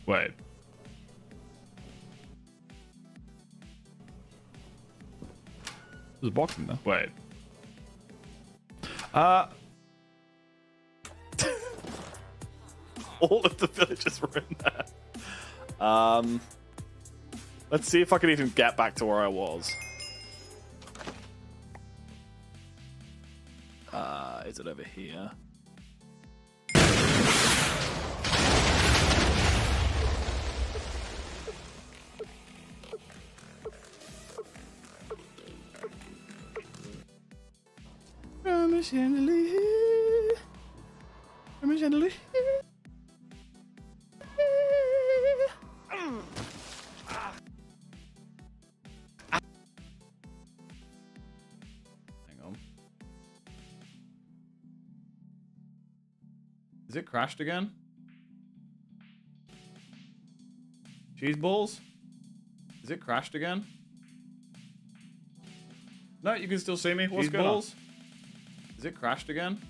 Wait. There's a box in there. Wait. All of the villagers were in there. Let's see if I can even get back to where I was. Is it over here? Is it crashed again? Cheese balls? Is it crashed again? No, you can still see me. What's going on? Is it crashed again?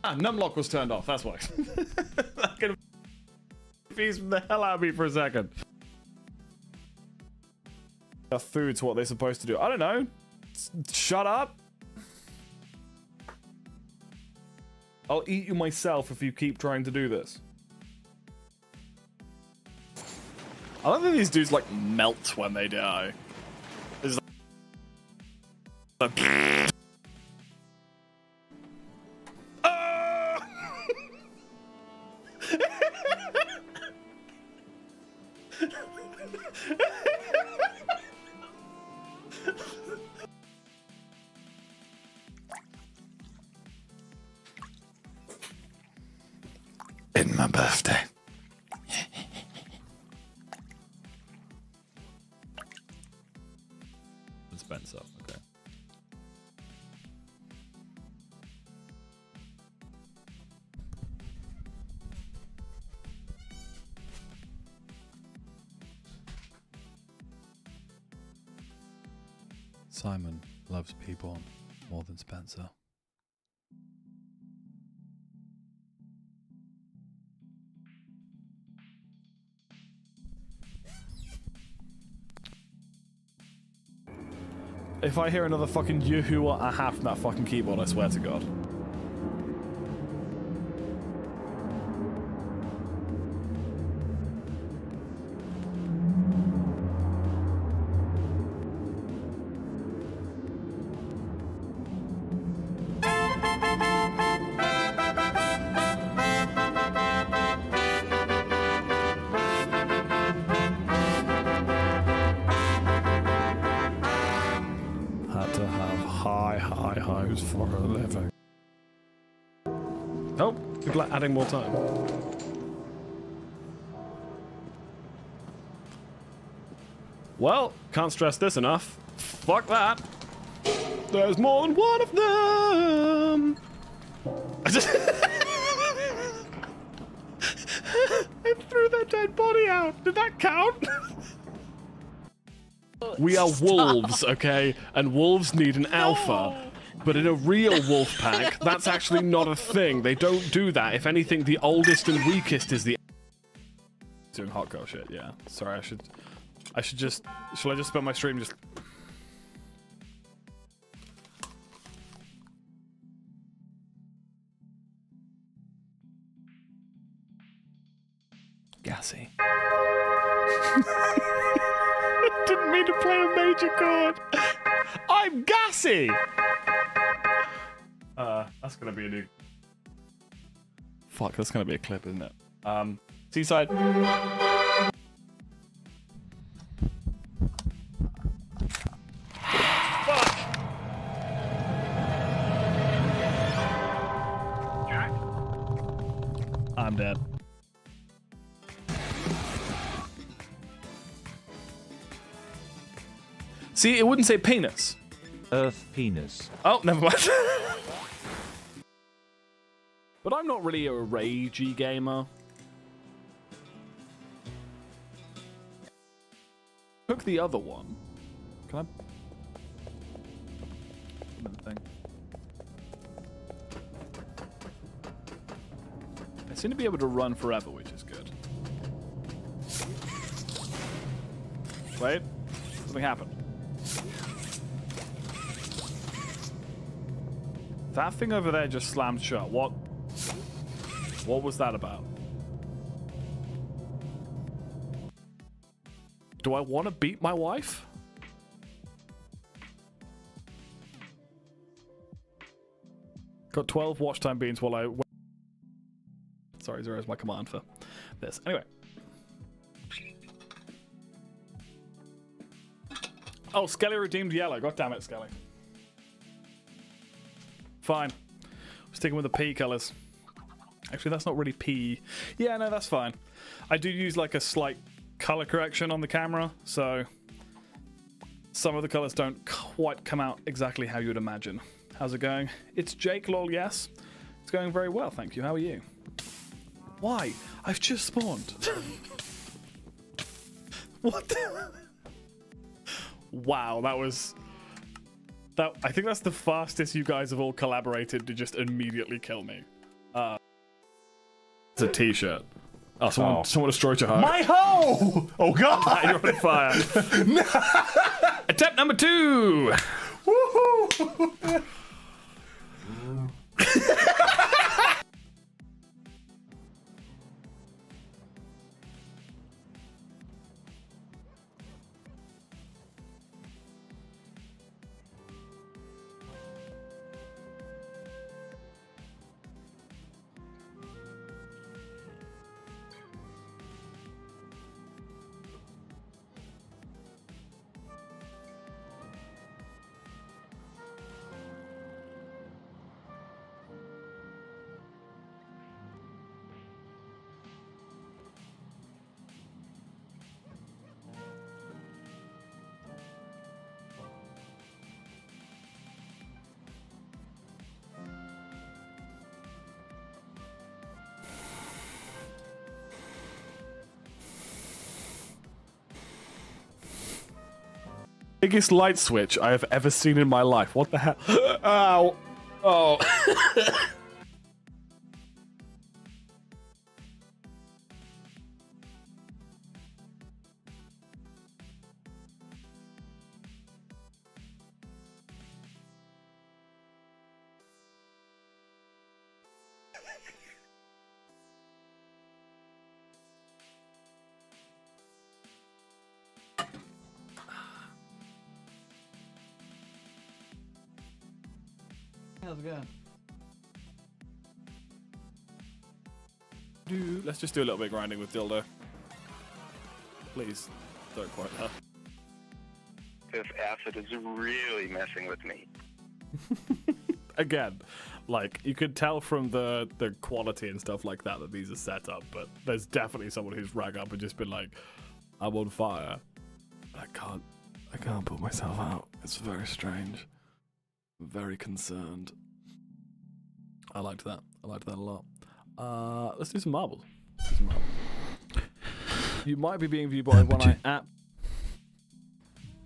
Ah, numlock was turned off. That's why. That could confuse the hell out of me for a second. Food's what they're supposed to do. I don't know. Shut up. I'll eat you myself if you keep trying to do this. I love that these dudes like melt when they die. It's like... In my birthday. Spencer, okay. Simon loves people more than Spencer. If I hear another fucking yoo-hoo or a half from that fucking keyboard, I swear to God. Highs for a living. Oh, people are adding more time. Well, can't stress this enough. Fuck that. There's more than one of them. I threw that dead body out. Did that count? We are wolves, okay? And wolves need an alpha. But in a real wolf pack, that's actually not a thing. They don't do that. If anything, the oldest and weakest is the... Doing hot girl shit, yeah. Sorry, I should just... Shall I just spend my stream just... Gassy. I didn't mean to play a major chord. I'm gassy! That's gonna be a new... Fuck, that's gonna be a clip, isn't it? Seaside. Fuck! I'm dead. See, it wouldn't say penis. Earth penis. Oh, never mind. But I'm not really a ragey gamer. Took the other one. Can I? Thing. I seem to be able to run forever, which is good. Wait. Something happened. That thing over there just slammed shut. What was that about? Do I want to beat my wife? Got 12 watch time beans while I... Sorry, 0 is my command for this. Anyway. Oh, Skelly redeemed yellow. God damn it, Skelly. Fine. Sticking with the P colors. Actually, that's not really P. Yeah, no, that's fine. I do use like a slight color correction on the camera, so some of the colors don't quite come out exactly how you would imagine. How's it going? It's Jake, lol, yes. It's going very well, thank you. How are you? Why? I've just spawned. What the... Wow, that was... I think that's the fastest you guys have all collaborated to just immediately kill me. It's a t-shirt. Oh, someone destroyed your heart. My hoe! Oh god! You're on fire. Attempt number 2! Woohoo! Biggest light switch I have ever seen in my life. What the hell? Ow. Oh. How's it going? Let's just do a little bit of grinding with Dildo. Please, don't quote her. This acid is really messing with me. Again, like, you could tell from the quality and stuff like that these are set up, but there's definitely someone who's rang up and just been like, I'm on fire. I can't put myself out. It's very strange. I'm very concerned. I liked that. I liked that a lot. Let's do some marbles. You might be being viewed by one eye app.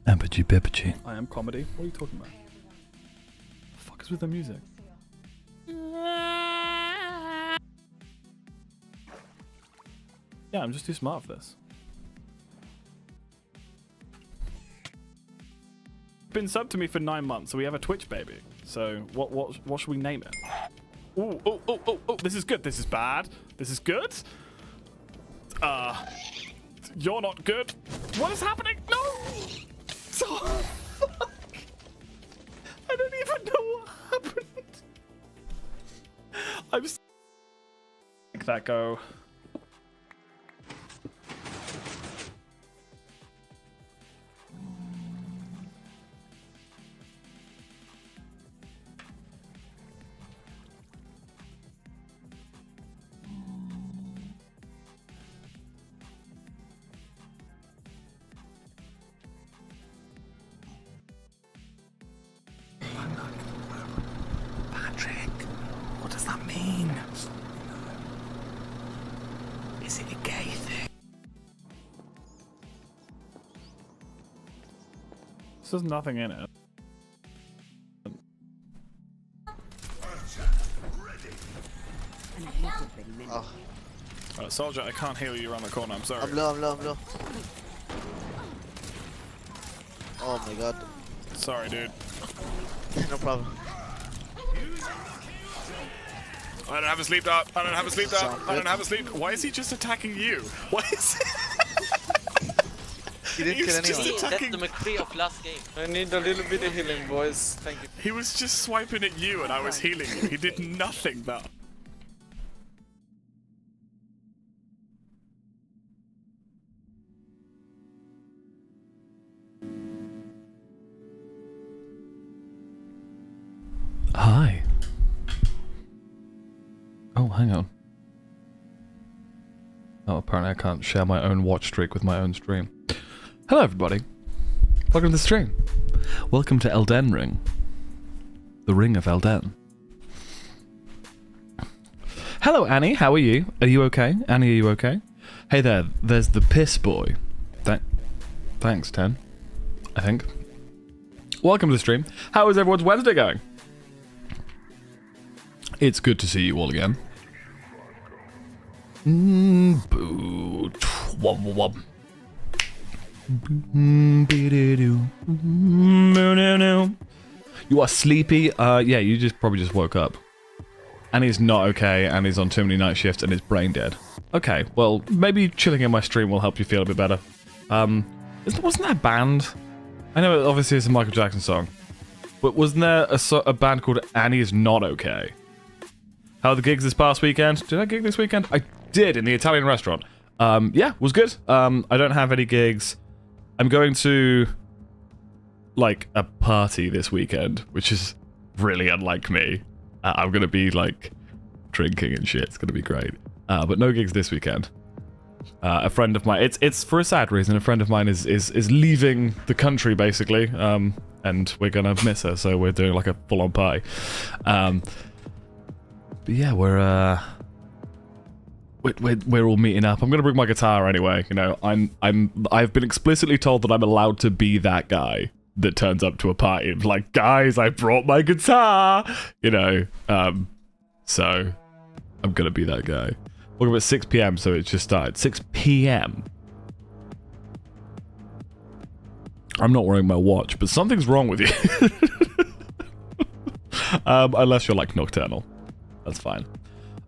Babbyy, babyyy. I am comedy. What are you talking about? The fuck is with the music? Yeah, I'm just too smart for this. Been subbed to me for 9 months, so we have a Twitch baby. So what should we name it? Oh, oh, oh, oh, oh, this is good. This is bad. This is good. You're not good. What is happening? No! Oh, fuck. I don't even know what happened. I'm just... Make that go. What does that mean? Is it a gay thing? There's nothing in it. Oh. Soldier, I can't heal you around the corner. I'm sorry. I'm low. Oh my god. Sorry, dude. No problem. I don't have a sleep dart. I don't have a sleep dart. I don't have a sleep. Why is he just attacking you? Why is He didn't He's kill just anyone. attacking. That's the McCree of last game. I need a little bit of healing, boys. Thank you. He was just swiping at you and I was healing you. He did nothing though. Hi. Oh, hang on. Oh, apparently I can't share my own watch streak with my own stream. Hello, everybody. Welcome to the stream. Welcome to Elden Ring. The Ring of Elden. Hello, Annie. How are you? Are you okay? Annie, are you okay? Hey there. There's the piss boy. Thanks, 10. I think. Welcome to the stream. How is everyone's Wednesday going? It's good to see you all again. Boo. Wub wub. You are sleepy? Yeah, you probably just woke up. And he's not okay, and he's on too many night shifts, and he's brain dead. Okay, well, maybe chilling in my stream will help you feel a bit better. Wasn't there a band? I know obviously it's a Michael Jackson song, but wasn't there a band called Annie's Not Okay? How are the gigs this past weekend? Did I gig this weekend? I did, in the Italian restaurant. Yeah, was good. I don't have any gigs. I'm going to, like, a party this weekend, which is really unlike me. I'm going to be, like, drinking and shit. It's going to be great. But no gigs this weekend. A friend of mine, it's for a sad reason. A friend of mine is leaving the country, basically, and we're going to miss her, so we're doing, like, a full-on party. But yeah, we're all meeting up. I'm gonna bring my guitar anyway. You know, I've been explicitly told that I'm allowed to be that guy that turns up to a party and like, guys, I brought my guitar. You know, so I'm gonna be that guy. We're at 6 p.m. so it just started. 6 p.m. I'm not wearing my watch, but something's wrong with you. Unless you're like nocturnal. That's fine.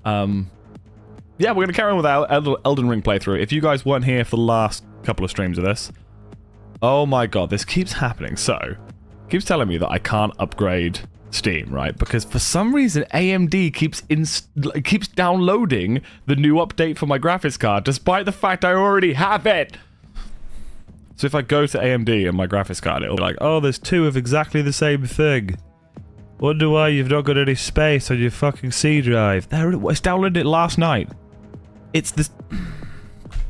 Yeah, we're going to carry on with our Elden Ring playthrough. If you guys weren't here for the last couple of streams of this... Oh my god, this keeps happening. So, it keeps telling me that I can't upgrade Steam, right? Because for some reason, AMD keeps downloading the new update for my graphics card, despite the fact I already have it! So if I go to AMD and my graphics card, it'll be like, oh, there's two of exactly the same thing. Wonder why you've not got any space on your fucking C drive. There, it's downloaded it last night. It's this...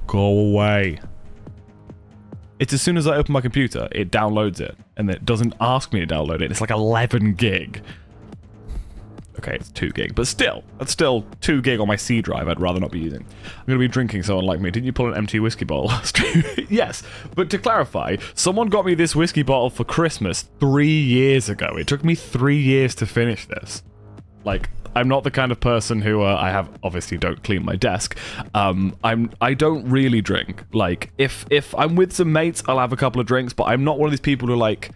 Go away. It's as soon as I open my computer, it downloads it. And it doesn't ask me to download it. It's like 11 gig. Okay, it's 2 gig. But still, that's still 2 gig on my C drive I'd rather not be using. I'm going to be drinking, so unlike me. Didn't you pull an empty whiskey bottle last stream? Yes. But to clarify, someone got me this whiskey bottle for Christmas 3 years ago. It took me 3 years to finish this. Like, I'm not the kind of person who I have obviously don't clean my desk. I don't really drink. Like if I'm with some mates, I'll have a couple of drinks, but I'm not one of these people who like,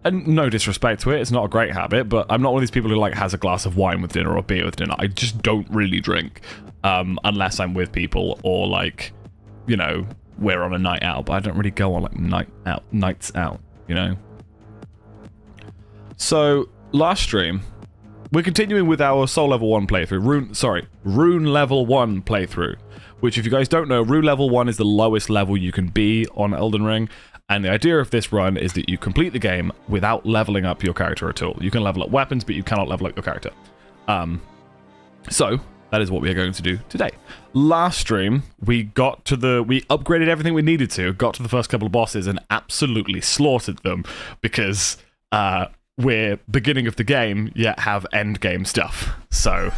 and no disrespect to it, it's not a great habit, but I'm not one of these people who like has a glass of wine with dinner or beer with dinner. I just don't really drink unless I'm with people or like, you know, we're on a night out, but I don't really go on like nights out, you know. So last stream, we're continuing with our Soul Level 1 playthrough. Rune Level 1 playthrough. Which, if you guys don't know, Rune Level 1 is the lowest level you can be on Elden Ring. And the idea of this run is that you complete the game without leveling up your character at all. You can level up weapons, but you cannot level up your character. So, that is what we are going to do today. Last stream, we upgraded everything we needed to, got to the first couple of bosses, and absolutely slaughtered them. Because, we're beginning of the game, yet have end game stuff. So,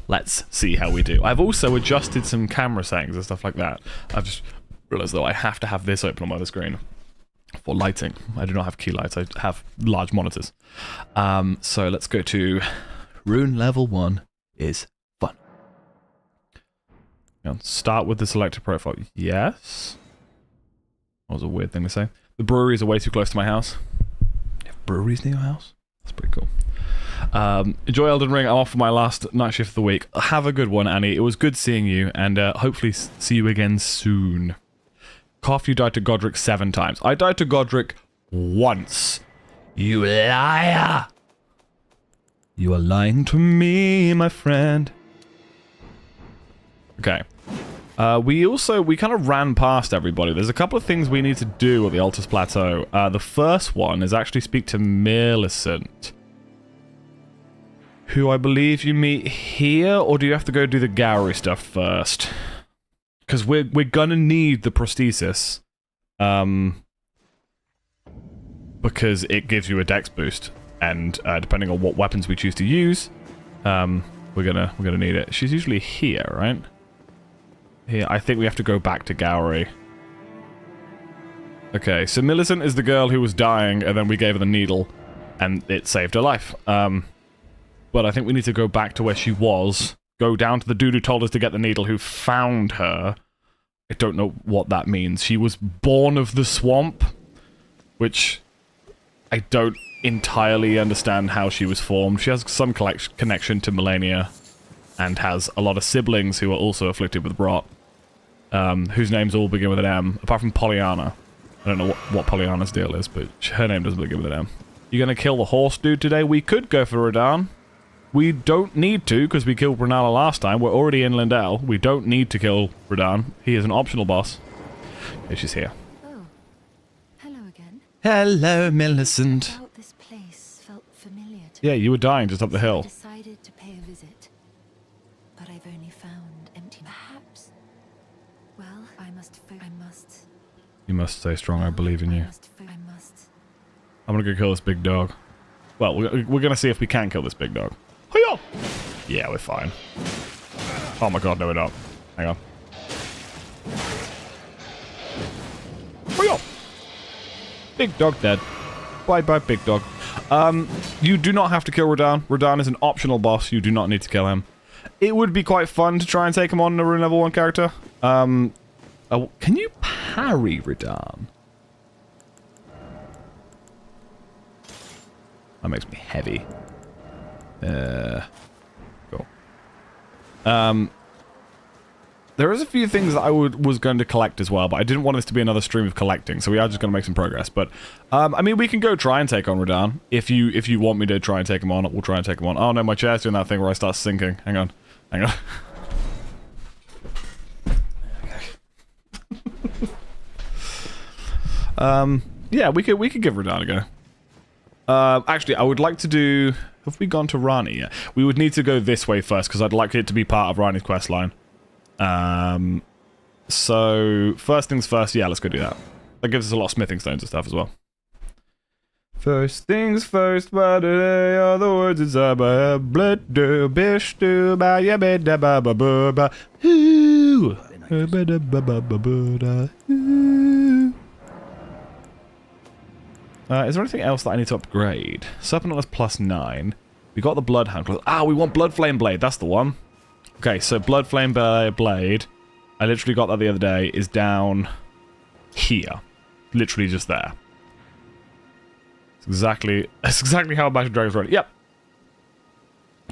let's see how we do. I've also adjusted some camera settings and stuff like that. I've just realized, though, I have to have this open on my other screen for lighting. I do not have key lights. I have large monitors. So, let's go to Rune Level 1 is fun. Start with the selected profile. Yes. That was a weird thing to say. The breweries are way too close to my house. You have breweries near your house? That's pretty cool. Enjoy Elden Ring. I'm off for my last night shift of the week. Have a good one, Annie. It was good seeing you, and hopefully see you again soon. Cough, you died to Godric 7 times. I died to Godric once. You liar! You are lying to me, my friend. Okay. We kind of ran past everybody. There's a couple of things we need to do at the Altus Plateau. The first one is actually speak to Millicent, who I believe you meet here, or do you have to go do the Gowrie stuff first? Because we're gonna need the prosthesis, because it gives you a dex boost, and depending on what weapons we choose to use, we're gonna need it. She's usually here, right? Here, I think we have to go back to Gowrie. Okay, so Millicent is the girl who was dying, and then we gave her the needle, and it saved her life. But I think we need to go back to where she was, go down to the dude who told us to get the needle, who found her. I don't know what that means. She was born of the swamp, which I don't entirely understand how she was formed. She has some connection to Melania, and has a lot of siblings who are also afflicted with rot, whose names all begin with an M, apart from Pollyanna. I don't know what Pollyanna's deal is, but her name doesn't begin with an M. You gonna kill the horse dude today? We could go for Radahn. We don't need to, because we killed Brunella last time. We're already in Lindell. We don't need to kill Radahn. He is an optional boss. Okay, she's here. Oh, hello again. Hello, Millicent. About this place felt familiar to Yeah, me. you were dying just up the I hill. decided to pay a visit, but I've only found empty. Perhaps. Well, I must. You must stay strong, I believe in you. I must. I'm gonna go kill this big dog. Well, we're gonna see if we can kill this big dog. Hiya! Yeah, we're fine. Oh my god, no we're not. Hang on. Hiya! Big dog dead. Bye-bye, big dog. You do not have to kill Radahn. Radahn is an optional boss. You do not need to kill him. It would be quite fun to try and take him on in a Rune Level 1 character. Can you parry Radahn? That makes me heavy. Cool. There is a few things that I was going to collect as well, but I didn't want this to be another stream of collecting, so we are just going to make some progress. But, I mean, we can go try and take on Radahn. If you want me to try and take him on, we'll try and take him on. Oh no, my chair's doing that thing where I start sinking. Hang on. Hang on. Yeah, we could give Radahn a go. Actually, I would like to do... Have we gone to Rani yet? We would need to go this way first, because I'd like it to be part of Rani's questline. So, first things first, yeah, let's go do that. That gives us a lot of smithing stones and stuff as well. First things first, what today are the words inside my blood do bish do ba ya ba da ba ba ba ba ooh. Is there anything else that I need to upgrade? Serpent is +9. We got the Bloodhound. Ah, we want Blood Flame Blade. That's the one. Okay, so Blood Flame Blade, I literally got that the other day, is down here. Literally just there. It's exactly how Imagine Dragons run it. Yep.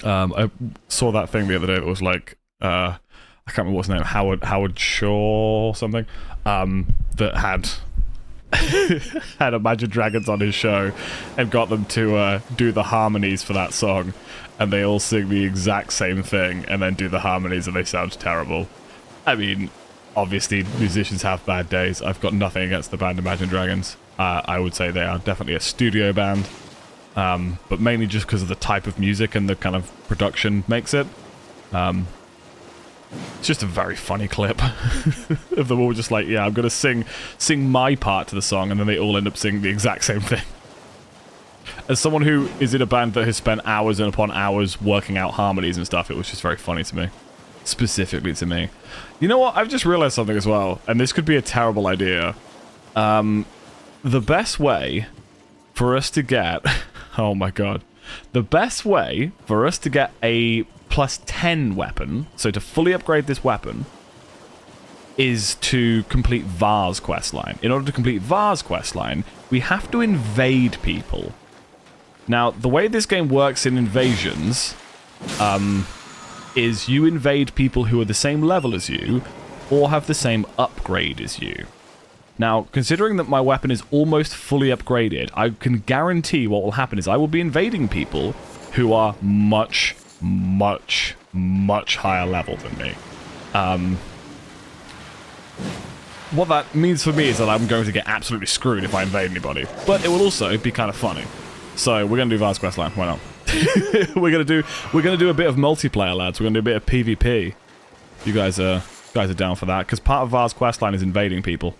I saw that thing the other day that was like, I can't remember what's his name, Howard Shaw or something, that had had Imagine Dragons on his show and got them to do the harmonies for that song, and they all sing the exact same thing and then do the harmonies and they sound terrible. I mean, obviously musicians have bad days. I've got nothing against the band Imagine Dragons. I would say they are definitely a studio band, but mainly just because of the type of music and the kind of production makes it. It's just a very funny clip of them all just like, yeah, I'm gonna sing my part to the song, and then they all end up singing the exact same thing. As someone who is in a band that has spent hours and upon hours working out harmonies and stuff, it was just very funny to me. Specifically to me. You know what? I've just realized something as well, and this could be a terrible idea. The best way for us to get... oh my god. The best way for us to get a +10 weapon, so to fully upgrade this weapon, is to complete Var's questline. In order to complete Var's questline, we have to invade people. Now, the way this game works in invasions is you invade people who are the same level as you or have the same upgrade as you. Now, considering that my weapon is almost fully upgraded, I can guarantee what will happen is I will be invading people who are much, much, much higher level than me. What that means for me is that I'm going to get absolutely screwed if I invade anybody. But it will also be kind of funny. So we're gonna do Var's questline. Why not? we're gonna do a bit of multiplayer, lads. We're gonna do a bit of PvP. You guys are down for that because part of Var's questline is invading people.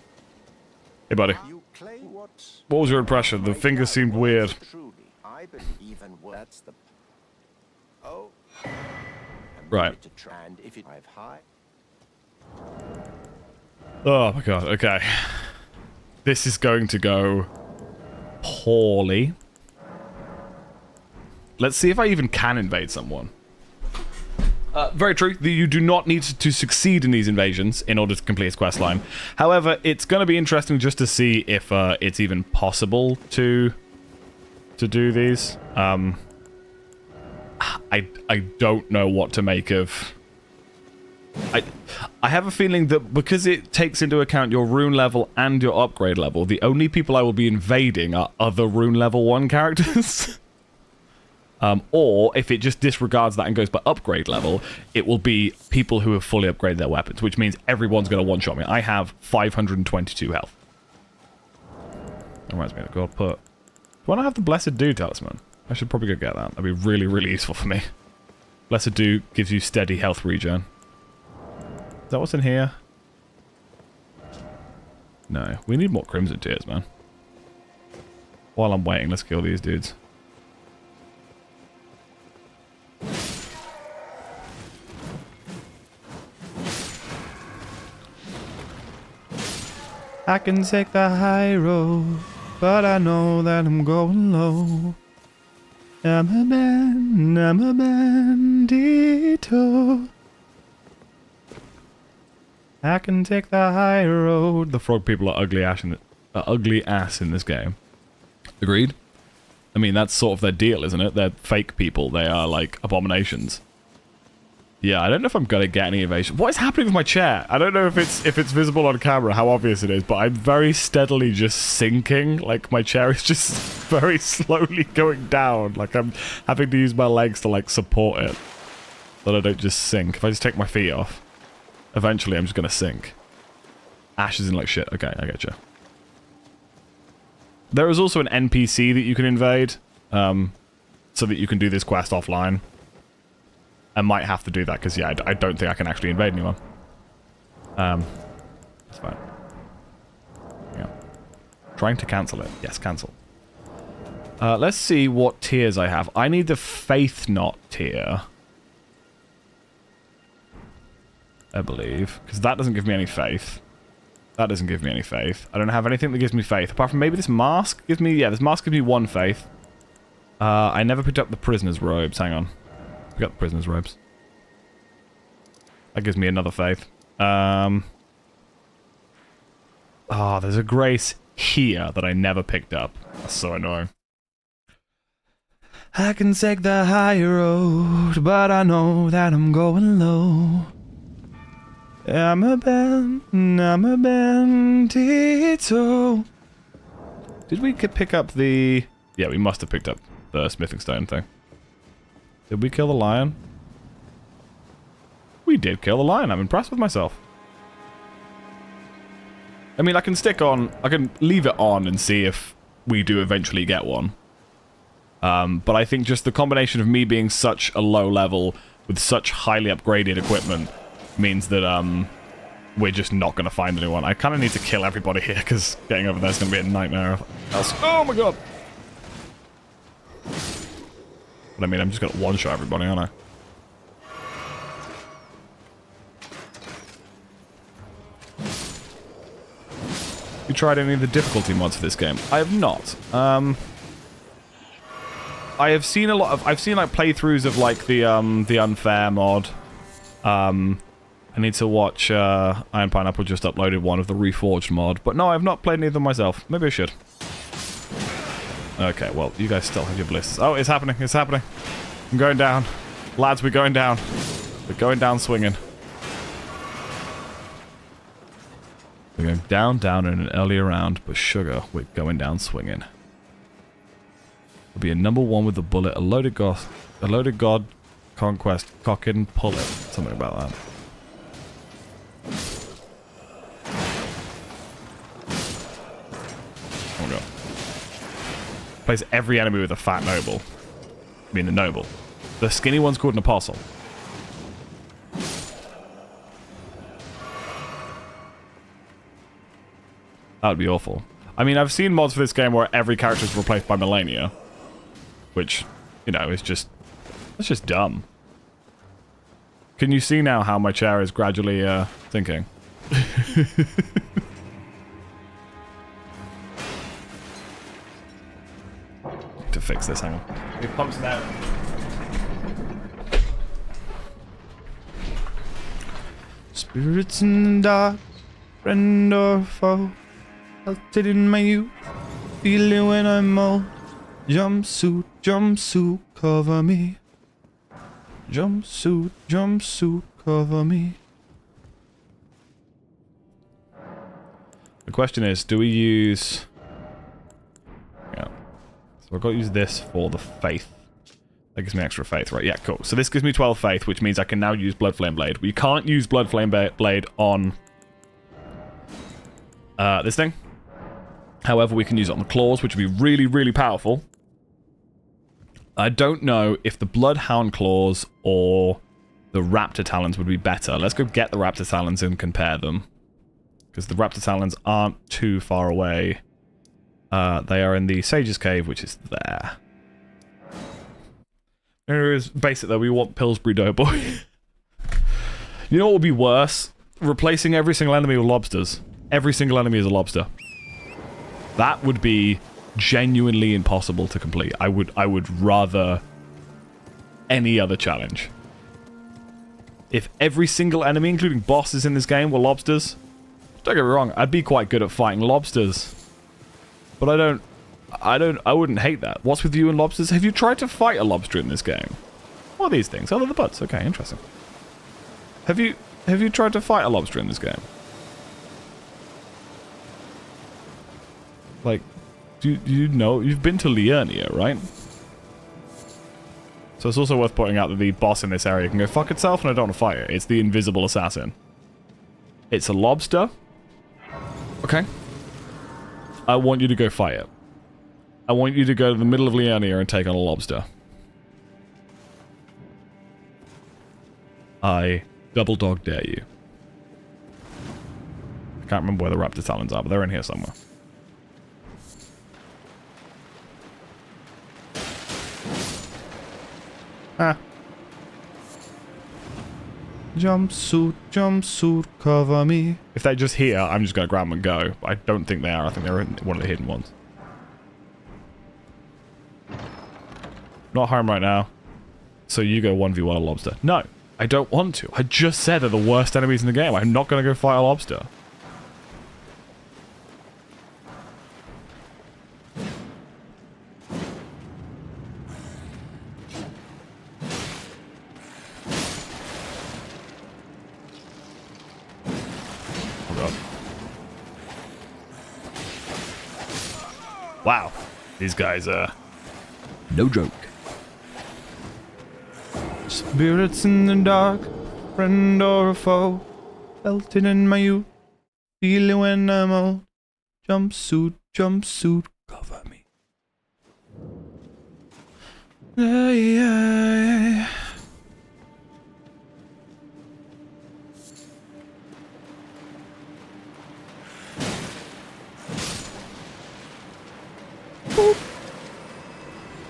Hey, buddy. What was your impression? The fingers seemed weird. Right. Oh my god. Okay. This is going to go poorly. Let's see if I even can invade someone. Very true. You do not need to succeed in these invasions in order to complete his questline. However, it's going to be interesting just to see if it's even possible to do these. I don't know what to make of. I have a feeling that because it takes into account your rune level and your upgrade level, the only people I will be invading are other rune level 1 characters. Or if it just disregards that and goes by upgrade level, it will be people who have fully upgraded their weapons, which means everyone's going to one-shot me. I have 522 health. That reminds me, I've got to put... Do I not have the Blessed Dew talisman? I should probably go get that. That'd be really, really useful for me. Blessed Dew gives you steady health regen. Is that what's in here? No. We need more Crimson Tears, man. While I'm waiting, let's kill these dudes. I can take the high road, but I know that I'm going low. I'm a bandito. I can take the high road. The frog people are ugly ass in this game. Agreed? I mean, that's sort of their deal, isn't it? They're fake people. They are, like, abominations. Yeah, I don't know if I'm gonna get any evasion. What is happening with my chair? I don't know if it's visible on camera, how obvious it is, but I'm very steadily just sinking. Like, my chair is just very slowly going down. Like, I'm having to use my legs to, like, support it. So that I don't just sink. If I just take my feet off, eventually I'm just gonna sink. Ash is in like shit. Okay, I getcha. There is also an NPC that you can invade, so that you can do this quest offline. I might have to do that, because, yeah, I don't think I can actually invade anyone. That's fine. Yeah. Trying to cancel it. Yes, cancel. Let's see what tiers I have. I need the Faith Knot tier. I believe. Because that doesn't give me any faith. That doesn't give me any faith. I don't have anything that gives me faith. Apart from maybe this mask gives me... Yeah, this mask gives me 1 faith. I never picked up the prisoner's robes. Hang on. I got the prisoner's robes. That gives me another faith. Oh, there's a grace here that I never picked up. That's so annoying. I can take the high road, but I know that I'm going low. I'm a bandito. Did we pick up the... Yeah, we must have picked up the smithing stone thing. Did we kill the lion? We did kill the lion. I'm impressed with myself. I mean, I can leave it on and see if we do eventually get one. But I think just the combination of me being such a low level with such highly upgraded equipment means that we're just not going to find anyone. I kind of need to kill everybody here because getting over there is going to be a nightmare. Oh my god! But I mean, I'm just going to one-shot everybody, aren't I? You tried any of the difficulty mods for this game? I have not. I have seen a lot of... I've seen, like, playthroughs of, like, the unfair mod. I need to watch Iron Pineapple just uploaded one of the Reforged mod. But no, I've not played any of them myself. Maybe I should. Okay, well, you guys still have your blisters. Oh, it's happening. It's happening. I'm going down. Lads, we're going down. We're going down swinging. We're going down, down in an earlier round, but sugar, we're going down swinging. It'll be a number 1 with the bullet, a loaded god, conquest, cockin, pull it. Something about that. Oh my god. Place every enemy with a fat noble. I mean, a noble. The skinny one's called an apostle. That would be awful. I mean, I've seen mods for this game where every character is replaced by Melania. Which, you know, is just... That's just dumb. Can you see now how my chair is gradually, thinking? To fix this, hang on. It pumps now. Spirits in the dark, friend or foe. Felt it in my youth, feel it when I'm old. Jumpsuit, jumpsuit, cover me. Jumpsuit, jumpsuit, cover me. The question is, do we use... Yeah. So I've got to use this for the faith. That gives me extra faith, right? Yeah, cool. So this gives me 12 faith, which means I can now use Bloodflame Blade. We can't use Bloodflame Blade on this thing. However, we can use it on the claws, which would be really, really powerful. I don't know if the Bloodhound claws or the Raptor Talons would be better. Let's go get the Raptor Talons and compare them. Because the Raptor Talons aren't too far away. They are in the Sage's Cave, which is there. There is basic though, we want Pillsbury Doughboy. You know what would be worse? Replacing every single enemy with lobsters. Every single enemy is a lobster. That would be genuinely impossible to complete. I would rather any other challenge. If every single enemy, including bosses in this game, were lobsters, don't get me wrong, I'd be quite good at fighting lobsters. But I wouldn't hate that. What's with you and lobsters? Have you tried to fight a lobster in this game? What are these things? Oh, they're the butts. Okay, interesting. Have you tried to fight a lobster in this game? Like, do you know? You've been to Liurnia, right? So it's also worth pointing out that the boss in this area can go fuck itself and I don't want to fight it. It's the invisible assassin. It's a lobster. Okay. I want you to go fight it. I want you to go to the middle of Liurnia and take on a lobster. I double dog dare you. I can't remember where the Raptor Talons are, but they're in here somewhere. Ah. Jumpsuit, jumpsuit, cover me. If they're just here, I'm just gonna grab them and go. I don't think they are. I think they're in one of the hidden ones. Not home right now. So you go 1v1 a lobster. No, I don't want to. I just said they're the worst enemies in the game. I'm not gonna go fight a lobster. Wow, these guys are no joke. Spirits in the dark, friend or a foe, felt it in my youth, feel it when I'm old. Jumpsuit, jumpsuit, cover me. Yeah.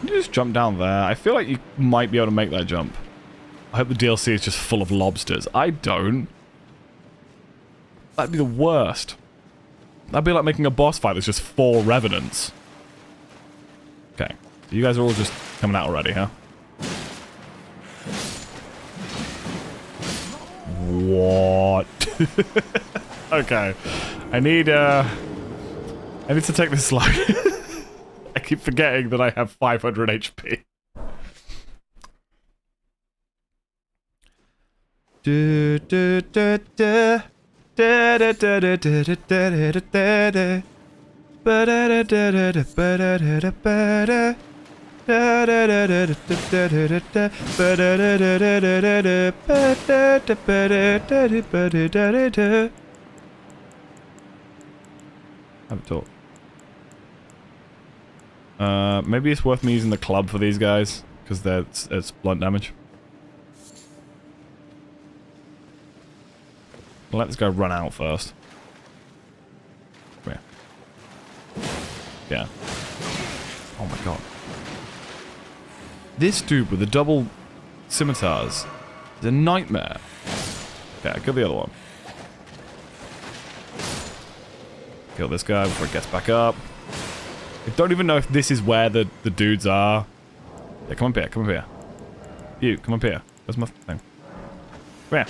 You just jump down there. I feel like you might be able to make that jump. I hope the DLC is just full of lobsters. I don't. That'd be the worst. That'd be like making a boss fight that's just 4 revenants. Okay. So you guys are all just coming out already, huh? What? Okay. I need to take this slow. I keep forgetting that I have 500 HP. Do, do, do, do. Da, da, da, da, da, da, da, da, da, da. Ba, da, da, da, da, da, ba, da, da, da, ba, da. Da, da, da, da, da, da, da, da, da. Ba, da, da, da, da, da, da, da. Ba, da, da, ba, da, da, da, ba, da, da, da, da. Have a talk. Maybe it's worth me using the club for these guys, because it's blunt damage. Let this guy run out first. Come here. Yeah. Oh my god. This dude with the double scimitars is a nightmare. Okay, kill the other one. Kill this guy before he gets back up. I don't even know if this is where the dudes are. Yeah, come up here, come up here. You, come up here. Where's my thing? Come here.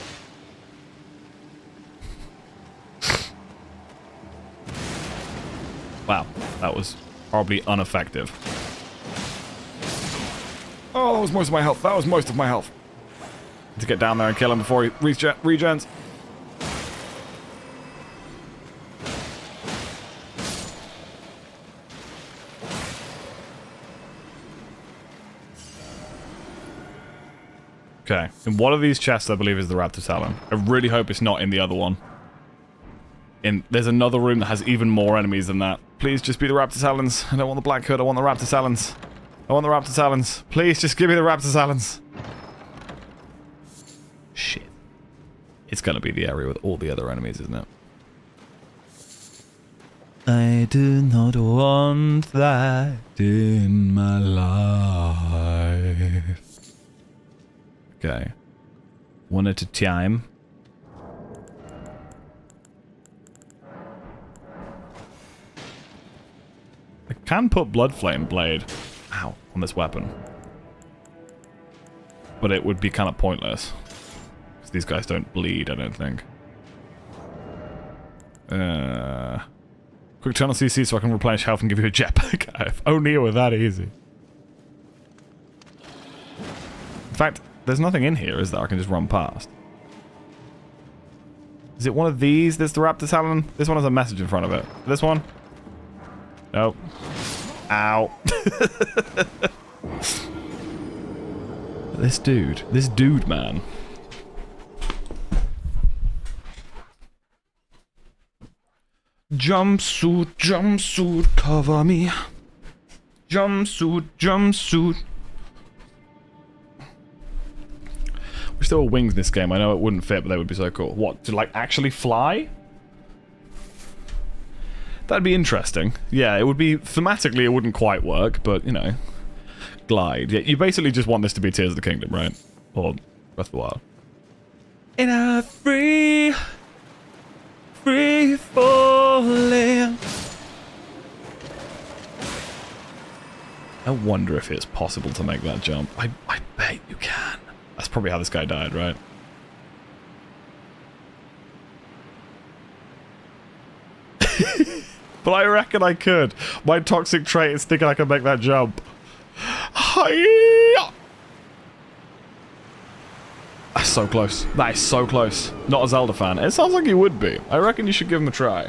Wow, that was probably ineffective. Oh, that was most of my health. That was most of my health. Need to get down there and kill him before he regens. Okay, in one of these chests I believe is the Raptor Talon. I really hope it's not in the other one. There's another room that has even more enemies than that. Please just be the Raptor Talons. I don't want the Black Hood, I want the Raptor Talons. I want the Raptor Talons. Please just give me the Raptor Talons. Shit. It's gonna be the area with all the other enemies, isn't it? I do not want that in my life. Okay. One at a time. I can put Bloodflame Blade, ow, on this weapon. But it would be kind of pointless. Because these guys don't bleed, I don't think. Quick turn on CC so I can replenish health and give you a jetpack. If only it were that easy. In fact, there's nothing in here, is there? I can just run past. Is it one of these? This the Raptor Talon? This one has a message in front of it. This one? Nope. Ow. This dude, man. Jumpsuit, jumpsuit, cover me. Jumpsuit, jumpsuit. Wish there were wings in this game. I know it wouldn't fit, but they would be so cool. What, to like actually fly? That'd be interesting. Yeah, it would be, thematically it wouldn't quite work, but, you know, glide. Yeah, you basically just want this to be Tears of the Kingdom, right? Or Breath of the Wild. In a free falling. I wonder if it's possible to make that jump. I bet you can. That's probably how this guy died, right? But I reckon I could. My toxic trait is thinking I can make that jump. Hi-ya! That's so close. That is so close. Not a Zelda fan. It sounds like you would be. I reckon you should give him a try.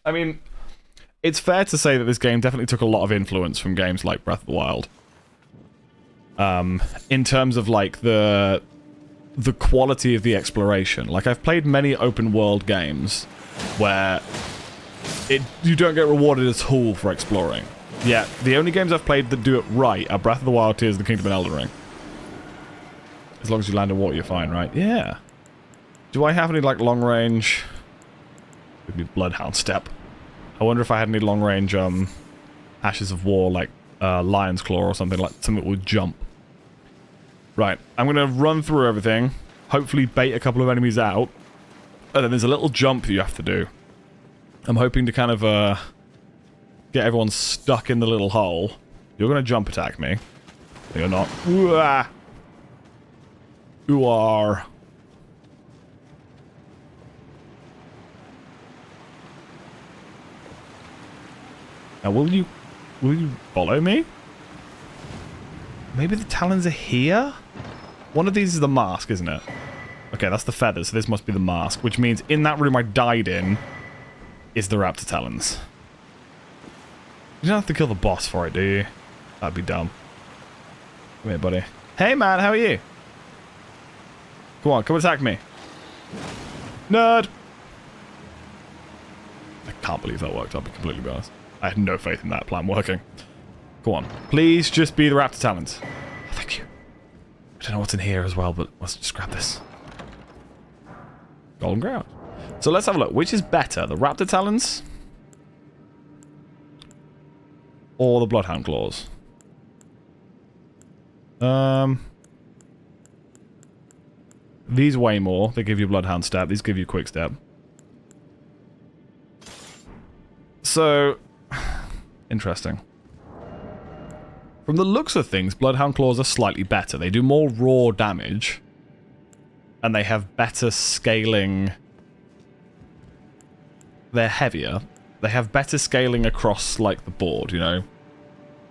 I mean, it's fair to say that this game definitely took a lot of influence from games like Breath of the Wild. In terms of, like, the quality of the exploration. Like, I've played many open world games where you don't get rewarded at all for exploring. Yeah, the only games I've played that do it right are Breath of the Wild, Tears of the Kingdom, and Elden Ring. As long as you land in water, you're fine, right? Yeah. Do I have any, like, long range? Would be Bloodhound Step. I wonder if I had any long range, Ashes of War, like, Lion's Claw or something, like, something that would jump. Right, I'm gonna run through everything, hopefully bait a couple of enemies out, and then there's a little jump you have to do. I'm hoping to kind of, get everyone stuck in the little hole. You're gonna jump attack me. No, you're not. Ooh, are. Now, will you follow me? Maybe the talons are here? One of these is the mask, isn't it? Okay, that's the feathers, so this must be the mask, which means in that room I died in is the raptor talons. You don't have to kill the boss for it, do you? That'd be dumb. Come here, buddy. Hey, man, how are you? Come on, come attack me. Nerd! I can't believe that worked, I'll be completely honest. I had no faith in that plan working. Go on. Please just be the raptor talons. Oh, thank you. I don't know what's in here as well, but let's just grab this. Golden ground. So let's have a look. Which is better, the raptor talons or the bloodhound claws? These weigh more. They give you bloodhound step. These give you quick step. So, interesting. From the looks of things, bloodhound claws are slightly better. They do more raw damage, and they have better scaling. They're heavier. They have better scaling across, like, the board, you know?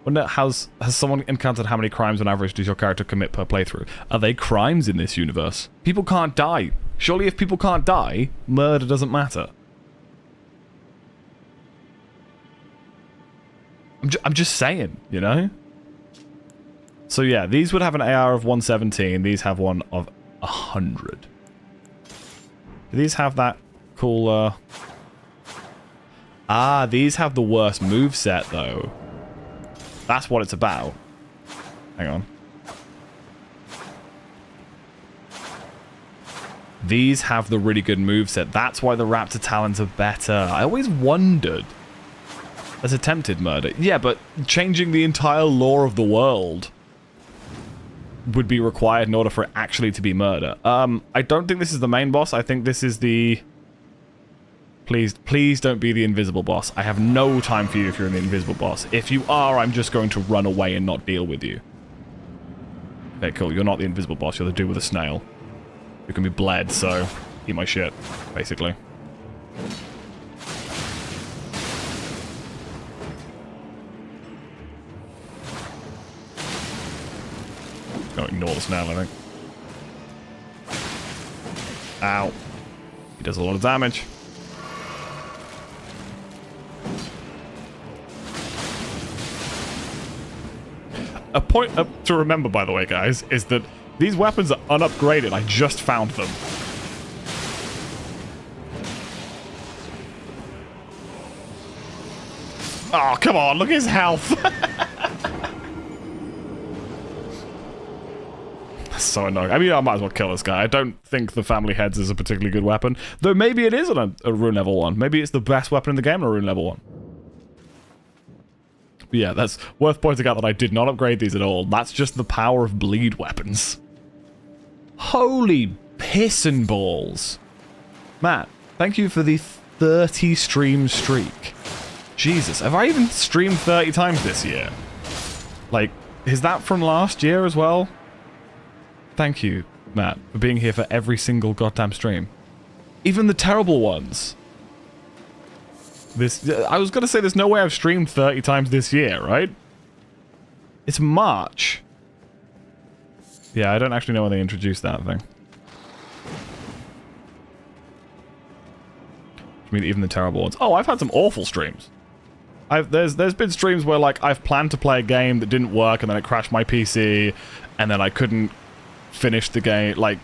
Wonder, has someone encountered how many crimes on average does your character commit per playthrough? Are they crimes in this universe? People can't die. Surely if people can't die, murder doesn't matter. I'm just saying, you know? So yeah, these would have an AR of 117. These have one of 100. Do these have that cool, Ah, these have the worst moveset, though. That's what it's about. Hang on. These have the really good moveset. That's why the raptor talons are better. I always wondered. As attempted murder. Yeah, but changing the entire lore of the world would be required in order for it actually to be murder. I don't think this is the main boss. I think this is the... Please don't be the invisible boss. I have no time for you if you're an invisible boss. If you are, I'm just going to run away and not deal with you. Okay, cool. You're not the invisible boss. You're the dude with a snail. You can be bled, so eat my shit, basically. Gonna ignore the snail, I think. Ow. He does a lot of damage. A point to remember, by the way, guys, is that these weapons are unupgraded. I just found them. Oh, come on. Look at his health. That's so annoying. I mean, I might as well kill this guy. I don't think the family heads is a particularly good weapon. Though maybe it is on a rune level 1. Maybe it's the best weapon in the game on a rune level 1. But yeah, that's worth pointing out that I did not upgrade these at all. That's just the power of bleed weapons. Holy piss and balls. Matt, thank you for the 30 stream streak. Jesus, have I even streamed 30 times this year? Like, is that from last year as well? Thank you, Matt, for being here for every single goddamn stream. Even the terrible ones. I was gonna say there's no way I've streamed 30 times this year, right? It's March. Yeah, I don't actually know when they introduced that thing. I mean, even the terrible ones. Oh, I've had some awful streams. There's been streams where, like, I've planned to play a game that didn't work and then it crashed my PC and then I couldn't finish the game. Like,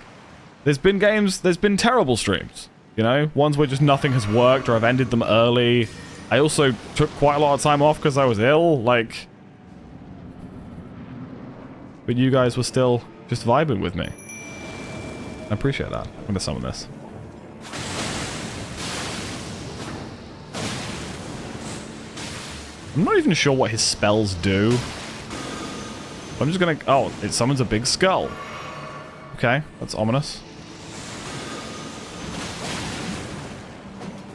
there's been terrible streams. You know, ones where just nothing has worked or I've ended them early. I also took quite a lot of time off because I was ill, like... But you guys were still just vibing with me. I appreciate that. I'm going to summon this. I'm not even sure what his spells do. I'm just going to... Oh, it summons a big skull. Okay, that's ominous.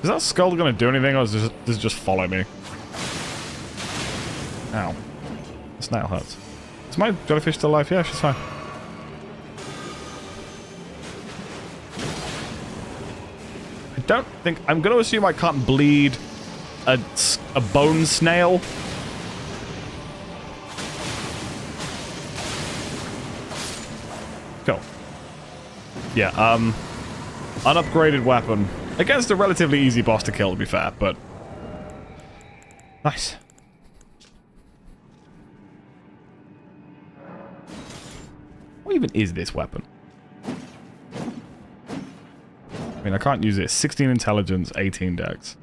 Is that skull going to do anything, or does it just follow me? Ow. The snail hurts. Is my jellyfish still alive? Yeah, she's fine. don't think... I'm going to assume I can't bleed a bone snail. Cool. Yeah, unupgraded weapon. Against a relatively easy boss to kill, to be fair, but... Nice. What even is this weapon? I mean, I can't use it. 16 intelligence, 18 dex.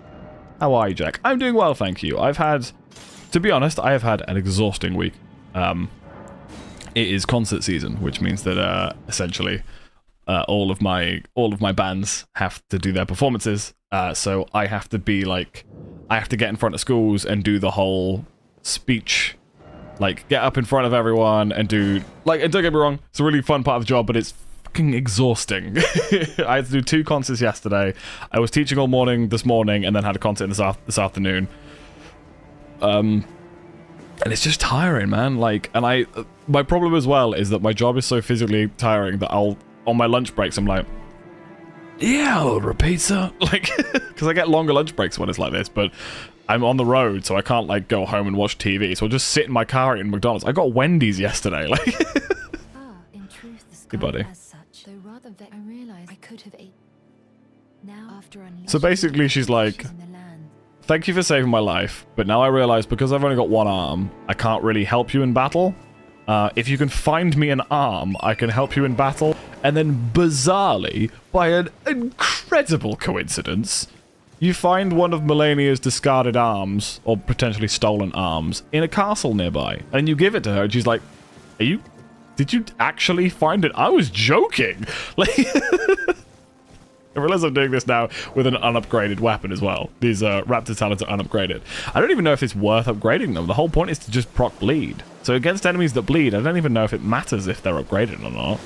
How are you, Jack? I'm doing well, thank you. I've had... To be honest, I have had an exhausting week. It is concert season, which means that essentially all of my bands have to do their performances. So I have to be like, I have to get in front of schools and do the whole speech, like get up in front of everyone and do like. And don't get me wrong, it's a really fun part of the job, but it's fucking exhausting. I had to do 2 concerts yesterday. I was teaching all morning this morning, and then had a concert this afternoon. And it's just tiring, man. Like, and my problem as well is that my job is so physically tiring that on my lunch breaks, I'm like, yeah, I'll order a pizza. Like, because I get longer lunch breaks when it's like this, but I'm on the road, so I can't, like, go home and watch TV, so I'll just sit in my car in McDonald's. I got Wendy's yesterday, like. In truth, the sky Hey, buddy. as such, though rather I realized I could have ate. Now, after unleashing So basically, she's like, in the land, thank you for saving my life, but now I realize because I've only got one arm, I can't really help you in battle. If you can find me an arm, I can help you in battle. And then, bizarrely, by an incredible coincidence, you find one of Melania's discarded arms, or potentially stolen arms, in a castle nearby. And you give it to her, and she's like, did you actually find it? I was joking! Like... I realize I'm doing this now with an unupgraded weapon as well. These Raptor talents are unupgraded. I don't even know if it's worth upgrading them. The whole point is to just proc bleed. So against enemies that bleed, I don't even know if it matters if they're upgraded or not.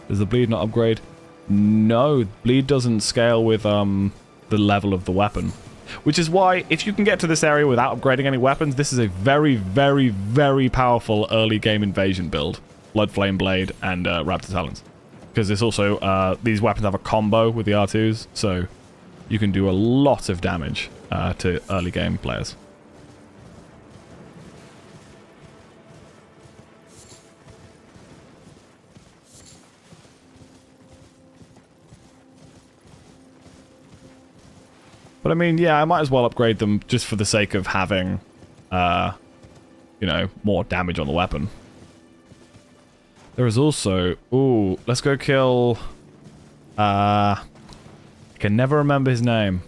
Does the bleed not upgrade? No, bleed doesn't scale with the level of the weapon. Which is why, if you can get to this area without upgrading any weapons, this is a very, very, very powerful early game invasion build. Blood Flame Blade and Raptor Talons. Because this also, these weapons have a combo with the R2s, so you can do a lot of damage to early game players. But I mean, yeah, I might as well upgrade them just for the sake of having, you know, more damage on the weapon. There is also... Ooh, let's go kill... I can never remember his name.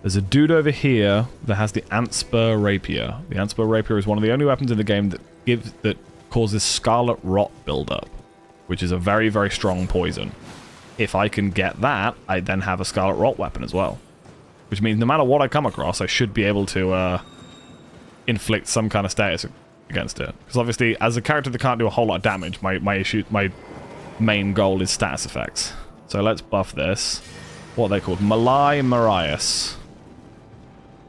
There's a dude over here that has the Antspur Rapier. The Antspur Rapier is one of the only weapons in the game that causes Scarlet Rot buildup, which is a very, very strong poison. If I can get that, I then have a Scarlet Rot weapon as well. Which means no matter what I come across, I should be able to inflict some kind of status against it. Because obviously, as a character that can't do a whole lot of damage, my main goal is status effects. So let's buff this. What are they called? Malai Marias.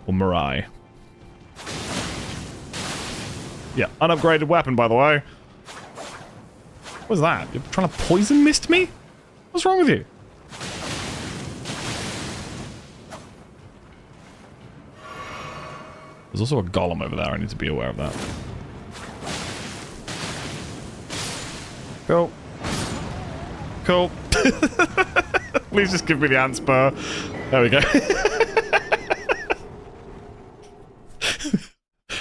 Or Marai. Yeah, unupgraded weapon, by the way. What's that? You're trying to poison mist me? What's wrong with you? There's also a golem over there. I need to be aware of that. Cool. Cool. Please just give me the Antspur. There we go.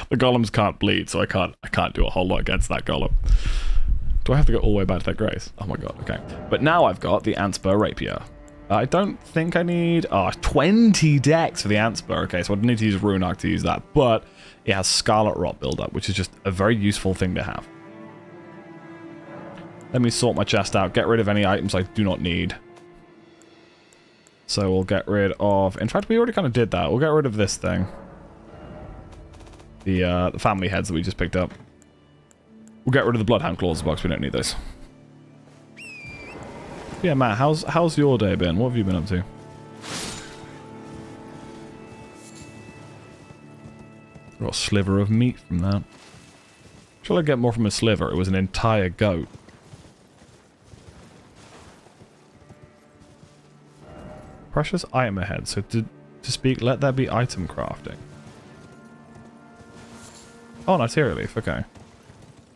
The golems can't bleed, so I can't do a whole lot against that golem. Do I have to go all the way back to that grace? Oh my god, okay. But now I've got the Antspur Rapier. I don't think I need... 20 dex for the Antspur. Okay, so I need to use Rune Arc to use that. But it has Scarlet Rot build-up, which is just a very useful thing to have. Let me sort my chest out, get rid of any items I do not need. So we'll get rid of... In fact, we already kind of did that. We'll get rid of this thing. The family heads that we just picked up. We'll get rid of the Bloodhound Claws box. We don't need those. Yeah, Matt, how's your day been? What have you been up to? Got a sliver of meat from that. Shall I get more from a sliver? It was an entire goat. Precious item ahead. So to speak, let there be item crafting. Oh, an arterial leaf. Okay.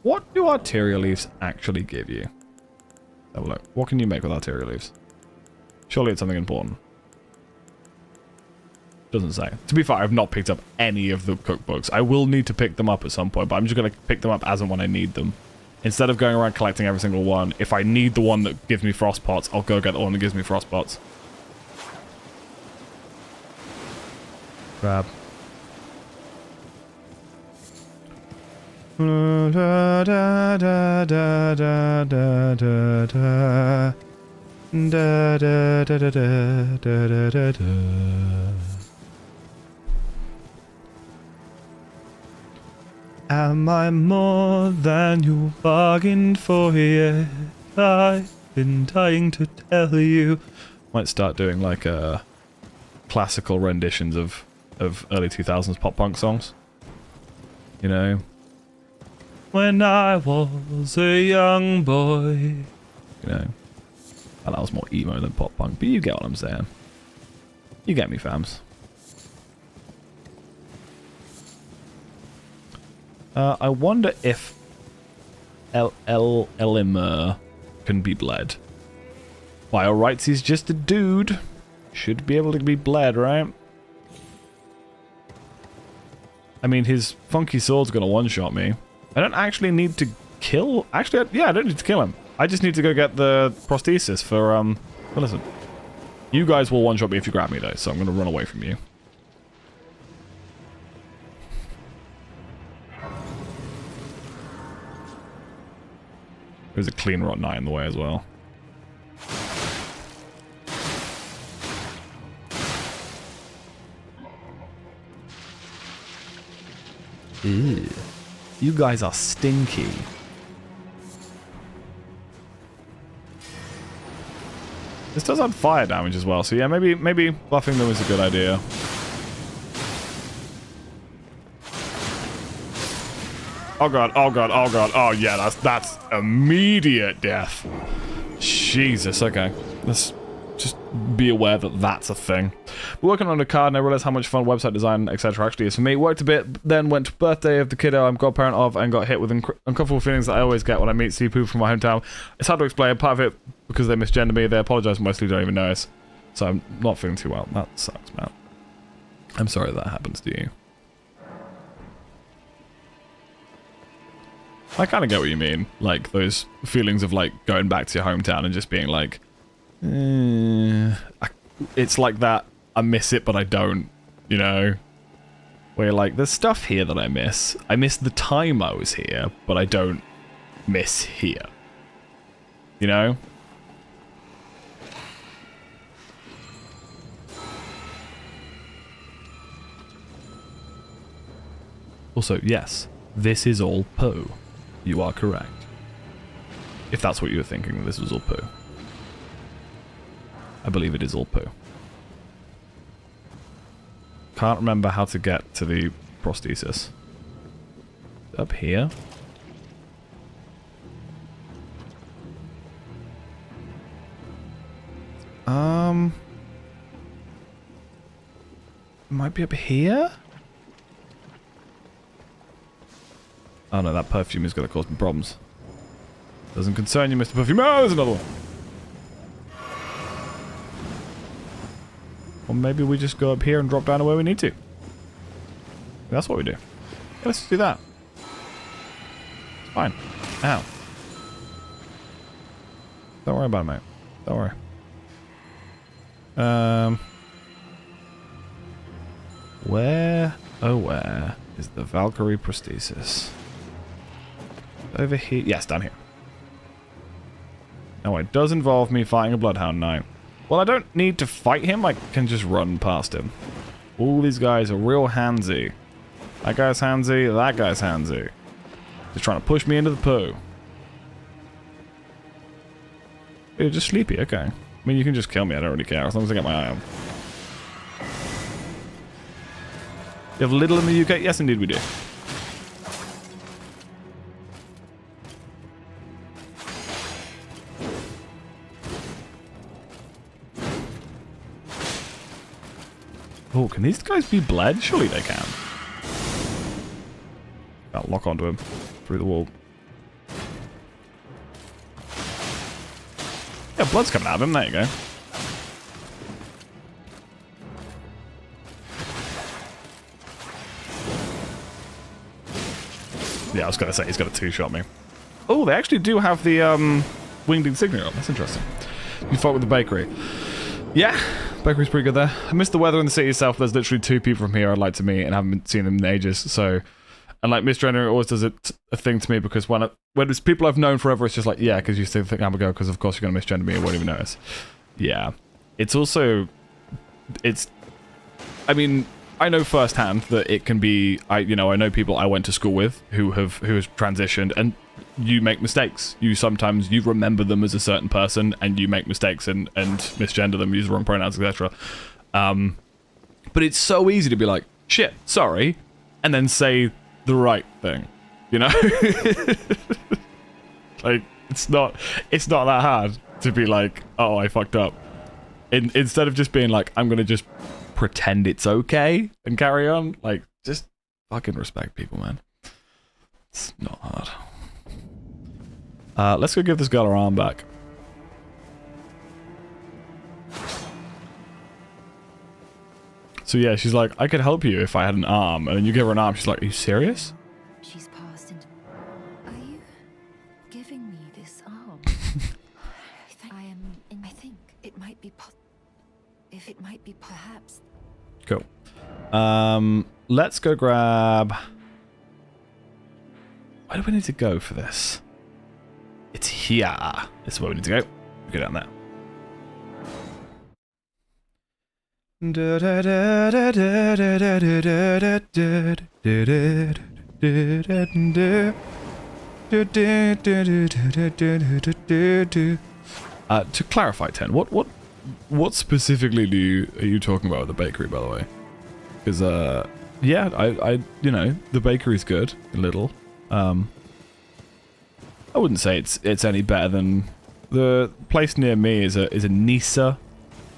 What do arterial leaves actually give you? Have a look. What can you make with arterial leaves? Surely it's something important. Doesn't say. To be fair, I've not picked up any of the cookbooks. I will need to pick them up at some point, but I'm just going to pick them up as and when I need them. Instead of going around collecting every single one, if I need the one that gives me frost pots, I'll go get the one that gives me frost pots. Grab. Da da da da da da da da da da da da da da. Am I more than you bargained for? Yet I've been dying to tell you. Might start doing like classical renditions of early 2000s pop punk songs. You know. When I was a young boy. You know. Well, that was more emo than pop punk, but you get what I'm saying. You get me, fams. I wonder if Elimer can be bled. By all rights, he's just a dude. Should be able to be bled, right? I mean, his funky sword's gonna one-shot me. I don't actually need to kill... Actually, yeah, I don't need to kill him. I just need to go get the prosthesis for, well, listen. You guys will one-shot me if you grab me, though, so I'm gonna run away from you. There's a clean rot knight in the way as well. Ew. You guys are stinky. This does add fire damage as well, so yeah, maybe buffing them is a good idea. Oh god, oh god, oh god, oh yeah, that's immediate death. Jesus, okay. Let's just be aware that that's a thing. We're working on a card and I realized how much fun website design, etc. actually is for me. Worked a bit, then went to birthday of the kiddo I'm godparent of and got hit with uncomfortable feelings that I always get when I meet people from my hometown. It's hard to explain, part of it because they misgender me, they apologise mostly, don't even notice. So I'm not feeling too well. That sucks, man. I'm sorry that happens to you. I kind of get what you mean. Like, those feelings of, like, going back to your hometown and just being like... it's like that, I miss it, but I don't, you know? Where you're like, there's stuff here that I miss. I miss the time I was here, but I don't miss here. You know? Also, yes, this is all poo. You are correct. If that's what you were thinking, that this was all poo. I believe it is all poo. Can't remember how to get to the prosthesis. Up here? Might be up here? Oh no, that perfume is going to cause me problems. Doesn't concern you, Mr. Perfume. Oh, there's another one. Or maybe we just go up here and drop down to where we need to. That's what we do. Yeah, let's just do that. It's fine. Ow. Don't worry about it, mate. Don't worry. Where, oh where, is the Valkyrie prosthesis? Over here? Yes, down here. Now it does involve me fighting a Bloodhound Knight. Well, I don't need to fight him, I can just run past him. All these guys are real handsy. That guy's handsy, that guy's handsy. Just trying to push me into the poo. You're just sleepy, okay. I mean, you can just kill me, I don't really care, as long as I get my eye on. You have Lidl in the UK? Yes, indeed we do. Oh, can these guys be bled? Surely they can. I'll lock onto him through the wall. Yeah, blood's coming out of him. There you go. Yeah, I was going to say, he's got a two-shot me. Oh, they actually do have the winged insignia on. That's interesting. You fought with the bakery. Yeah, bakery's pretty good there. I miss the weather in the city itself. There's literally 2 people from here I'd like to meet and haven't seen them in ages. So, and like misgendering always does a thing to me because when it's people I've known forever, it's just like, yeah, because you still think I'm a girl because of course you're going to misgender me and won't even notice. Yeah. It's also, I mean, I know firsthand that it can be, I know people I went to school with who has transitioned, and you make mistakes. You remember them as a certain person, and you make mistakes and misgender them, use the wrong pronouns, etc. But it's so easy to be like, shit, sorry, and then say the right thing, you know? Like, it's not that hard to be like, oh, I fucked up. Instead of just being like, I'm gonna just pretend it's okay and carry on, like, just fucking respect people, man. It's not hard. Let's go give this girl her arm back. So yeah, she's like, I could help you if I had an arm, and then you give her an arm, she's like, are you serious? She's passed into... Are you giving me this arm? I think it might be perhaps... Cool. Let's go grab... Where do we need to go for this? It's here. This is where we need to go. Go down there. To clarify, Ten, what specifically are you talking about with the bakery, by the way? Because yeah, I the bakery's good, a little. I wouldn't say it's any better than the place near me is a Nisa,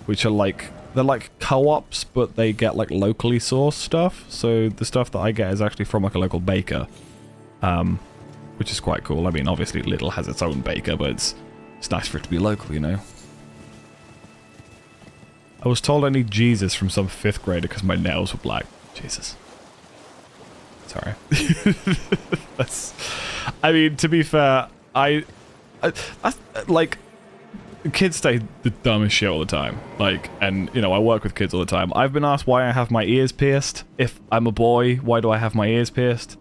which are they're like co-ops, but they get like locally sourced stuff. So the stuff that I get is actually from like a local baker, which is quite cool. I mean, obviously Lidl has its own baker, but it's nice for it to be local, you know. I was told I need Jesus from some 5th grader because my nails were black. Jesus. Sorry. I mean, to be fair, I like, kids say the dumbest shit all the time. Like, and, I work with kids all the time. I've been asked why I have my ears pierced. If I'm a boy, why do I have my ears pierced?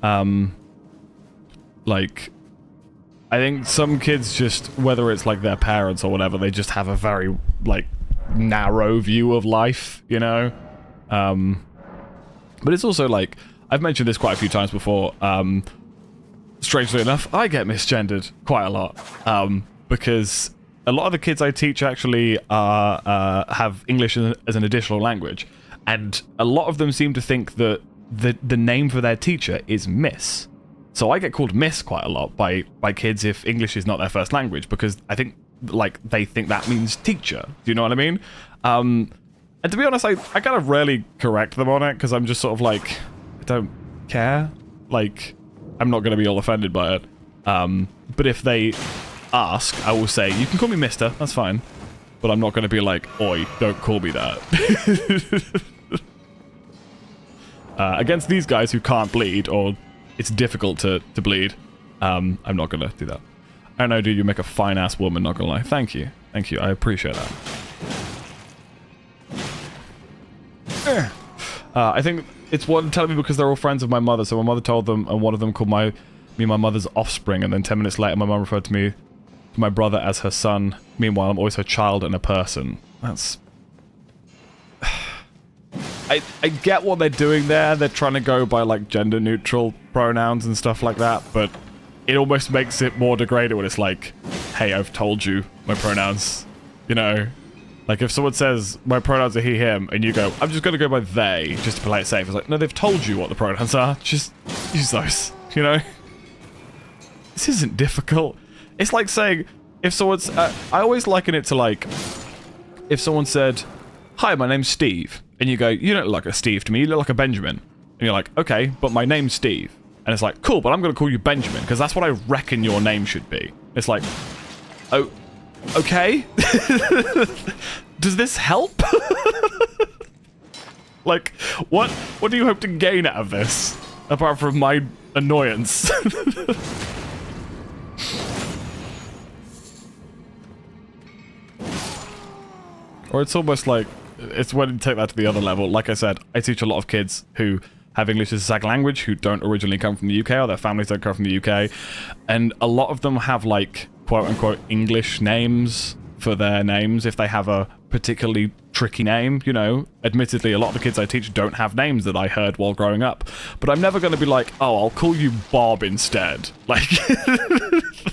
Like, I think some kids just, whether it's like their parents or whatever, they just have a very, like, narrow view of life, you know? But it's also like, I've mentioned this quite a few times before, strangely enough, I get misgendered quite a lot, because a lot of the kids I teach actually have English as an additional language, and a lot of them seem to think that the name for their teacher is Miss. So I get called Miss quite a lot by kids if English is not their first language, because I think, like, they think that means teacher. Do you know what I mean? And to be honest, I kind of rarely correct them on it, because I'm just sort of like, I don't care. Like, I'm not going to be all offended by it. But if they ask, I will say, you can call me Mister, that's fine. But I'm not going to be like, oi, don't call me that. Against these guys who can't bleed, or it's difficult to bleed, I'm not going to do that. I know, dude, you make a fine-ass woman, not gonna lie. Thank you. Thank you, I appreciate that. I think it's one telling me because they're all friends of my mother, so my mother told them, and one of them called me my mother's offspring, and then 10 minutes later my mum referred to me, to my brother, as her son. Meanwhile, I'm always her child and a person. That's... I get what they're doing there. They're trying to go by, like, gender-neutral pronouns and stuff like that, but it almost makes it more degraded when it's like, hey, I've told you my pronouns, you know? Like, if someone says, my pronouns are he, him, and you go, I'm just going to go by they, just to play it safe. It's like, no, they've told you what the pronouns are. Just use those, you know? This isn't difficult. It's like saying, if someone's... I always liken it to, like, if someone said, hi, my name's Steve. And you go, you don't look like a Steve to me, you look like a Benjamin. And you're like, okay, but my name's Steve. And it's like, cool, but I'm going to call you Benjamin, because that's what I reckon your name should be. It's like, oh, okay? Does this help? Like, what do you hope to gain out of this? Apart from my annoyance. Or it's almost like, it's when you take that to the other level. Like I said, I teach a lot of kids who have English as a second language, who don't originally come from the UK, or their families don't come from the UK. And a lot of them have, like, quote-unquote English names for their names if they have a particularly tricky name, you know. Admittedly, a lot of the kids I teach don't have names that I heard while growing up. But I'm never going to be like, oh, I'll call you Bob instead. Like,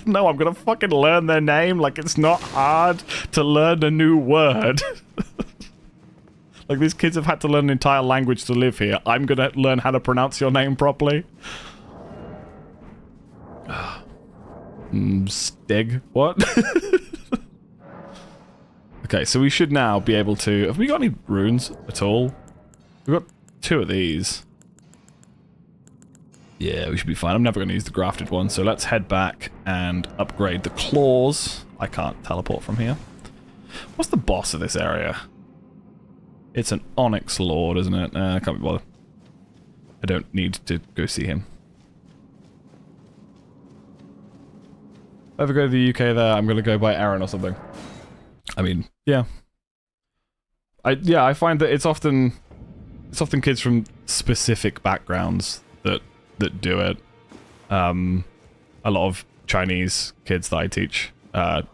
no, I'm going to fucking learn their name. Like, it's not hard to learn a new word. Like, these kids have had to learn an entire language to live here. I'm going to learn how to pronounce your name properly. Stig? What? Okay, so we should now be able to... Have we got any runes at all? We've got 2 of these. Yeah, we should be fine. I'm never going to use the grafted one, so let's head back and upgrade the claws. I can't teleport from here. What's the boss of this area? It's an Onyx Lord, isn't it? I can't be bothered. I don't need to go see him. If I ever go to the UK there, I'm going to go by Aaron or something. I mean, yeah. I find that it's often kids from specific backgrounds that do it. A lot of Chinese kids that I teach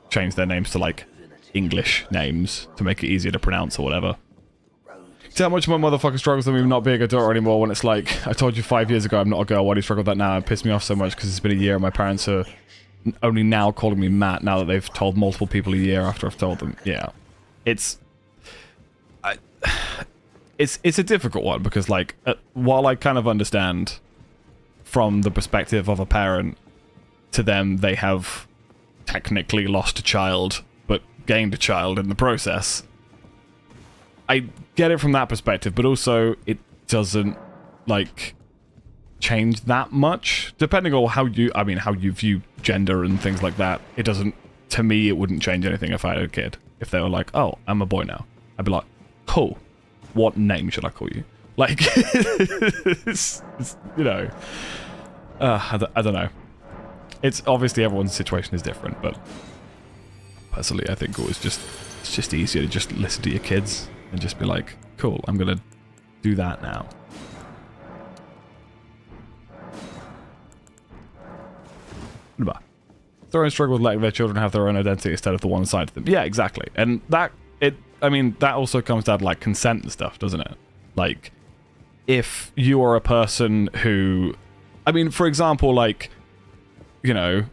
change their names to, like, English names to make it easier to pronounce or whatever. See how much my motherfucker struggles with me not being a daughter anymore when it's like, I told you 5 years ago I'm not a girl, why do you struggle with that now? It pissed me off so much because it's been a year and my parents are only now calling me Matt now that they've told multiple people a year after I've told them. Yeah. It's a difficult one because, like, while I kind of understand from the perspective of a parent, to them they have technically lost a child but gained a child in the process. I get it from that perspective, but also it doesn't, like, change that much depending on how you view gender and things like that. It doesn't, to me, it wouldn't change anything if I had a kid. If they were like, oh, I'm a boy now, I'd be like, cool, what name should I call you? Like, it's, you know, I don't know. It's obviously everyone's situation is different, but personally I think it's just easier to just listen to your kids and just be like, cool, I'm gonna do that now. Their own struggle with letting their children have their own identity instead of the one side to them. Yeah, exactly. And that also comes down to, like, consent and stuff, doesn't it? Like, if you are a person who, I mean, for example, like, you know,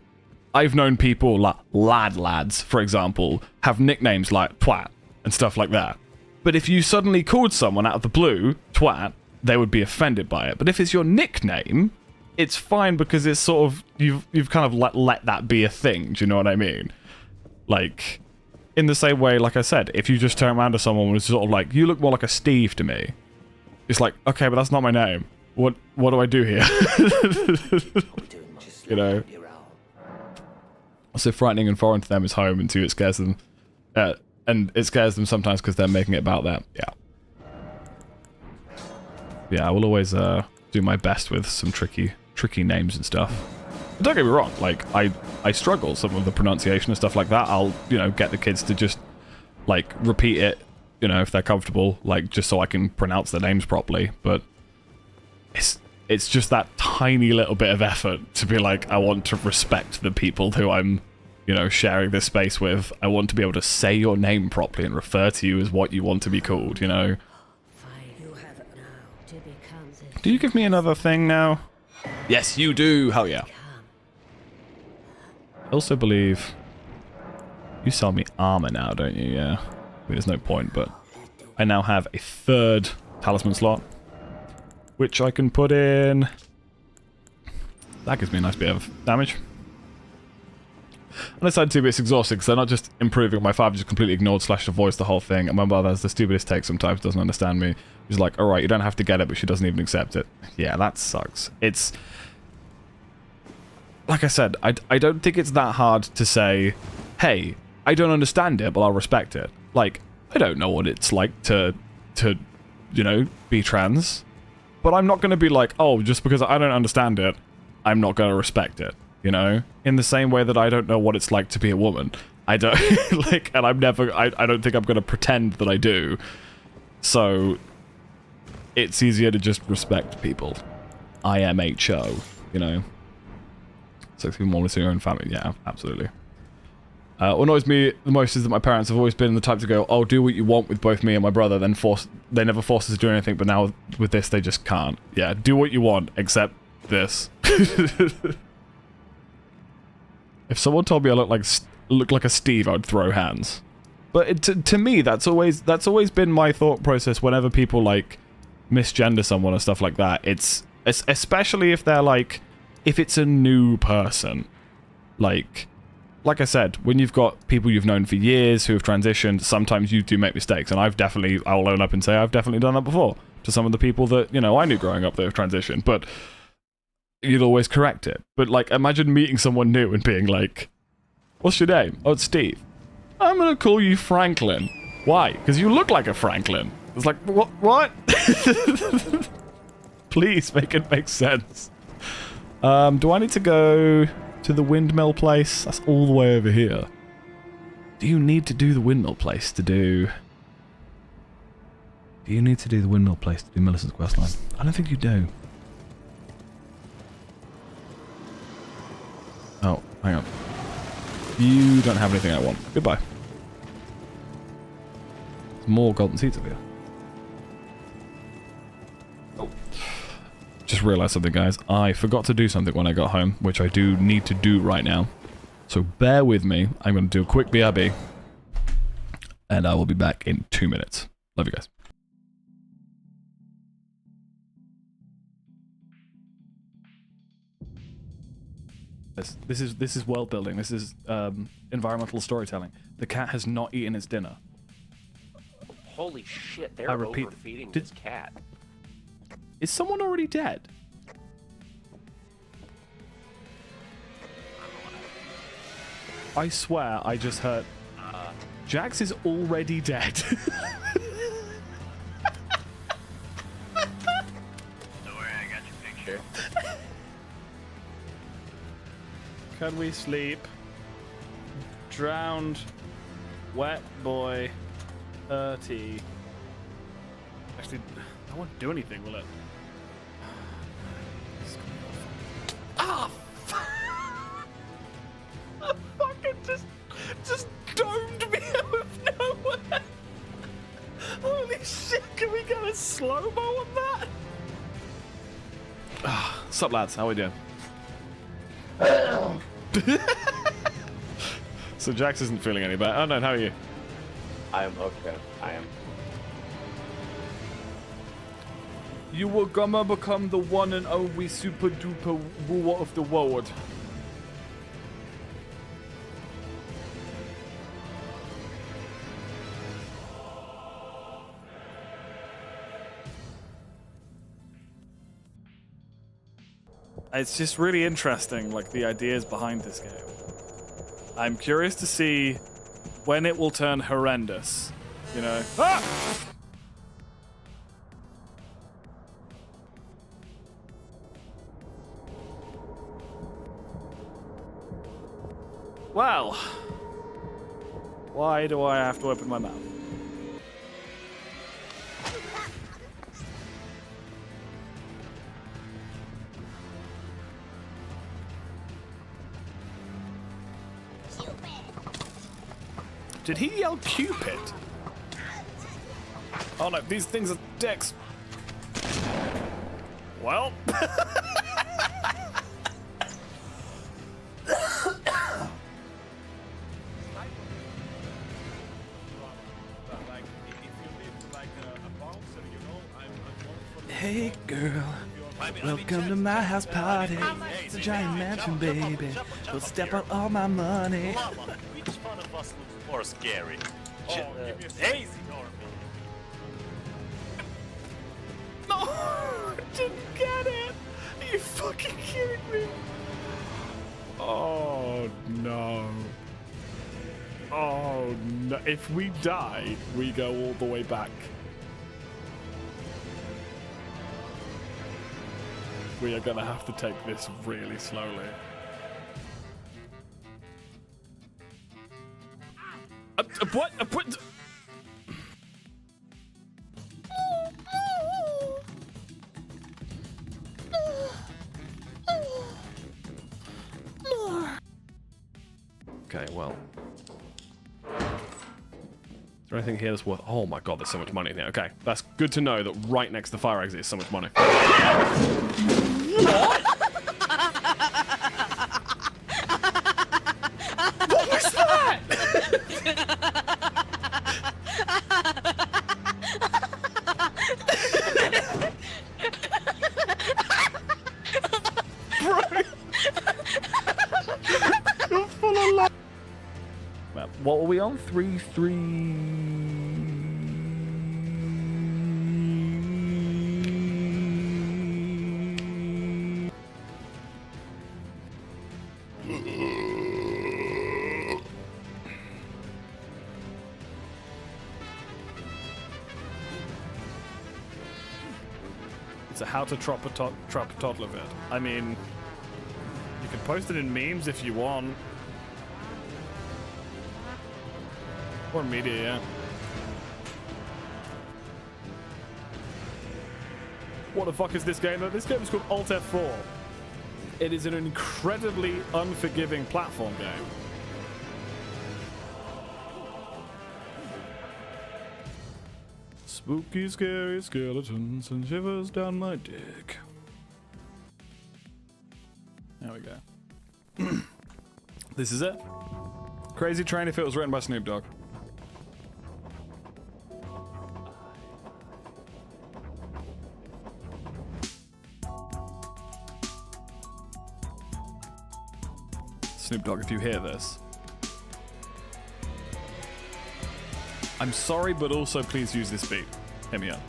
I've known people like lads, for example, have nicknames like twat and stuff like that. But if you suddenly called someone out of the blue twat, they would be offended by it. But if it's your nickname, it's fine because it's sort of, you've kind of let that be a thing, do you know what I mean? Like, in the same way, like I said, if you just turn around to someone and it's sort of like, you look more like a Steve to me, it's like, okay, but that's not my name. What do I do here? You know? So frightening and foreign to them is home, and two, it scares them. And it scares them sometimes because they're making it about that. Yeah, I will always do my best with some tricky names and stuff. But don't get me wrong, like, I struggle some of the pronunciation and stuff like that. I'll, you know, get the kids to just, like, repeat it, you know, if they're comfortable, like, just so I can pronounce their names properly. But it's just that tiny little bit of effort to be like, I want to respect the people who I'm, you know, sharing this space with. I want to be able to say your name properly and refer to you as what you want to be called, you know? Do you give me another thing now? Yes, you do! Hell yeah. I also believe you sell me armor now, don't you? Yeah. mean, there's no point, but I now have a 3rd talisman slot, which I can put in. That gives me a nice bit of damage. And I decided to be exhausted because they're not just improving. My father just completely ignored / avoids the whole thing, and my mother has the stupidest take sometimes, doesn't understand me. She's like, alright, you don't have to get it, but she doesn't even accept it. Yeah, that sucks. It's... Like I said, I don't think it's that hard to say, hey, I don't understand it, but I'll respect it. Like, I don't know what it's like to you know, be trans. But I'm not going to be like, oh, just because I don't understand it, I'm not going to respect it. You know? In the same way that I don't know what it's like to be a woman. I don't, like, and I'm never, I don't think I'm going to pretend that I do. So, it's easier to just respect people. IMHO, you know? So it's even more to your own family. Yeah, absolutely. What annoys me the most is that my parents have always been the type to go, oh, do what you want with both me and my brother, then they never force us to do anything, but now with this, they just can't. Yeah, do what you want, except this. If someone told me I looked like a Steve, I'd throw hands. But to me, that's always been my thought process whenever people, like, misgender someone or stuff like that. It's especially if they're, like, if it's a new person. Like I said, when you've got people you've known for years who have transitioned, sometimes you do make mistakes, and I'll own up and say I've definitely done that before to some of the people that, you know, I knew growing up that have transitioned, but you'd always correct it. But, like, imagine meeting someone new and being like, what's your name? Oh, it's Steve. I'm gonna call you Franklin. Why? Because you look like a Franklin. It's like, what? Please make it make sense. Do I need to go to the windmill place? That's all the way over here. Do you need to do the windmill place to do... Do you need to do the windmill place to do Millicent's questline? I don't think you do. Oh, hang on. You don't have anything I want. Goodbye. There's more golden seeds over here. Oh. Just realized something, guys. I forgot to do something when I got home, which I do need to do right now. So bear with me. I'm going to do a quick BRB. And I will be back in 2 minutes. Love you guys. This is world building. This is environmental storytelling. The cat has not eaten its dinner. Holy shit, they're I repeat, overfeeding this cat. Is someone already dead? I swear I just heard... Jax is already dead. Don't worry, I got your picture. Can we sleep? Drowned. Wet boy. 30. Actually, that won't do anything, will it? Ah! Fucking just domed me out of nowhere! Holy shit, can we get a slow-mo on that? Ah, sup lads, how we doing? So Jax isn't feeling any better. Oh no, how are you? I am okay. I am. You were gonna become the one and only super duper wooer of the world. It's just really interesting, like, the ideas behind this game. I'm curious to see when it will turn horrendous, you know? Ah! Well, why do I have to open my mouth? Did he yell Cupid? Oh no, these things are dicks. Well. Hey girl, welcome to my house party. It's a giant mansion, baby. We'll step on all my money. Which one of us looks more scary? Daisy or me? No, I didn't get it. Are you fucking kidding me? Oh no. Oh no. If we die, we go all the way back. We are gonna have to take this really slowly. What? What? Okay, well. Is there anything here that's worth... Oh my god, there's so much money in here. Okay, that's good to know that right next to the fire exit is so much money. What? What was that? Bro! You're full of love. What were we on? 3-3... It's a how to trap a toddler vid. I mean, you can post it in memes if you want. Or media, yeah. What the fuck is this game? This game is called Alt F4. It is an incredibly unforgiving platform game. Spooky, scary skeletons and shivers down my dick. There we go. This is it. Crazy Train if it was written by Snoop Dogg. Snoop Dogg, if you hear this. I'm sorry, but also please use this beat. Hit me up.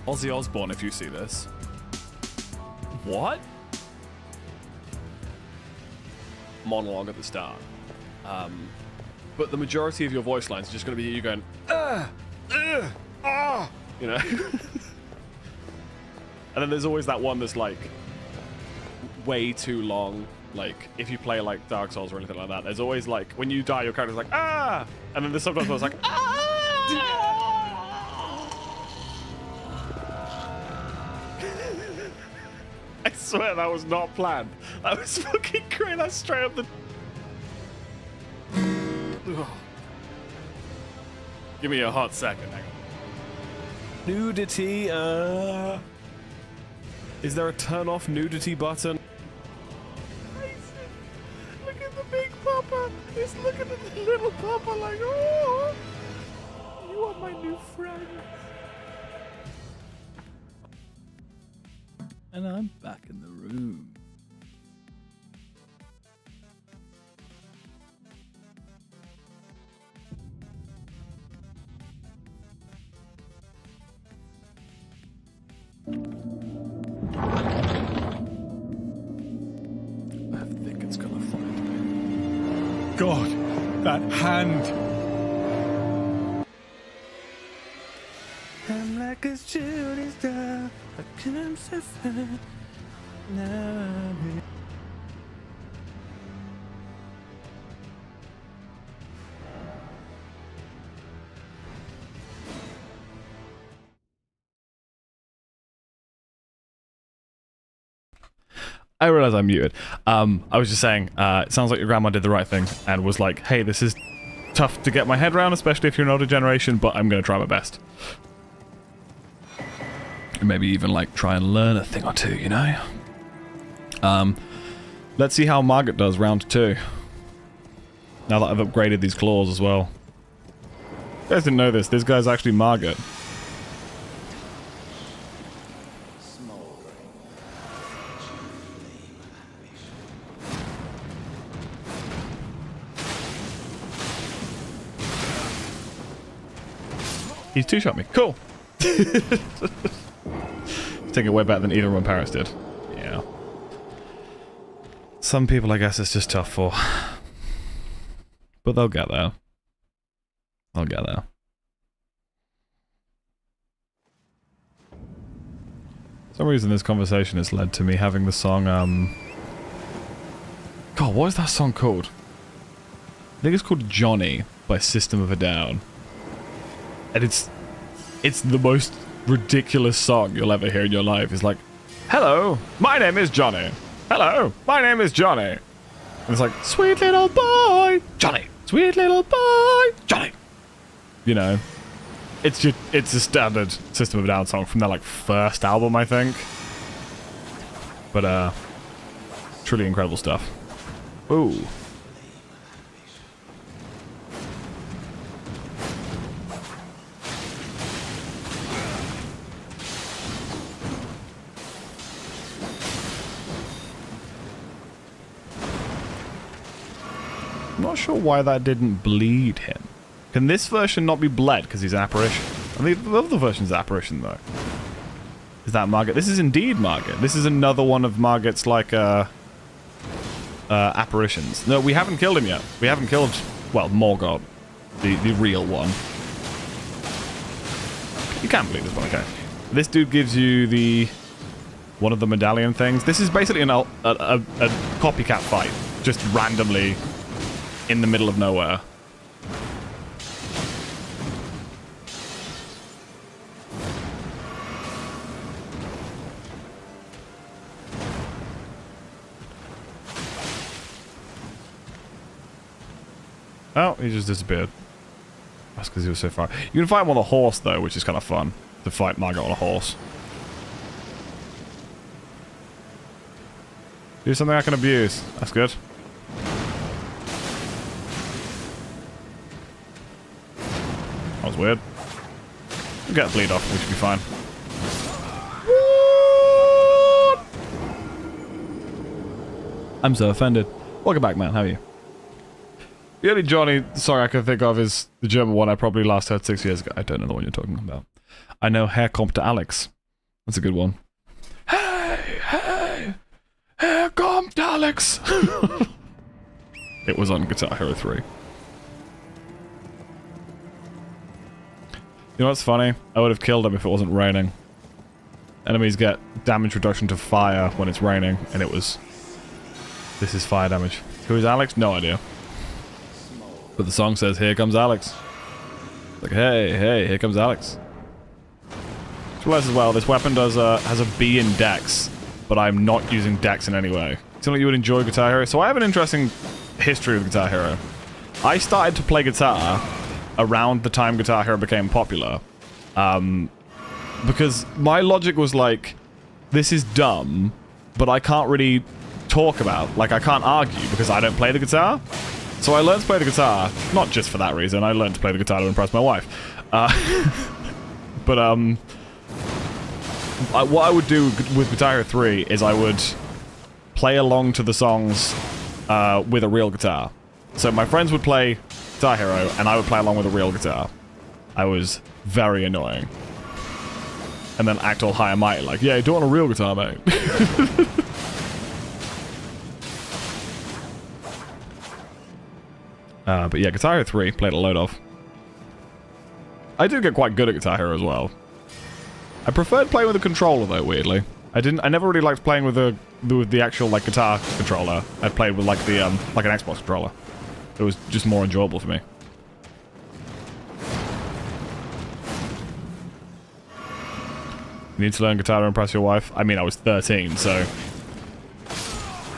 Ozzy Osbourne, if you see this. What? Monologue at the start. But the majority of your voice lines are just going to be you going, you know? And then there's always that one that's like way too long. Like if you play like Dark Souls or anything like that, there's always like when you die, your character's like and then there's sometimes where it's like I swear that was not planned. That was fucking great. That's straight up the. Give me a hot second. Hang on. Nudity. Is there a turn off nudity button? Look at the big papa. He's looking at the little papa like, oh, you are my new friend. And I'm back in the room. I think it's gonna find me. God, that hand. I'm like a shooting star. I couldn't suffer. Now I realize I'm muted. I was just saying, it sounds like your grandma did the right thing and was like, hey, this is tough to get my head around, especially if you're an older generation, but I'm going to try my best. And maybe even like try and learn a thing or two, you know? Let's see how Margaret does round 2. Now that I've upgraded these claws as well. You guys didn't know this. This guy's actually Margaret. He's two-shot me. Cool. He's taking it way better than either one Paris did. Yeah. Some people, I guess, it's just tough for. But they'll get there. I'll get there. For some reason this conversation has led to me having the song, God, what is that song called? I think it's called Johnny by System of a Down. And it's the most ridiculous song you'll ever hear in your life. It's like, hello, my name is Johnny. Hello, my name is Johnny. And it's like, sweet little boy, Johnny. Sweet little boy, Johnny. You know, it's a standard System of a Down song from their like first album, I think. But truly incredible stuff. Ooh. I'm not sure why that didn't bleed him. Can this version not be bled because he's an apparition? I mean, the other version's apparition, though. Is that Margaret? This is indeed Margaret. This is another one of Margaret's, like, apparitions. No, we haven't killed him yet. We haven't killed, well, Morgoth. The real one. You can't believe this one, okay. This dude gives you one of the medallion things. This is basically a copycat fight. Just randomly in the middle of nowhere. Oh, he just disappeared. That's because he was so far. You can fight him on a horse, though, which is kind of fun. To fight Margaret on a horse. Do something I can abuse. That's good. That was weird. We'll get a bleed off. We should be fine. I'm so offended. Welcome back, man. How are you? The only Johnny song I can think of is the German one I probably last heard 6 years ago. I don't know the one you're talking about. I know Herr kommt der Alex. That's a good one. Hey, hey, Herr kommt der Alex. It was on Guitar Hero 3. You know what's funny? I would have killed him if it wasn't raining. Enemies get damage reduction to fire when it's raining, and it was... This is fire damage. Who is Alex? No idea. But the song says, here comes Alex. Like, hey, hey, here comes Alex. Just realized as well, this weapon does has a B in Dex, but I'm not using Dex in any way. Seems like you would enjoy Guitar Hero. So I have an interesting history with Guitar Hero. I started to play guitar around the time Guitar Hero became popular. Because my logic was like, this is dumb, but I can't really talk about, like I can't argue because I don't play the guitar. So I learned to play the guitar, not just for that reason, I learned to play the guitar to impress my wife. But what I would do with Guitar Hero 3 is I would play along to the songs with a real guitar. So my friends would play Guitar Hero, and I would play along with a real guitar. I was very annoying. And then act all high and mighty, like, yeah, do it on a real guitar, mate. But yeah, Guitar Hero 3, played a load of. I did get quite good at Guitar Hero as well. I preferred playing with a controller though, weirdly. I never really liked playing with the actual like guitar controller. I played with like the like an Xbox controller. It was just more enjoyable for me. You need to learn guitar to impress your wife? I mean, I was 13, so...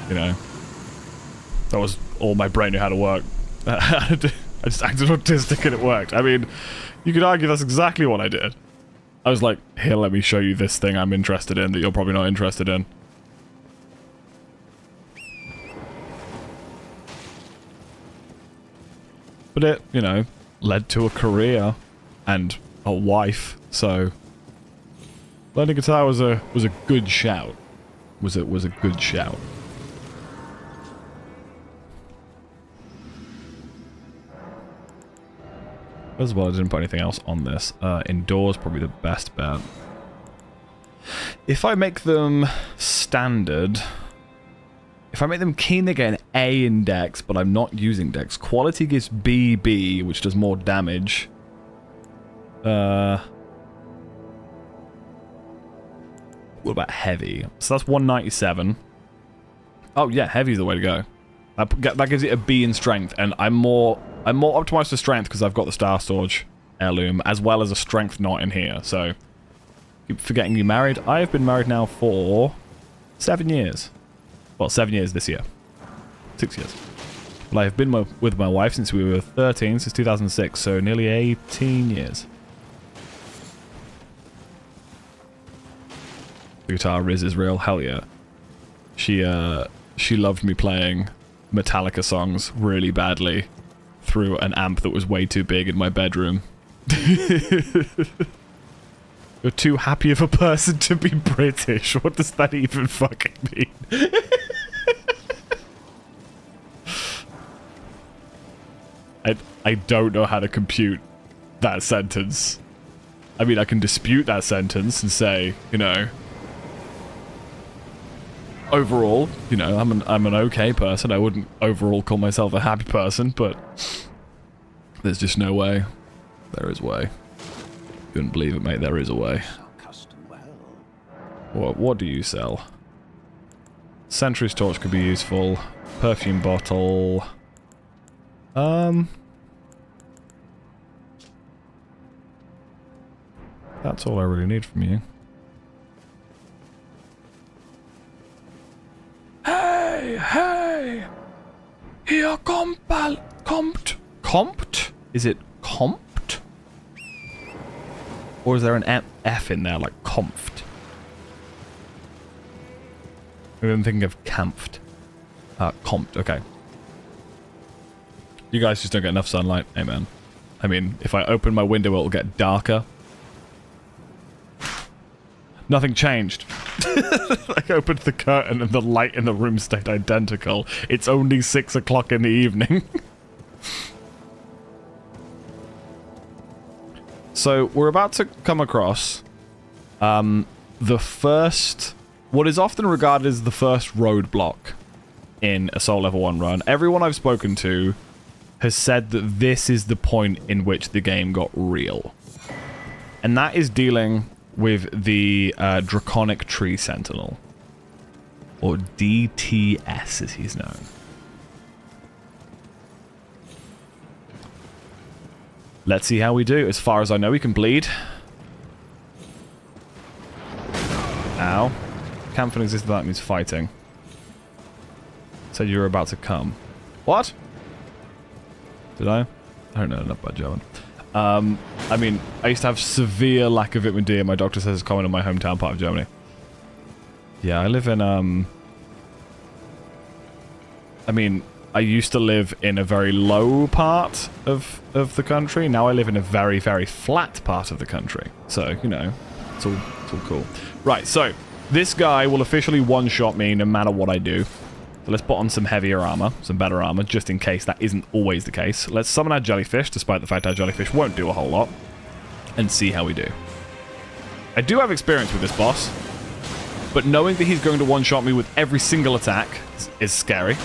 You know. That was all my brain knew how to work. I just acted autistic and it worked. I mean, you could argue that's exactly what I did. I was like, here, let me show you this thing I'm interested in that you're probably not interested in. But it, you know, led to a career and a wife. So learning guitar was a good shout. Was a good shout. As well, I didn't put anything else on this. Indoors probably the best bet. If I make them standard, if I make them keen, they get an A in dex, but I'm not using dex. Quality gives BB, which does more damage. What about heavy? So that's 197. Oh yeah, heavy's the way to go. That gives it a B in strength, and I'm more optimized for strength because I've got the Star Storage heirloom as well as a strength knot in here. So keep forgetting you're married. I have been married now for 7 years. Well, 7 years this year. 6 years. Well, I've been with my wife since we were 13, since 2006, so nearly 18 years. The guitar Riz is real, hell yeah. She loved me playing Metallica songs really badly through an amp that was way too big in my bedroom. You're too happy of a person to be British. What does that even fucking mean? I don't know how to compute that sentence. I mean, I can dispute that sentence and say, you know, overall, you know, I'm an okay person. I wouldn't overall call myself a happy person, but there's just no way. There is a way. You wouldn't believe it, mate. There is a way. What do you sell? Sentry's torch could be useful. Perfume bottle. That's all I really need from you. Hey! Here Compt? Is it Compt? Or is there an F in there, like Comft? Maybe I'm thinking of Kampft. Compt, okay. You guys just don't get enough sunlight. Amen. I mean, if I open my window, it'll get darker. Nothing changed. I opened the curtain and the light in the room stayed identical. It's only 6 o'clock in the evening. So, we're about to come across the first... what is often regarded as the first roadblock in a Soul Level 1 run. Everyone I've spoken to has said that this is the point in which the game got real. And that is dealing with the Draconic Tree Sentinel. Or DTS as he's known. Let's see how we do. As far as I know, we can bleed. Ow. Camping exists, that means fighting. Said you were about to come. What? Did I? I don't know enough about German. I mean, I used to have severe lack of vitamin D, and my doctor says it's common in my hometown part of Germany. Yeah, I live in, I mean, I used to live in a very low part of the country. Now I live in a very, very flat part of the country. So, you know, it's all cool. Right, so, this guy will officially one-shot me no matter what I do. So let's put on some heavier armor, some better armor, just in case that isn't always the case. Let's summon our jellyfish, despite the fact our jellyfish won't do a whole lot, and see how we do. I do have experience with this boss, but knowing that he's going to one-shot me with every single attack is scary.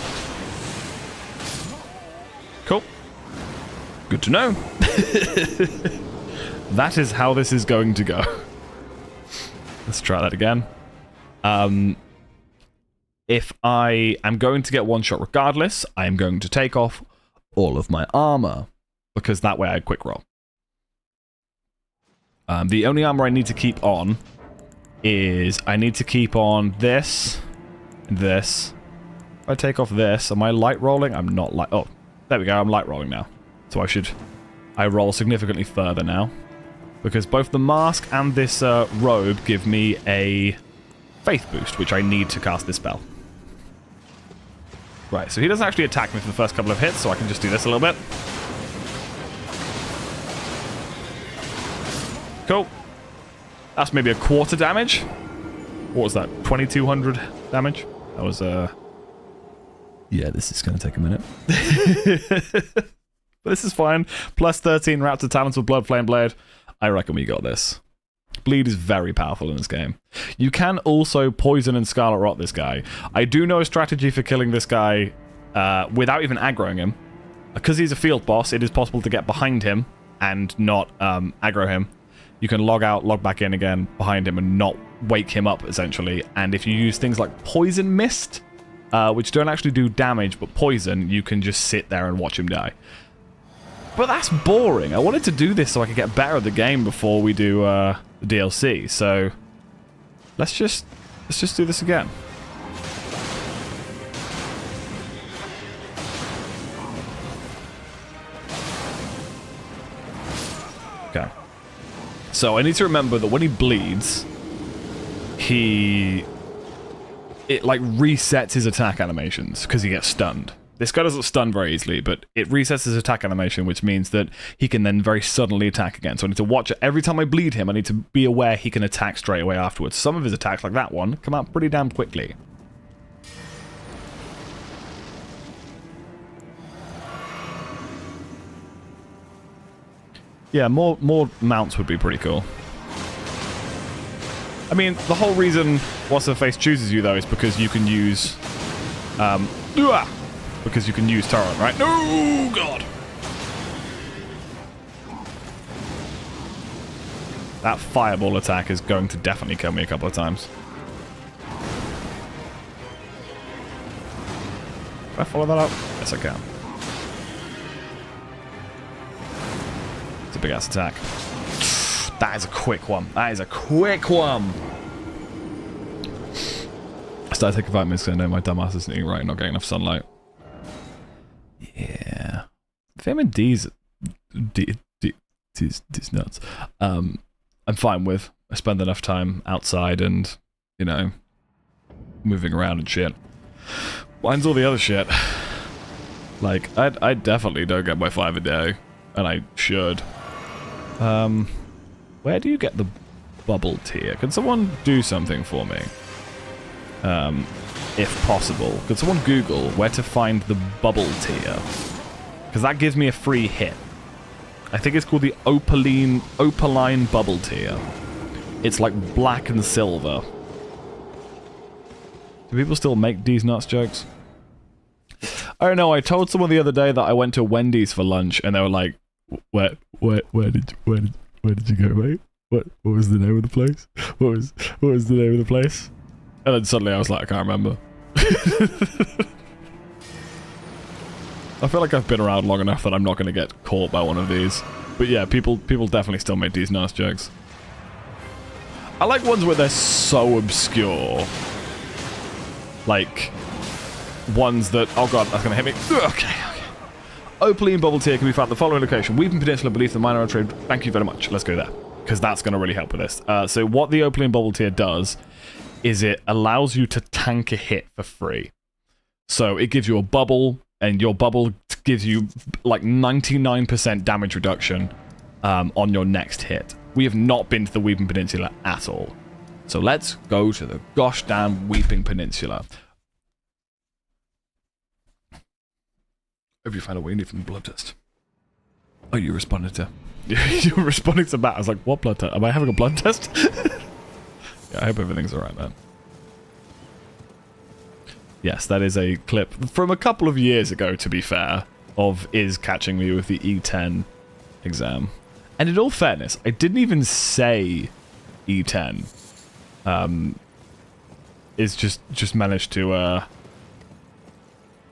Cool. Good to know. That is how this is going to go. Let's try that again. If I am going to get one shot regardless, I am going to take off all of my armor, because that way I quick roll. The only armor I need to keep on is I need to keep on this and this. If I take off this, am I light rolling? I'm not light. Oh, there we go. I'm light rolling now. So I roll significantly further now, because both the mask and this robe give me a faith boost, which I need to cast this spell. Right, so he doesn't actually attack me for the first couple of hits, so I can just do this a little bit. Cool. That's maybe a quarter damage. What was that? 2200 damage? That was, Yeah, this is going to take a minute. But this is fine. Plus 13 Raptor Talents with Blood Flame Blade. I reckon we got this. Bleed is very powerful in this game. You can also poison and Scarlet Rot this guy. I do know a strategy for killing this guy without even aggroing him. Because he's a field boss, it is possible to get behind him and not aggro him. You can log out, log back in again behind him and not wake him up, essentially. And if you use things like Poison Mist, which don't actually do damage but poison, you can just sit there and watch him die. But that's boring. I wanted to do this so I could get better at the game before we do the DLC. So let's just do this again. Okay. So I need to remember that when he bleeds, it like resets his attack animations because he gets stunned. This guy doesn't stun very easily, but it resets his attack animation, which means that he can then very suddenly attack again. So I need to watch it. Every time I bleed him, I need to be aware he can attack straight away afterwards. Some of his attacks, like that one, come out pretty damn quickly. Yeah, more mounts would be pretty cool. I mean, the whole reason What's-Her-Face chooses you, though, is because you can use... because you can use Torrent, right? No, God! That fireball attack is going to definitely kill me a couple of times. Can I follow that up? Yes, I can. It's a big-ass attack. That is a quick one. That is a quick one! I started taking vitamins because I know my dumbass isn't eating right and not getting enough sunlight. Yeah. Vitamin D's nuts. I'm fine with. I spend enough time outside and, you know, moving around and shit. Mine's all the other shit. Like, I definitely don't get my 5 a day, and I should. Where do you get the bubble tier? Can someone do something for me? If possible. Could someone Google where to find the bubble tier? Because that gives me a free hit. I think it's called the Opaline bubble tier. It's like black and silver. Do people still make these nuts jokes? I don't know, I told someone the other day that I went to Wendy's for lunch and they were like, where did you go, mate? What was the name of the place? What was the name of the place? And then suddenly I was like, I can't remember. I feel like I've been around long enough that I'm not going to get caught by one of these. But yeah, people definitely still make these nice jokes. I like ones where they're so obscure. Like, ones that... Oh god, that's going to hit me. Okay. Opaline bubble tier can be found at the following location. Weeping Peninsula beneath the minor trade. Thank you very much. Let's go there. Because that's going to really help with this. So what the Opaline bubble tier does is it allows you to tank a hit for free. So it gives you a bubble, and your bubble gives you like 99% damage reduction on your next hit. We have not been to the Weeping Peninsula at all. So let's go to the gosh damn Weeping Peninsula. Hope you found out what you need from the blood test. Oh, you responded to... you were responding to Matt. I was like, what blood test? Am I having a blood test? Yeah, I hope everything's alright, man. Yes, that is a clip from a couple of years ago, to be fair, of Iz catching me with the E10 exam. And in all fairness, I didn't even say E10. Iz just managed to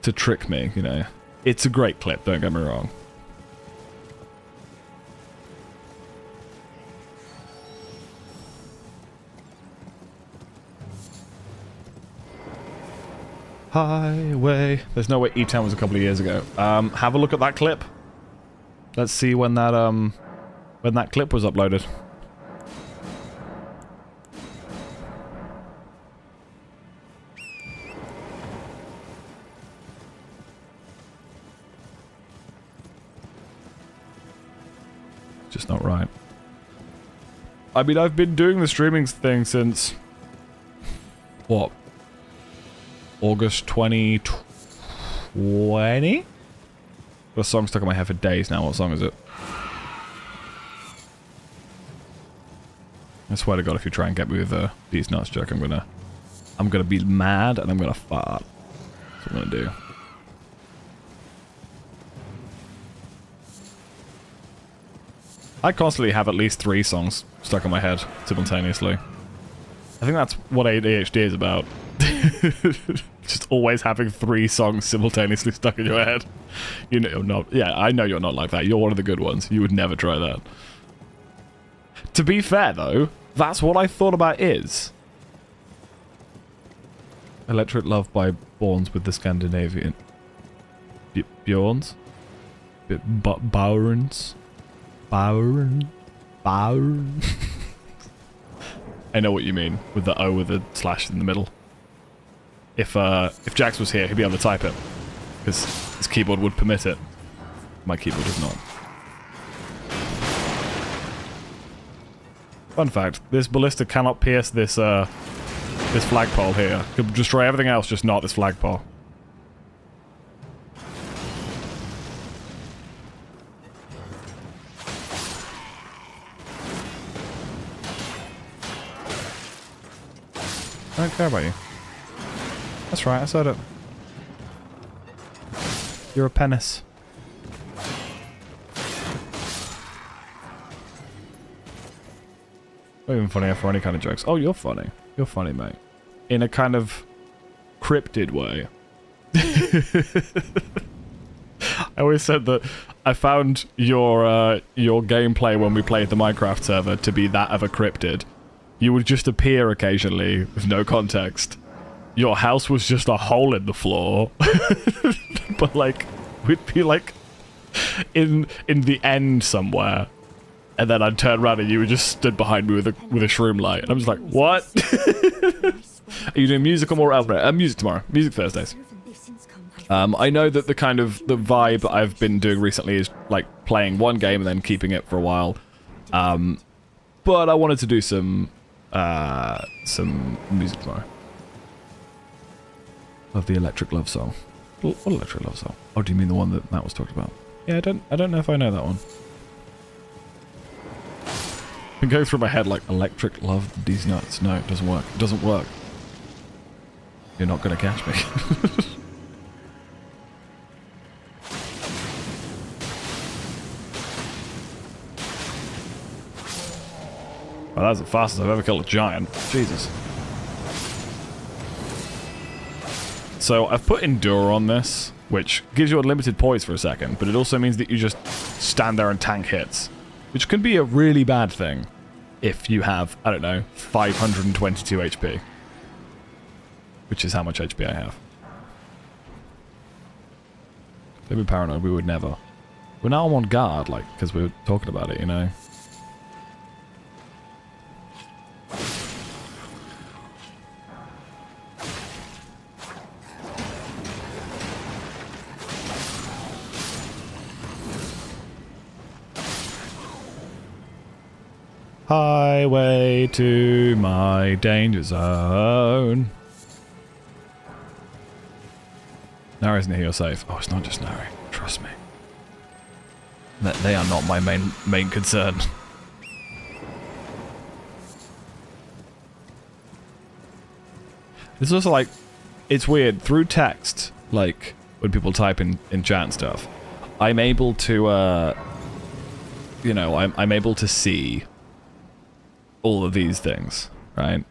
trick me, you know. It's a great clip, don't get me wrong. Highway. There's no way E10 was a couple of years ago. Have a look at that clip. Let's see when that clip was uploaded. Just not right. I mean, I've been doing the streaming thing since... What? August 2020? The song stuck in my head for days now. What song is it? I swear to God, if you try and get me with these nuts joke, I'm gonna be mad and I'm gonna fart. That's what I'm gonna do. I constantly have at least 3 songs stuck in my head simultaneously. I think that's what ADHD is about. Just always having 3 songs simultaneously stuck in your head. You know, not. Yeah, I know you're not like that. You're one of the good ones. You would never try that. To be fair, though, that's what I thought about is. Electric Love by Borns with the Scandinavian. Bjorns? Bowerns? Bowern? I know what you mean, with the O with the slash in the middle. If Jax was here, he'd be able to type it. Because his keyboard would permit it. My keyboard does not. Fun fact, this ballista cannot pierce this this flagpole here. Could destroy everything else, just not this flagpole. I don't care about you. That's right, I said it. You're a penis. Not even funny for any kind of jokes. Oh, you're funny. You're funny, mate. In a kind of cryptid way. I always said that I found your gameplay when we played the Minecraft server to be that of a cryptid. You would just appear occasionally with no context. Your house was just a hole in the floor. But like, we'd be like in the end somewhere. And then I'd turn around and you just stood behind me with a shroom light. And I'm just like, what? Are you doing music or more? Music tomorrow. Music Thursdays. I know that the kind of the vibe I've been doing recently is like playing one game and then keeping it for a while. But I wanted to do some music tomorrow. Of the Electric Love song. What Electric Love song? Oh, do you mean the one that Matt was talking about? Yeah, I don't know if I know that one. Been going through my head like Electric Love these nuts. No, it doesn't work. It doesn't work. You're not gonna catch me. Well, that's the fastest I've ever killed a giant. Jesus. So I've put Endure on this, which gives you unlimited poise for a second, but it also means that you just stand there and tank hits, which can be a really bad thing if you have, I don't know, 522 HP, which is how much HP I have. Don't be paranoid, we would never. But now I'm on guard, like, because we were talking about it, you know? Highway to my danger zone. Nari's near, you're safe. Oh, it's not just Nari. Trust me. They are not my main concern. It's also like, it's weird, through text, like, when people type in chat and stuff, I'm able to, you know, I'm able to see all of these things, right?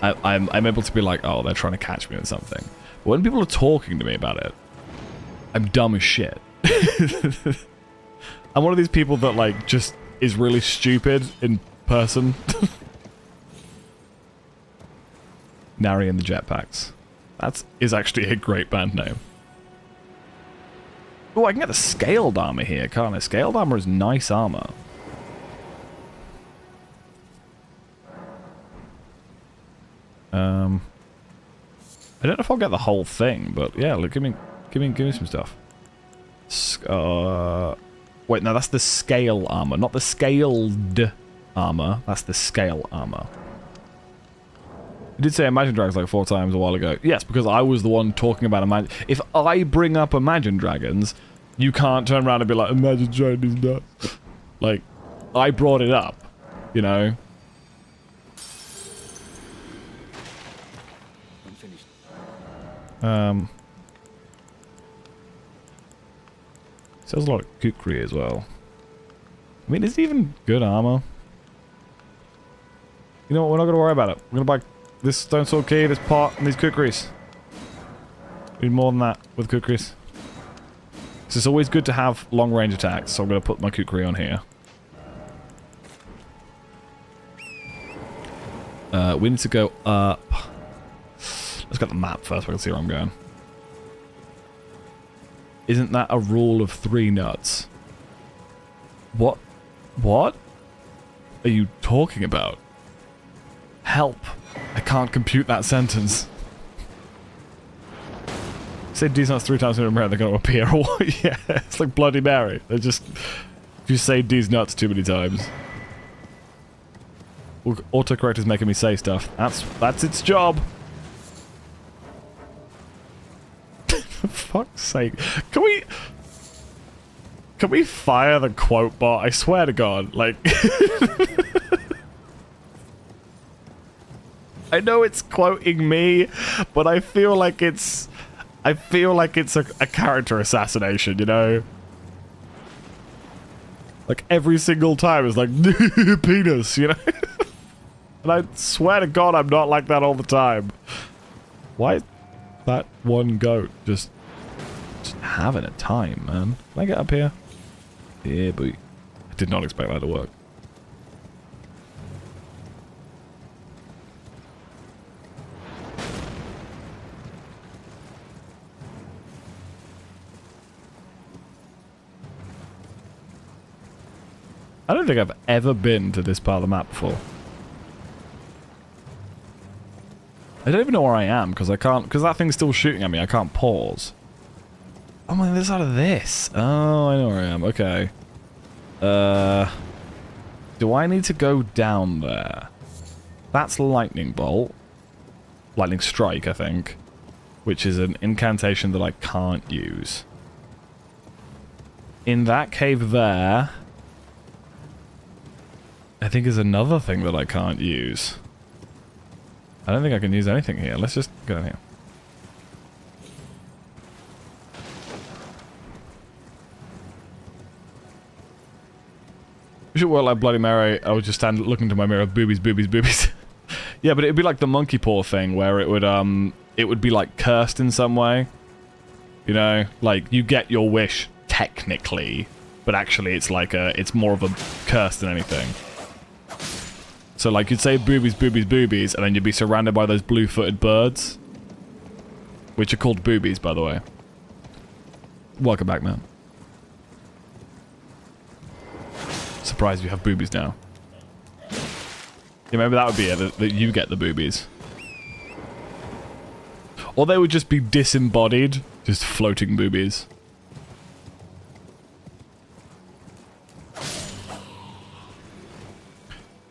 I'm able to be like, oh, they're trying to catch me with something. But when people are talking to me about it, I'm dumb as shit. I'm one of these people that, like, just is really stupid in person. Nari and the Jetpacks. That is actually a great band name. Oh, I can get the Scaled Armor here, can't I? Scaled Armor is nice armor. I don't know if I'll get the whole thing, but yeah, look, give me some stuff. Wait, no, that's the scale armor, not the scaled armor. That's the scale armor. You did say Imagine Dragons like 4 times a while ago. Yes, because I was the one talking about Imagine... If I bring up Imagine Dragons, you can't turn around and be like, Imagine Dragons nuts. Like, I brought it up, you know? Sells a lot of kukri as well. I mean, is it even good armor? You know what, we're not gonna worry about it. We're gonna buy this stone sword key, this pot, and these kukris. We need more than that with kukris. So it's always good to have long range attacks, so I'm gonna put my kukri on here. We need to go up. Let's get the map first so I can see where I'm going. Isn't that a rule of 3 nuts? What? What are you talking about? Help. I can't compute that sentence. Say D's nuts 3 times in a minute, they're going to appear. Or what? Yeah, it's like Bloody Mary. They're just... If you say D's nuts too many times. Autocorrect is making me say stuff. That's its job. For fuck's sake. Can we fire the quote bot? I swear to God, like... I know it's quoting me, but I feel like it's... a character assassination, you know? Like, every single time it's like, penis, you know? And I swear to God I'm not like that all the time. Why is that one goat just having a time, man? Can I get up here? Yeah, but I did not expect that to work. I don't think I've ever been to this part of the map before. I don't even know where I am, because I can't... Because that thing's still shooting at me, I can't pause. Oh, I'm on the other side of this. Oh, I know where I am. Okay. Do I need to go down there? That's Lightning Bolt. Lightning Strike, I think. Which is an incantation that I can't use. In that cave there... I think is another thing that I can't use. I don't think I can use anything here. Let's just go in here. It should work like Bloody Mary. I would just stand looking to my mirror, boobies, boobies, boobies. Yeah, but it'd be like the monkey paw thing where it would be like cursed in some way. You know, like you get your wish technically, but actually it's like it's more of a curse than anything. So, like, you'd say boobies, boobies, boobies, and then you'd be surrounded by those blue-footed birds. Which are called boobies, by the way. Welcome back, man. Surprised you have boobies now. Yeah, maybe that would be it, that you get the boobies. Or they would just be disembodied, just floating boobies.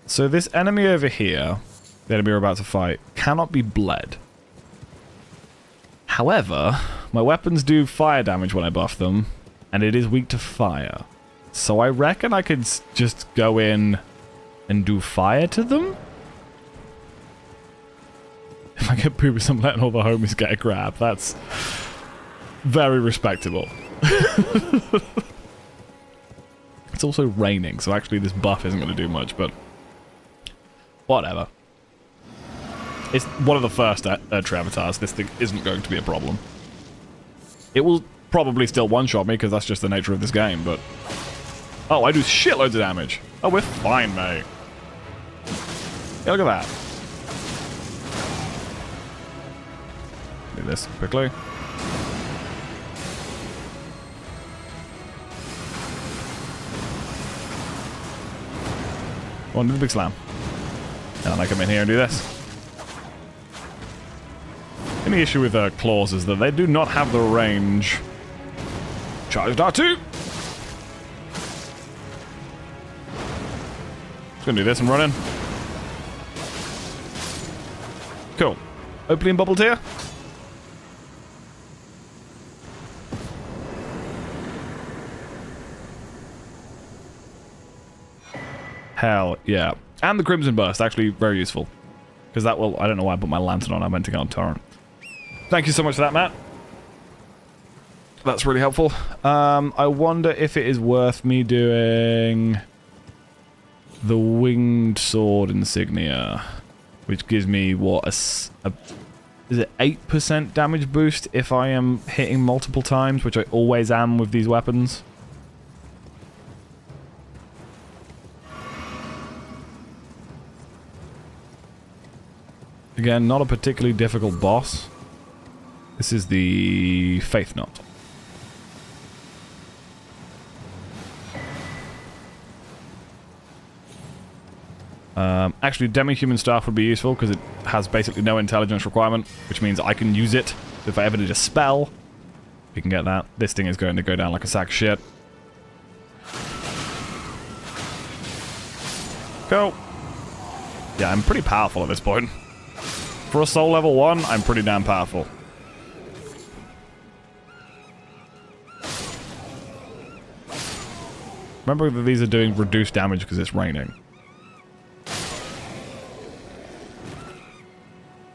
So this enemy over here, the enemy we're about to fight, cannot be bled. However, my weapons do fire damage when I buff them, and it is weak to fire. So I reckon I could just go in and do fire to them? If I get boobies, I'm letting all the homies get a grab. That's very respectable. It's also raining, so actually this buff isn't going to do much, but... whatever. It's one of the first entry avatars. This thing isn't going to be a problem. It will probably still one-shot me, because that's just the nature of this game, but... oh, I do shitloads of damage. Oh, we're fine, mate. Yeah, look at that. Do this quickly. One, do the big slam. And I come in here and do this. Any issue with claws is that they do not have the range. Charge R2! Just gonna do this and run in. Cool. Opening bubble tier. Hell yeah. And the Crimson Burst, actually very useful. Because that will... I don't know why I put my lantern on. I meant to go on Torrent. Thank you so much for that, Matt. That's really helpful. I wonder if it is worth me doing the Winged Sword insignia, which gives me, what, is it 8% damage boost if I am hitting multiple times, which I always am with these weapons. Again, not a particularly difficult boss. This is the Faith Knot. Actually, Demi-Human Staff would be useful because it has basically no intelligence requirement, which means I can use it if I ever need a spell. We can get that. This thing is going to go down like a sack of shit. Go. Yeah, I'm pretty powerful at this point. For a soul level 1, I'm pretty damn powerful. Remember that these are doing reduced damage because it's raining.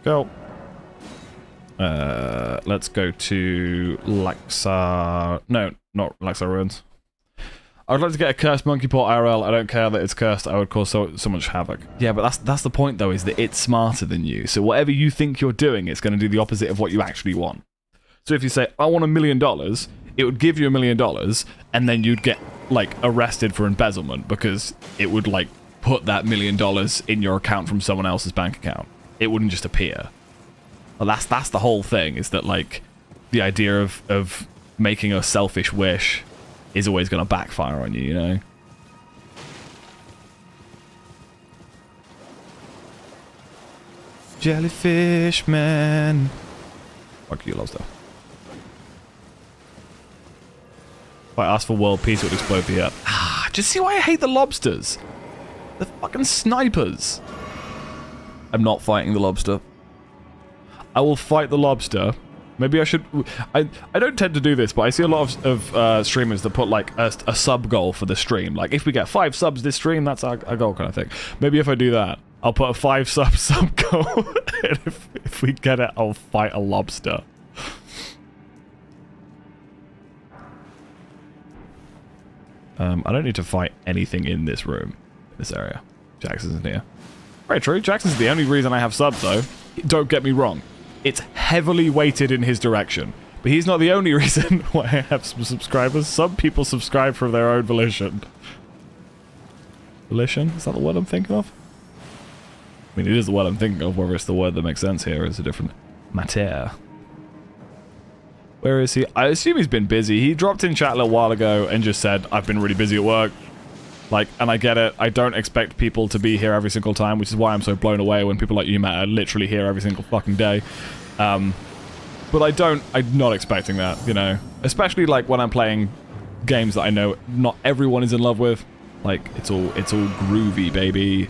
Go. Let's go to Laxar... No, not Laxar Ruins. I would like to get a cursed monkey paw IRL. I don't care that it's cursed. I would cause so much havoc. Yeah, but that's the point, though, is that it's smarter than you. So whatever you think you're doing, it's going to do the opposite of what you actually want. So if you say, I want $1 million, it would give you $1 million, and then you'd get, like, arrested for embezzlement because it would, like, put that $1 million in your account from someone else's bank account. It wouldn't just appear. Well, that's the whole thing, is that, like, the idea of making a selfish wish is always going to backfire on you, you know? Jellyfish man. Fuck you, lobster. If I ask for world peace, it would explode the earth. Ah, just see why I hate the lobsters. They're fucking snipers. I'm not fighting the lobster. I will fight the lobster. Maybe I should... I don't tend to do this, but I see a lot of streamers that put, like, a sub goal for the stream. Like, if we get 5 subs this stream, that's our goal kind of thing. Maybe if I do that, I'll put a 5 sub goal. And if we get it, I'll fight a lobster. I don't need to fight anything in this room, this area. Jackson's in here. Very true. Jackson's the only reason I have subs, though. Don't get me wrong. It's heavily weighted in his direction. But he's not the only reason why I have some subscribers. Some people subscribe for their own volition. Volition? Is that the word I'm thinking of? I mean, it is the word I'm thinking of. Whether it's the word that makes sense here is a different matter. Where is he? I assume he's been busy. He dropped in chat a little while ago and just said, I've been really busy at work. Like, and I get it. I don't expect people to be here every single time, which is why I'm so blown away when people like you, Matt, are literally here every single fucking day. But I'm not expecting that, you know? Especially, like, when I'm playing games that I know not everyone is in love with. Like, it's all groovy, baby.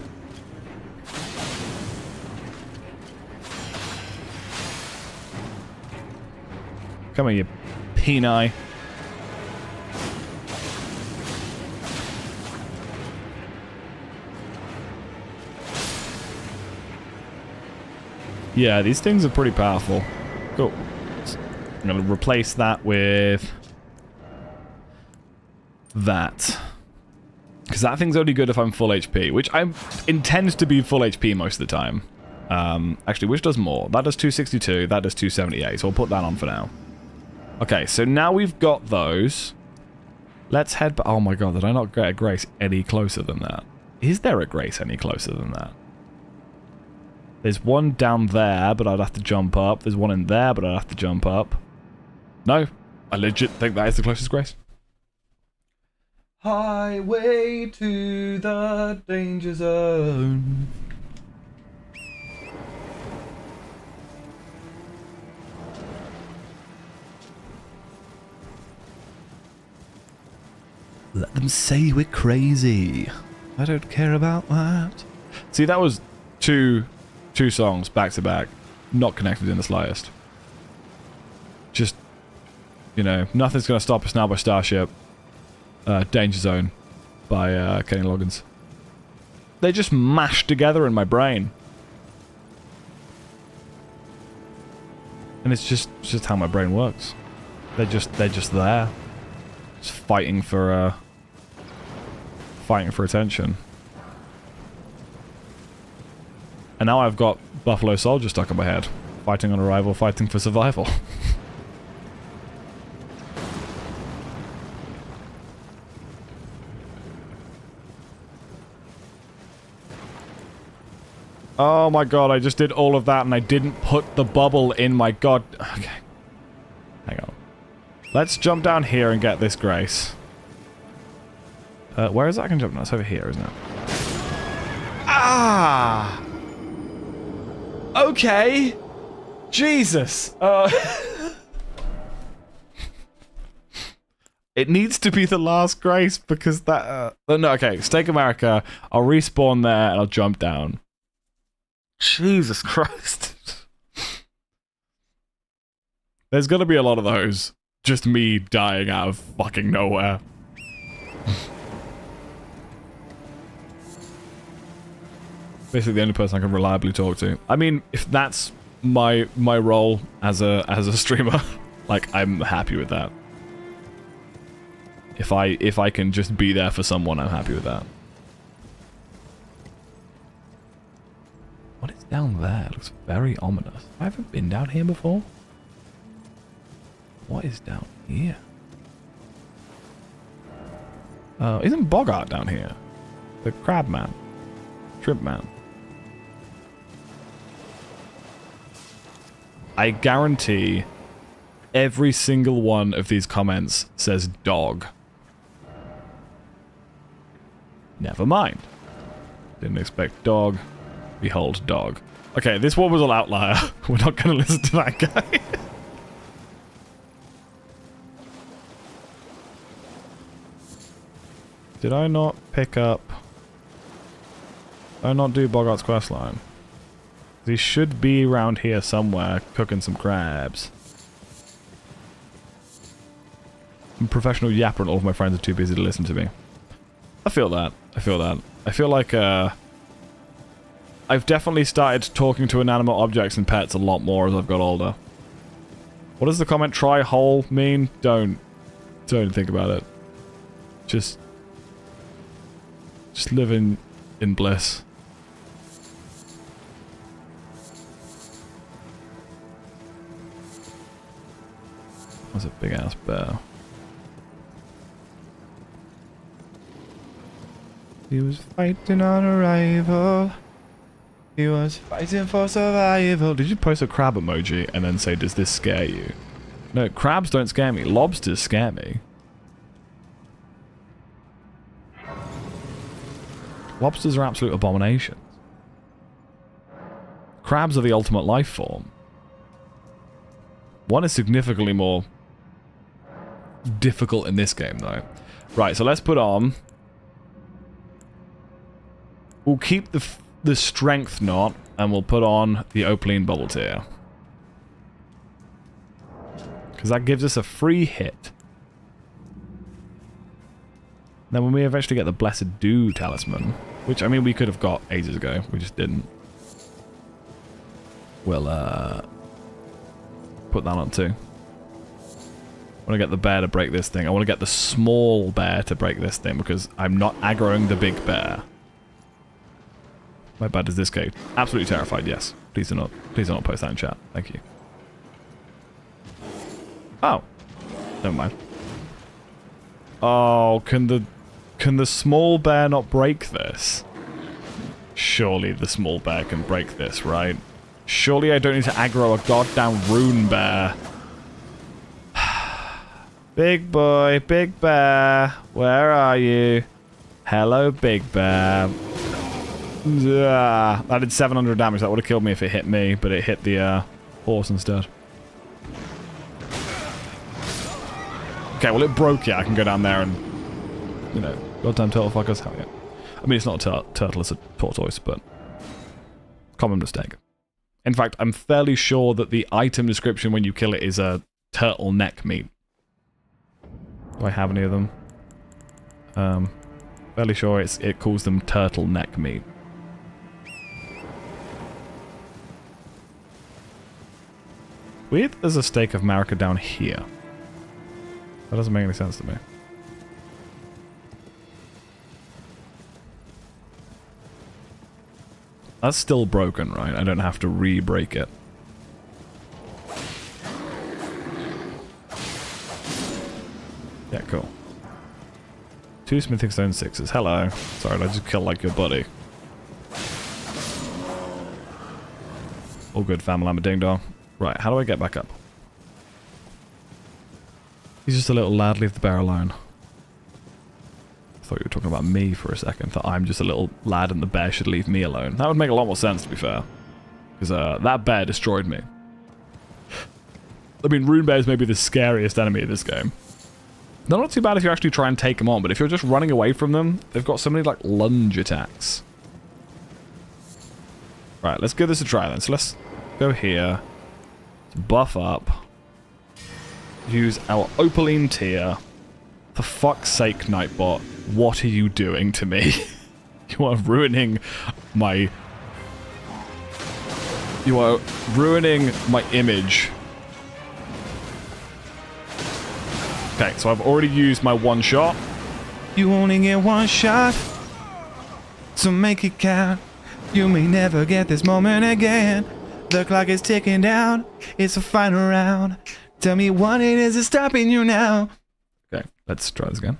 Come here, you peni. Yeah, these things are pretty powerful. Cool. I'm going to replace that with that. Because that thing's only good if I'm full HP, which I intend to be full HP most of the time. Actually, which does more? That does 262, that does 278, so I'll put that on for now. Okay, so now we've got those. Let's head back. Oh my god, did I not get a Grace any closer than that? Is there a Grace any closer than that? There's one down there, but I'd have to jump up. There's one in there, but I'd have to jump up. No, I legit think that is the closest Grace. Highway to the danger zone. Let them say we're crazy. I don't care about that. See, that was two songs back to back, not connected in the slightest. Just, you know, Nothing's Gonna Stop Us Now by Starship, Danger Zone by Kenny Loggins. They just mashed together in my brain. And it's just how my brain works. They're just there. Just fighting for attention. And now I've got Buffalo Soldier stuck in my head. Fighting on arrival, fighting for survival. Oh my god, I just did all of that and I didn't put the bubble in my god... Okay. Hang on. Let's jump down here and get this grace. Where is that I can jump now? It's over here, isn't it? Ah! Okay! Jesus! It needs to be the last grace because that... no, okay. Stake America. I'll respawn there and I'll jump down. Jesus Christ. There's gonna be a lot of those. Just me dying out of fucking nowhere. Basically the only person I can reliably talk to. I mean, if that's my role as a streamer, like, I'm happy with that. If I can just be there for someone, I'm happy with that. What is down there? It looks very ominous. I haven't been down here before. What is down here? Isn't Bogart down here? The crab man. Shrimp man. I guarantee every single one of these comments says dog. Never mind. Didn't expect dog. Behold dog. Okay, this one was an outlier. We're not going to listen to that guy. Did I not pick up... Did I not do Bogart's questline? He should be around here somewhere, cooking some crabs. I'm a professional yapper and all of my friends are too busy to listen to me. I feel that. I feel that. I feel like, I've definitely started talking to inanimate objects and pets a lot more as I've got older. What does the comment "try hole" mean? Don't think about it. Just live in bliss. That's a big ass bear. He was fighting on arrival. He was fighting for survival. Did you post a crab emoji and then say, does this scare you? No, crabs don't scare me. Lobsters scare me. Lobsters are absolute abominations. Crabs are the ultimate life form. One is significantly more difficult in this game, though. Right, so let's put on... We'll keep the strength knot, and we'll put on the Opaline bubble tier. Because that gives us a free hit. Then when we eventually get the Blessed Dew talisman, which, I mean, we could have got ages ago, we just didn't. We'll, put that on too. I want to get the bear to break this thing. I want to get the small bear to break this thing, because I'm not aggroing the big bear. My bad is this cave. Absolutely terrified, yes. Please do not post that in chat. Thank you. Oh. Never mind. Oh, can the small bear not break this? Surely the small bear can break this, right? Surely I don't need to aggro a goddamn rune bear. Big boy, big bear, where are you? Hello, big bear. That did 700 damage. That would have killed me if it hit me, but it hit the horse instead. Okay, well it broke it. I can go down there and, you know, goddamn turtle fuckers. Hell yeah. I mean, it's not a turtle, it's a tortoise, but common mistake. In fact, I'm fairly sure that the item description when you kill it is a turtle neck meat. Do I have any of them? Fairly sure it calls them turtle neck meat. Weird there's a steak of Marika down here. That doesn't make any sense to me. That's still broken, right? I don't have to re-break it. Yeah, cool. 2 smithing stone 6s. Hello. Sorry, I just killed like your buddy. All good, fam. I'm a ding dong. Right, how do I get back up? He's just a little lad, leave the bear alone. I thought you were talking about me for a second. Thought I'm just a little lad and the bear should leave me alone. That would make a lot more sense, to be fair. Because that bear destroyed me. I mean, rune bears may be the scariest enemy in this game. They're not too bad if you actually try and take them on, but if you're just running away from them, they've got so many, like, lunge attacks. Right, let's give this a try then. So let's go here. Buff up. Use our opaline tier. For fuck's sake, Nightbot, what are you doing to me? You are ruining my... You are ruining my image. Okay, so I've already used my one shot. You only get one shot, so make it count. You may never get this moment again. The clock is ticking down. It's a final round. Tell me what it is that's stopping you now. Okay, let's try this again.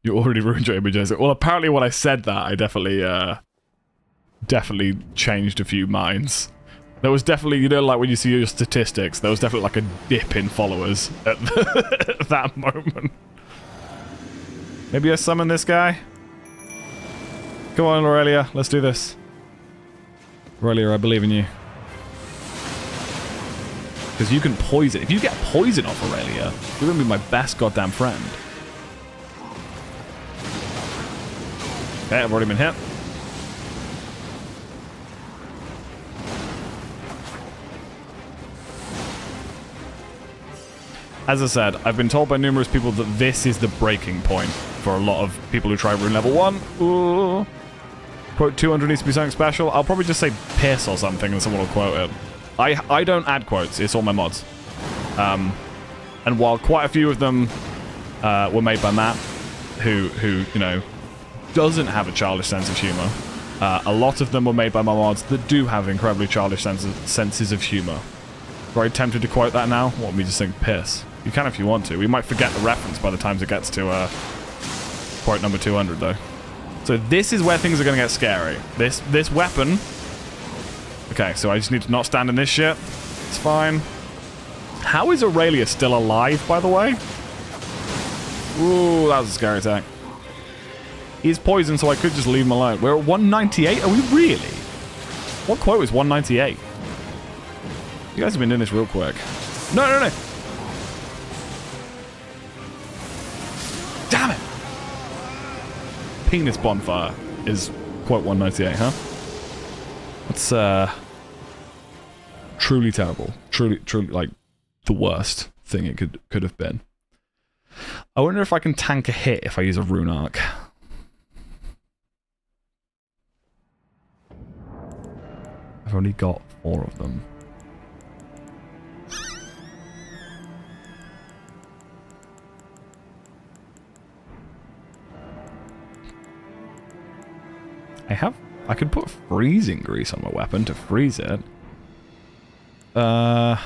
You already ruined your image, Isaac. Well, apparently when I said that, I definitely changed a few minds. There was definitely, you know, like when you see your statistics, there was definitely like a dip in followers at that moment. Maybe I summon this guy? Come on, Aurelia, let's do this. Aurelia, I believe in you. Because you can poison. If you get poison off Aurelia, you're going to be my best goddamn friend. Okay, I've already been hit. As I said, I've been told by numerous people that this is the breaking point for a lot of people who try rune level 1. Ooh. Quote 200 needs to be something special. I'll probably just say piss or something and someone will quote it. I don't add quotes, it's all my mods. And while quite a few of them were made by Matt, who you know, doesn't have a childish sense of humor, a lot of them were made by my mods that do have incredibly childish senses of humor. Very tempted to quote that now. What, me just saying piss? You can if you want to. We might forget the reference by the time it gets to quote number 200, though. So this is where things are going to get scary. This weapon... Okay, so I just need to not stand in this shit. It's fine. How is Aurelia still alive, by the way? Ooh, that was a scary attack. He's poisoned, so I could just leave him alone. We're at 198? Are we really? What quote is 198? You guys have been doing this real quick. No, no, no! Damn it! Penis bonfire is quote 198, huh? That's, truly terrible. Truly, like, the worst thing it could have been. I wonder if I can tank a hit if I use a rune arc. I've only got 4 of them. I could put freezing grease on my weapon to freeze it. Yeah,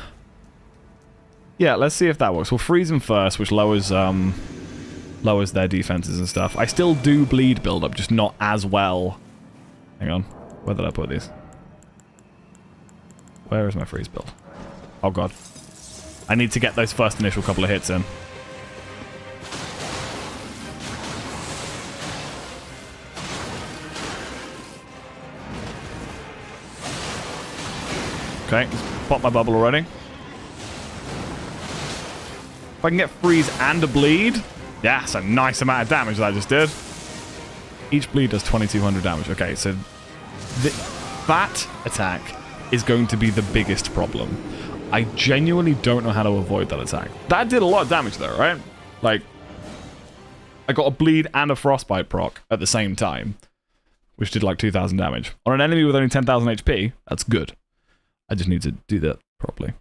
let's see if that works. We'll freeze them first, which lowers their defenses and stuff. I still do bleed build up, just not as well. Hang on. Where did I put these? Where is my freeze build? Oh god. I need to get those first initial couple of hits in. Okay, let's pop my bubble already. If I can get freeze and a bleed, Yeah, it's a nice amount of damage that I just did. Each bleed does 2200 damage. Okay, so that attack is going to be the biggest problem. I genuinely don't know how to avoid that attack. That did a lot of damage though, right? Like, I got a bleed and a frostbite proc at the same time, which did like 2000 damage. On an enemy with only 10,000 HP, that's good. I just need to do that properly.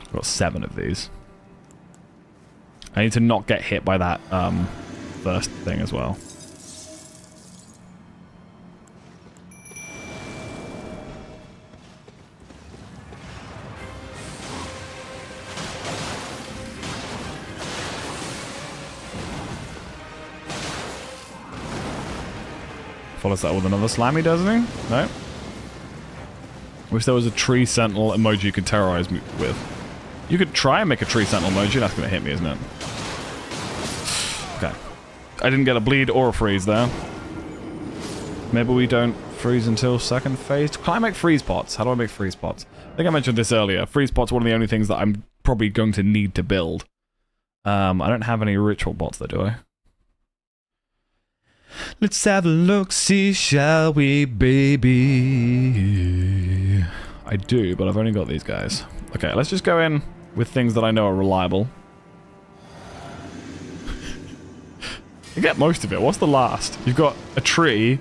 I've got 7 of these. I need to not get hit by that first thing as well. Follows that with another slimy, doesn't he? No? Wish there was a tree sentinel emoji you could terrorize me with. You could try and make a tree sentinel emoji, that's gonna hit me, isn't it? Okay. I didn't get a bleed or a freeze there. Maybe we don't freeze until second phase. Can I make freeze pots? How do I make freeze pots? I think I mentioned this earlier. Freeze pots are one of the only things that I'm probably going to need to build. I don't have any ritual bots though, do I? Let's have a look-see, shall we, baby? I do, but I've only got these guys. Okay, let's just go in with things that I know are reliable. You get most of it. What's the last? You've got a tree,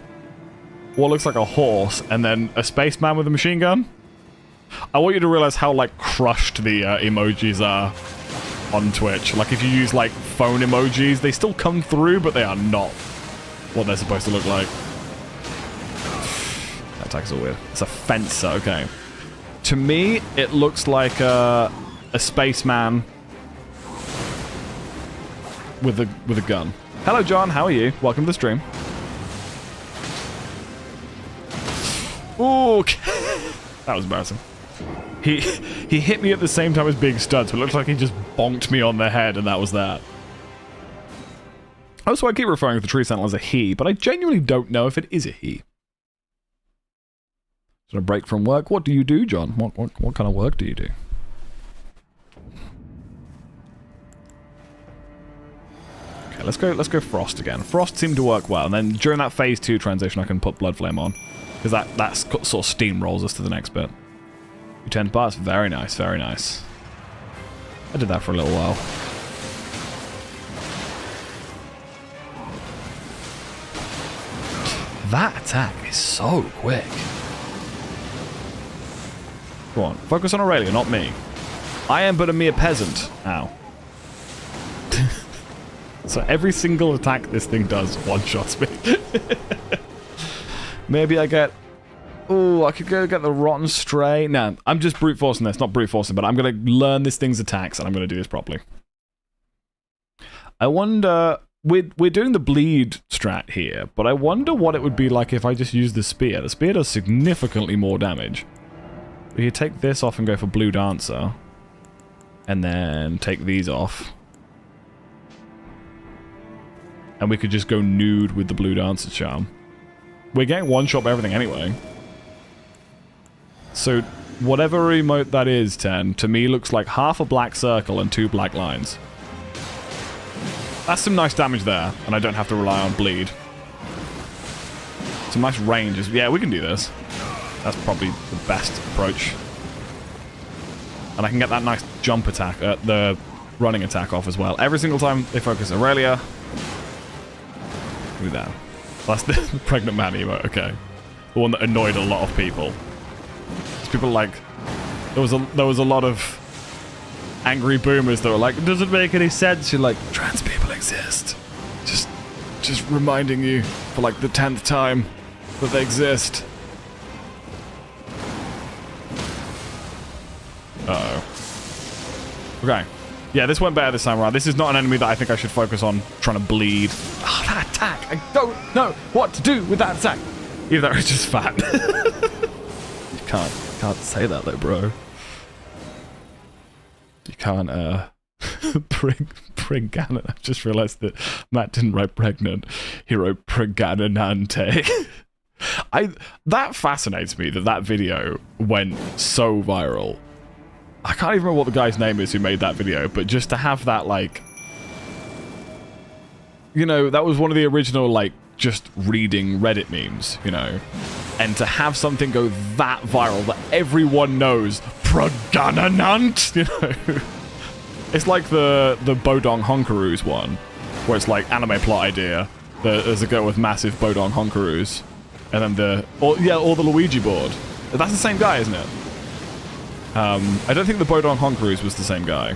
what looks like a horse, and then a spaceman with a machine gun? I want you to realize how, like, crushed the emojis are on Twitch. Like, if you use, like, phone emojis, they still come through, but they are not what they're supposed to look like. That attack's all weird. It's a fencer, okay. To me, it looks like a spaceman with a gun. Hello, John. How are you? Welcome to the stream. Ooh, that was embarrassing. He hit me at the same time as Big Studs, but it looks like he just bonked me on the head, and that was that. Also, I keep referring to the Tree Sentinel as a he, but I genuinely don't know if it is a he. Is it a break from work? What do you do, John? What kind of work do you do? Okay, let's go Frost again. Frost seemed to work well, and then during that phase 2 transition, I can put Blood Flame on, because that sort of steamrolls us to the next bit. 10 parts, very nice, very nice. I did that for a little while. That attack is so quick. Go on, focus on Aurelia, not me. I am but a mere peasant. Ow. So every single attack this thing does one-shots me. Maybe I get... Oh, I could go get the Rotten Stray. No, I'm just brute forcing this. Not brute forcing, but I'm going to learn this thing's attacks, and I'm going to do this properly. I wonder... We're doing the bleed strat here, but I wonder what it would be like if I just used the spear. The spear does significantly more damage. We could take this off and go for Blue Dancer. And then take these off. And we could just go nude with the Blue Dancer charm. We're getting one-shot everything anyway. So, whatever emote that is, 10, to me looks like half a black circle and 2 black lines. That's some nice damage there, and I don't have to rely on bleed. Some nice ranges. Yeah, we can do this. That's probably the best approach. And I can get that nice jump attack, the running attack off as well. Every single time they focus Aurelia. Do that. That's the pregnant man emote, okay. The one that annoyed a lot of people. People like... There was a lot of angry boomers that were like, it doesn't make any sense. You're like, trans people exist. Just reminding you for like the 10th time that they exist. Uh-oh. Okay. Yeah, this went better this time around. This is not an enemy that I think I should focus on trying to bleed. Oh, that attack! I don't know what to do with that attack. Either that or it's just fat. You can't say that though, bro. You can't, pregnant. I've just realized that Matt didn't write pregnant. He wrote pregnante. That fascinates me that video went so viral. I can't even remember what the guy's name is who made that video, but just to have that, like... You know, that was one of the original, like, just reading Reddit memes, you know? And to have something go that viral that everyone knows, Pragananant, you know? It's like the Bodong Honkaroos one, where it's like anime plot idea. There's a girl with massive Bodong Honkaroos, and then or the Luigi board. That's the same guy, isn't it? I don't think the Bodong Honkaroos was the same guy,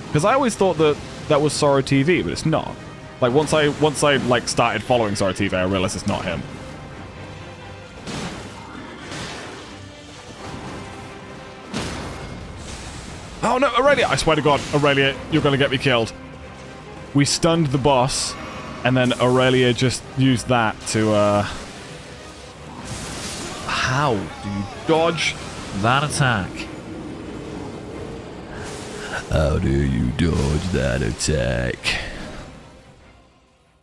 because I always thought that was Sora TV, but it's not. Like once I like started following Sora TV, I realized it's not him. Oh no, Aurelia! I swear to God, Aurelia, you're gonna get me killed. We stunned the boss, and then Aurelia just used that to, How do you dodge that attack? How do you dodge that attack?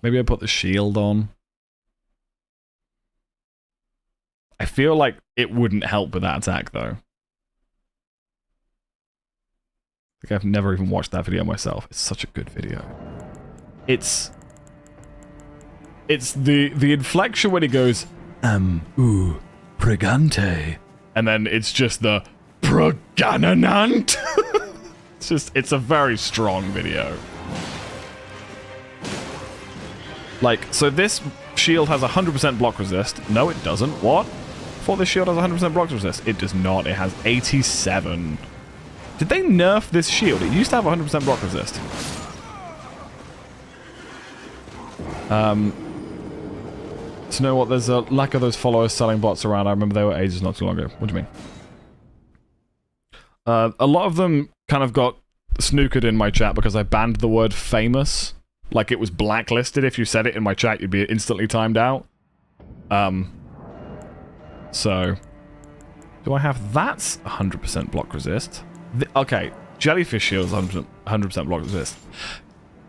Maybe I put the shield on. I feel like it wouldn't help with that attack, though. I think I've never even watched that video myself. It's such a good video. It's the inflection when he goes, ooh, pregante. And then it's just the Pragananant. It's a very strong video. Like, so this shield has 100% block resist. No, it doesn't. What? I thought this shield has 100% block resist. It does not. It has 87. Did they nerf this shield? It used to have 100% block resist. So you know what? There's a lack of those followers selling bots around. I remember they were ages not too long ago. What do you mean? A lot of them kind of got snookered in my chat because I banned the word famous. Like it was blacklisted. If you said it in my chat, you'd be instantly timed out. So, do I have that's 100% block resist? Okay, jellyfish shield is 100% block resist.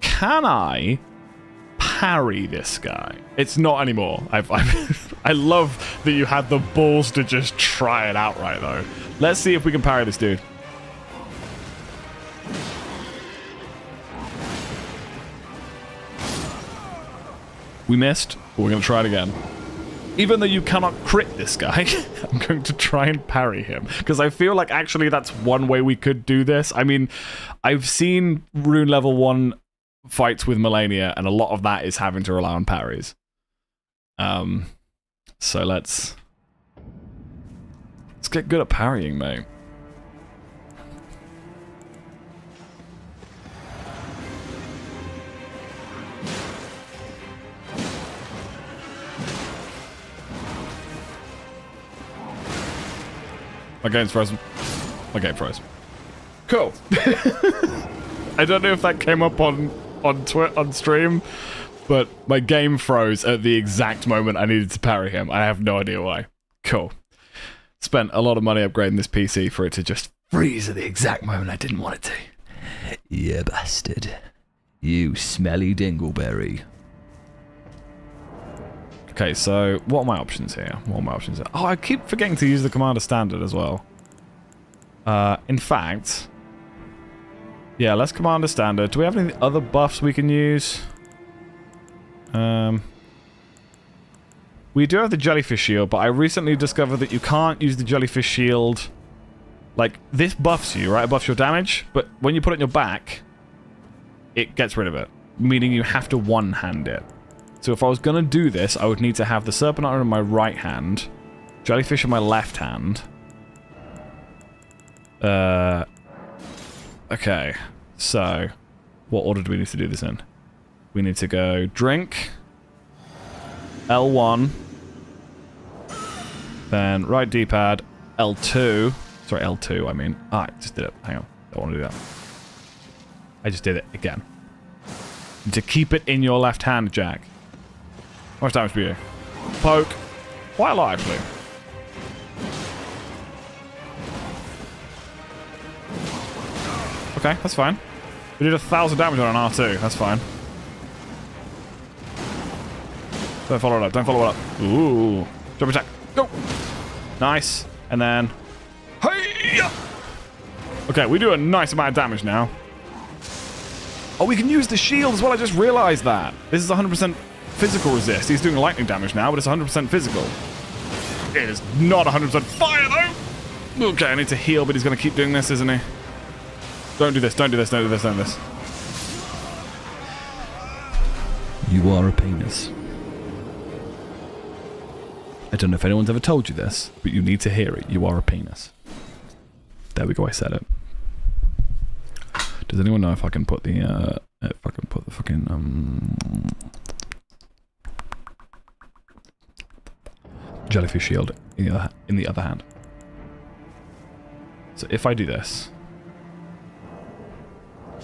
Can I parry this guy? It's not anymore. I love that you had the balls to just try it out right though. Let's see if we can parry this dude. We missed, but we're going to try it again. Even though you cannot crit this guy, I'm going to try and parry him. Because I feel like actually that's one way we could do this. I mean, I've seen Rune level 1 fights with Melania, and a lot of that is having to rely on parries. So let's get good at parrying, mate. My game's frozen. My game froze. Cool. I don't know if that came up on stream, but my game froze at the exact moment I needed to parry him. I have no idea why. Cool. Spent a lot of money upgrading this PC for it to just freeze at the exact moment I didn't want it to. Yeah, bastard. You smelly dingleberry. Okay, so what are my options here? Oh, I keep forgetting to use the Commander Standard as well. In fact... Yeah, let's Commander Standard. Do we have any other buffs we can use? We do have the Jellyfish Shield, but I recently discovered that you can't use the Jellyfish Shield... Like, this buffs you, right? It buffs your damage, but when you put it in your back, it gets rid of it. Meaning you have to one-hand it. So if I was going to do this, I would need to have the Serpentine in my right hand, Jellyfish in my left hand. Okay, so what order do we need to do this in? We need to go drink, L1, then right D-pad, L2, sorry, L2 I mean. Ah, I just did it, hang on, don't want to do that. I just did it again. To keep it in your left hand, Jack. How much damage for you? Poke. Quite a lot, actually. Okay, that's fine. We did 1,000 damage on an R2. That's fine. Don't follow it up. Don't follow it up. Ooh. Jump attack. Go. Nice. And then... Hey! Okay, we do a nice amount of damage now. Oh, we can use the shield as well. I just realized that. This is 100% physical resist. He's doing lightning damage now, but it's 100% physical. It is not 100% fire, though. Okay, I need to heal, but he's going to keep doing this, isn't he? Don't do this. Don't do this. Don't do this. Don't do this. You are a penis. I don't know if anyone's ever told you this, but you need to hear it. You are a penis. There we go. I said it. Does anyone know if I can put the fucking jellyfish shield in the other hand? So if I do this,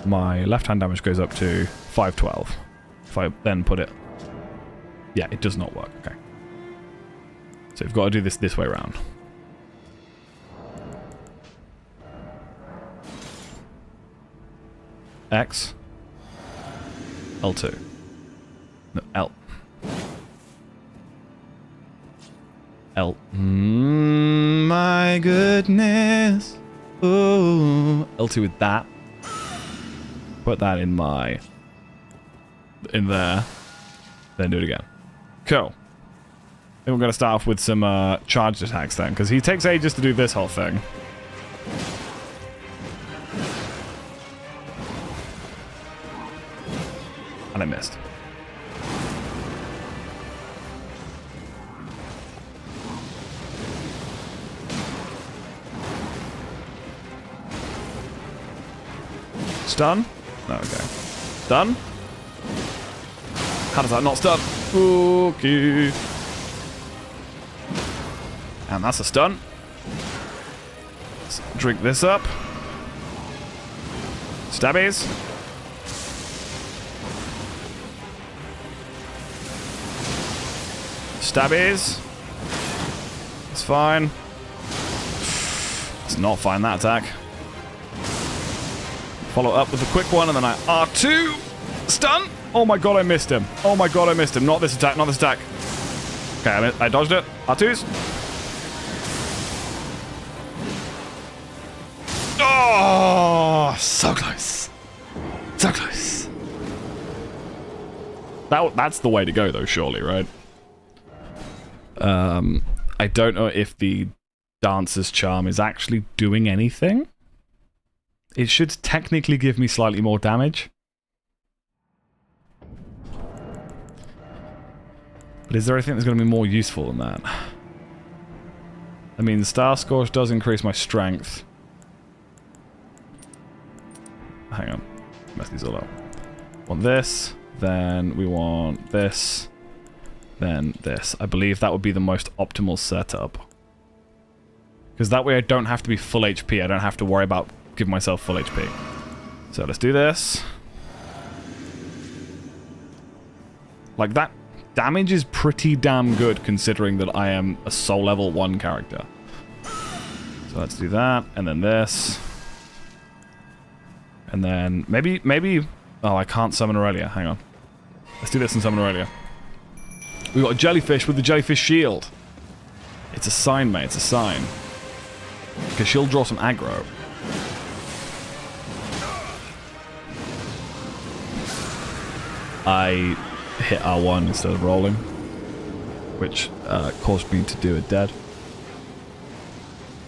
my left hand damage goes up to 512. If I then put it, yeah, it does not work. Okay. So you've got to do this way around. X. L2. No, L. L. My goodness. Ooh. L2 with that. Put that in my... in there. Then do it again. Cool. I think we're going to start off with some charged attacks then, because he takes ages to do this whole thing. And I missed. Stun? No, okay. Stun? How does that not stun? Okay. And that's a stun. Let's drink this up. Stabbies. Stabbies. It's fine. It's not fine, that attack. Follow up with a quick one, and then I R2. Stun. Oh my god, I missed him. Oh my god, I missed him. Not this attack, not this attack. Okay, I dodged it. R2s. Oh, so close. So close. That's the way to go, though, surely, right? I don't know if the Dancer's Charm is actually doing anything. It should technically give me slightly more damage. But is there anything that's going to be more useful than that? I mean, Star Scorch does increase my strength. Hang on. Mess these all up. Want this, then we want this, then this. I believe that would be the most optimal setup. Because that way I don't have to be full HP. I don't have to worry about giving myself full HP. So let's do this. Like, that damage is pretty damn good considering that I am a soul level 1 character. So let's do that, and then this. And then maybe... Oh, I can't summon Aurelia. Hang on. Let's do this and summon Aurelia. We've got a jellyfish with the jellyfish shield. It's a sign, mate. It's a sign. Because she'll draw some aggro. I hit R1 instead of rolling, which caused me to do a dead.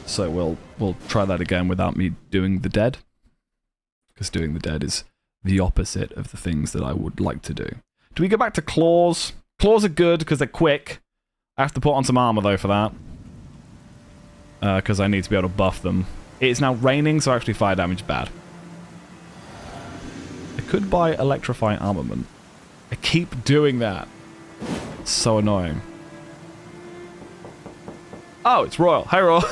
So we'll try that again without me doing the dead, because doing the dead is the opposite of the things that I would like to do. Do we go back to claws? Claws are good because they're quick. I have to put on some armor though for that, because I need to be able to buff them. It's now raining, so actually fire damage is bad. I could buy electrifying armament. I keep doing that. It's so annoying. Oh, it's Royal. Hi, Royal.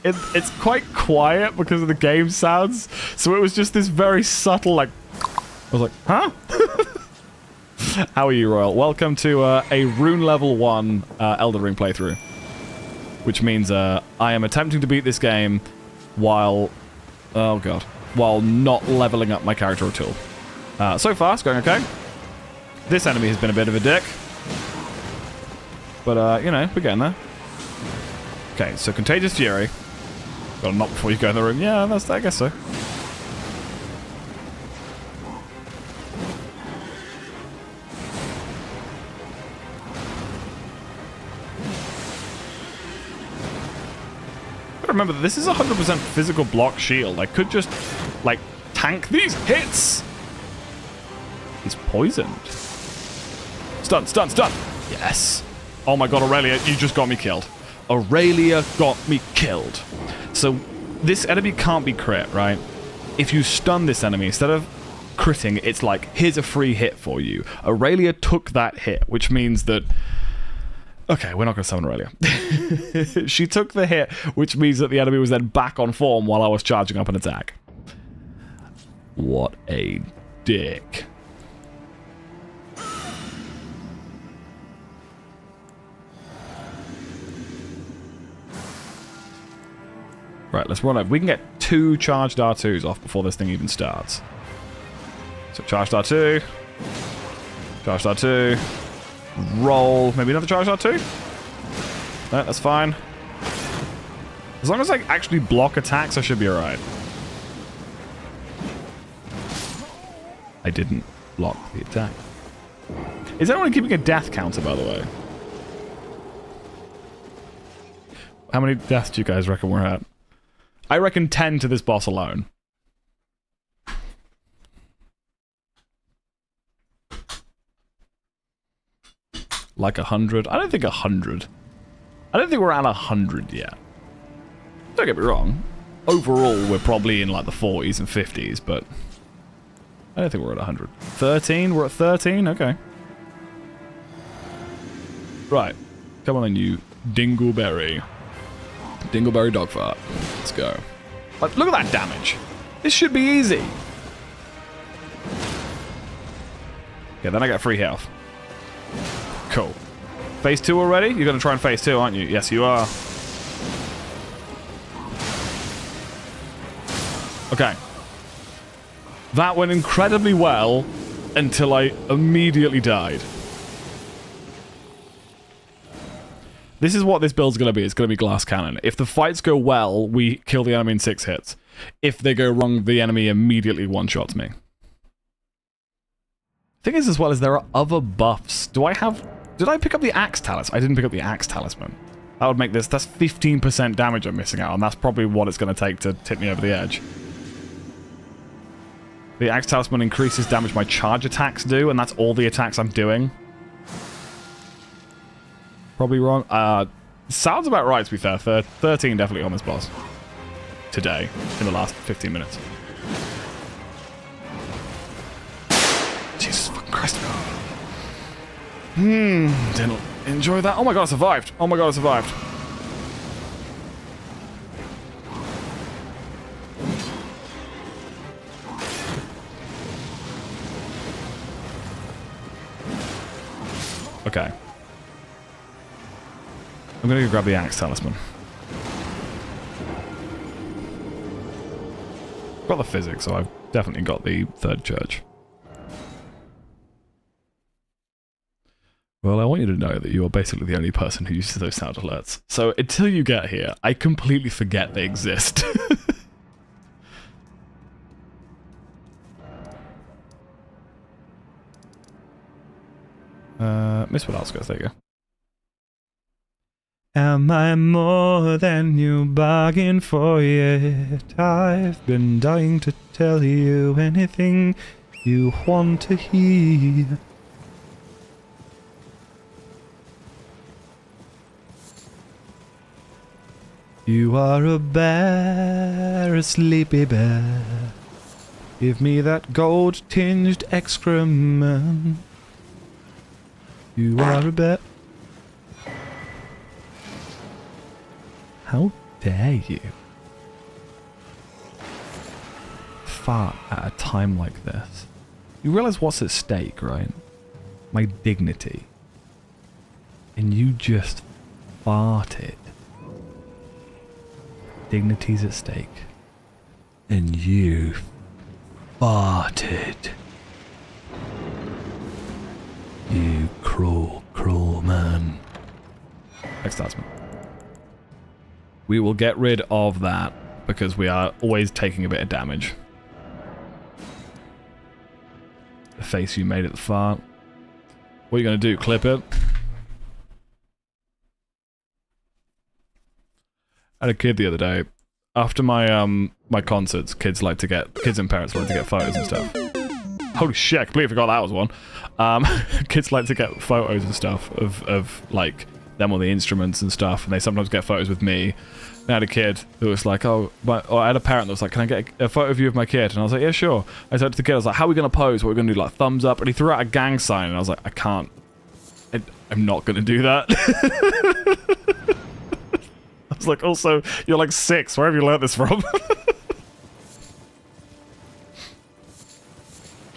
It's quite quiet because of the game sounds, so it was just this very subtle, like... I was like, huh? How are you, Royal? Welcome to a Rune Level 1 Elden Ring playthrough. Which means I am attempting to beat this game while... Oh, God. While not leveling up my character at all. So far, it's going okay. This enemy has been a bit of a dick. But, you know, we're getting there. Okay, so Contagious Fury. Gotta knock before you go in the room. Yeah, I guess so. Remember, this is 100% physical block shield. I could just, like, tank these hits. He's poisoned. Stun, stun, stun. Yes. Oh my god, Aurelia, you just got me killed. Aurelia got me killed. So, this enemy can't be crit, right? If you stun this enemy, instead of critting, it's like, here's a free hit for you. Aurelia took that hit, which means that... Okay, we're not going to summon Aurelia. She took the hit, which means that the enemy was then back on form while I was charging up an attack. What a dick. Right, let's run up. We can get 2 charged R2s off before this thing even starts. So charged R2. Charged R2. Roll. Maybe another charge R2? No, that's fine. As long as I actually block attacks, I should be alright. I didn't block the attack. Is anyone keeping a death counter, by the way? How many deaths do you guys reckon we're at? I reckon 10 to this boss alone. Like 100? I don't think 100. I don't think we're at 100 yet. Don't get me wrong. Overall, we're probably in like the 40s and 50s, but I don't think we're at 100. 13? We're at 13? Okay. Right. Come on then, you Dingleberry. Dingleberry Dogfart. Let's go. Like, look at that damage. This should be easy. Okay, then I get free health. Cool. Phase 2 already? You're going to try and phase 2, aren't you? Yes, you are. Okay. That went incredibly well until I immediately died. This is what this build's going to be. It's going to be glass cannon. If the fights go well, we kill the enemy in 6 hits. If they go wrong, the enemy immediately one-shots me. Thing is, as well, is there are other buffs. Do I have... Did I pick up the Axe Talisman? I didn't pick up the Axe Talisman. That would make this... That's 15% damage I'm missing out on. That's probably what it's going to take to tip me over the edge. The Axe Talisman increases damage my charge attacks do, and that's all the attacks I'm doing. Probably wrong. Sounds about right, to be fair. 13 definitely on this boss. Today. In the last 15 minutes. Jesus fucking Christ. Didn't enjoy that. Oh my god, I survived. Oh my god, I survived. Okay. I'm gonna go grab the Axe Talisman. Got the physics, so I've definitely got the third church. Well, I want you to know that you are basically the only person who uses those sound alerts. So until you get here, I completely forget they exist. Missed what else goes, there you go. Am I more than you bargained for yet? I've been dying to tell you anything you want to hear. You are a bear, a sleepy bear. Give me that gold-tinged excrement. You are a bear. How dare you fart at a time like this? You realize what's at stake, right? My dignity. And you just farted. Dignity's at stake. And you farted. You cruel, cruel man. X-Talisman. We will get rid of that because we are always taking a bit of damage. The face you made at the fart. What are you going to do? Clip it? I had a kid the other day. After my my concerts, kids and parents like to get photos and stuff. Holy shit, I completely forgot that was one. Kids like to get photos and stuff of like them on the instruments and stuff, and they sometimes get photos with me. I had a kid who was like, or I had a parent that was like, can I get a photo of you of my kid? And I was like, yeah, sure. I said to the kid, I was like, how are we going to pose? What are we going to do? Like, thumbs up? And he threw out a gang sign, and I was like, I can't. I'm not going to do that. I was like, also, you're like 6. Where have you learnt this from?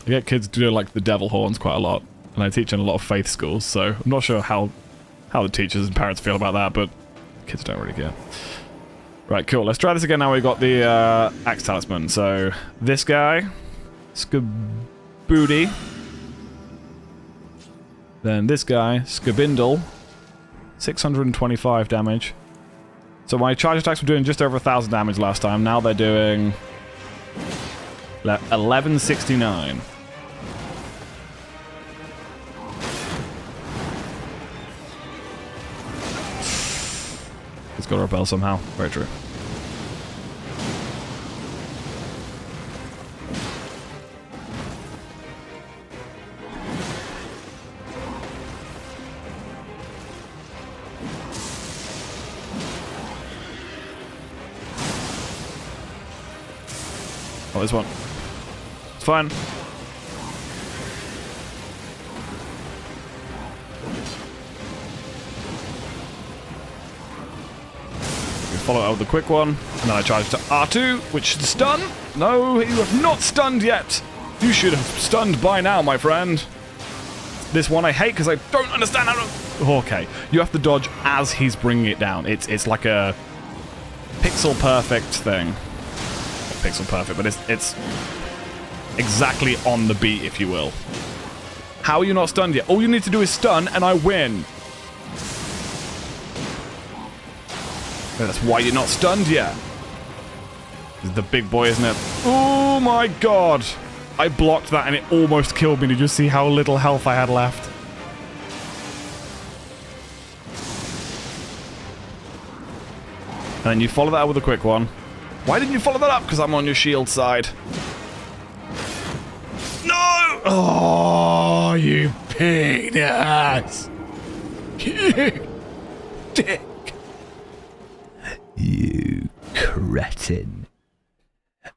I get kids doing like the devil horns quite a lot, and I teach in a lot of faith schools, so I'm not sure how the teachers and parents feel about that, but kids don't really care. Right, cool. Let's try this again now we've got the Axe Talisman. So, this guy, Skaboody. Then this guy, Skabindle, 625 damage. So my charge attacks were doing just over 1,000 damage last time. Now they're doing 1169. It's got to repel somehow. Very true. Oh, this one. It's fine. We follow it up with a quick one, and then I charge to R2, which should stun. No, you have not stunned yet. You should have stunned by now, my friend. This one I hate because I don't understand how to... Okay, you have to dodge as he's bringing it down. It's like a pixel perfect thing. Pixel perfect, but it's exactly on the beat, if you will. How are you not stunned yet? All you need to do is stun, and I win. That's why you're not stunned yet. This is the big boy, isn't it? Oh my god! I blocked that, and it almost killed me. Did you see how little health I had left? And then you follow that up with a quick one. Why didn't you follow that up? Because I'm on your shield side. No! Oh, you penis! You dick! You cretin.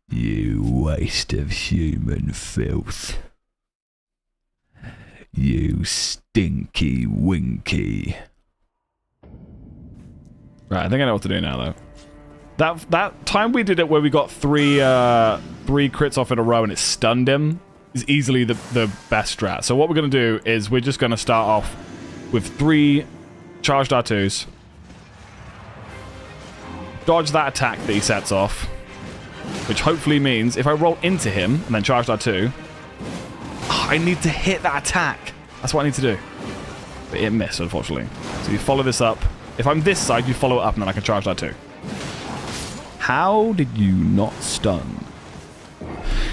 You waste of human filth. You stinky winky. Right, I think I know what to do now, though. That time we did it where we got three crits off in a row and it stunned him is easily the best strat. So what we're going to do is we're just going to start off with 3 charged R2s. Dodge that attack that he sets off. Which hopefully means if I roll into him and then charge R2, I need to hit that attack. That's what I need to do. But it missed, unfortunately. So you follow this up. If I'm this side, you follow it up and then I can charge R2. How did you not stun?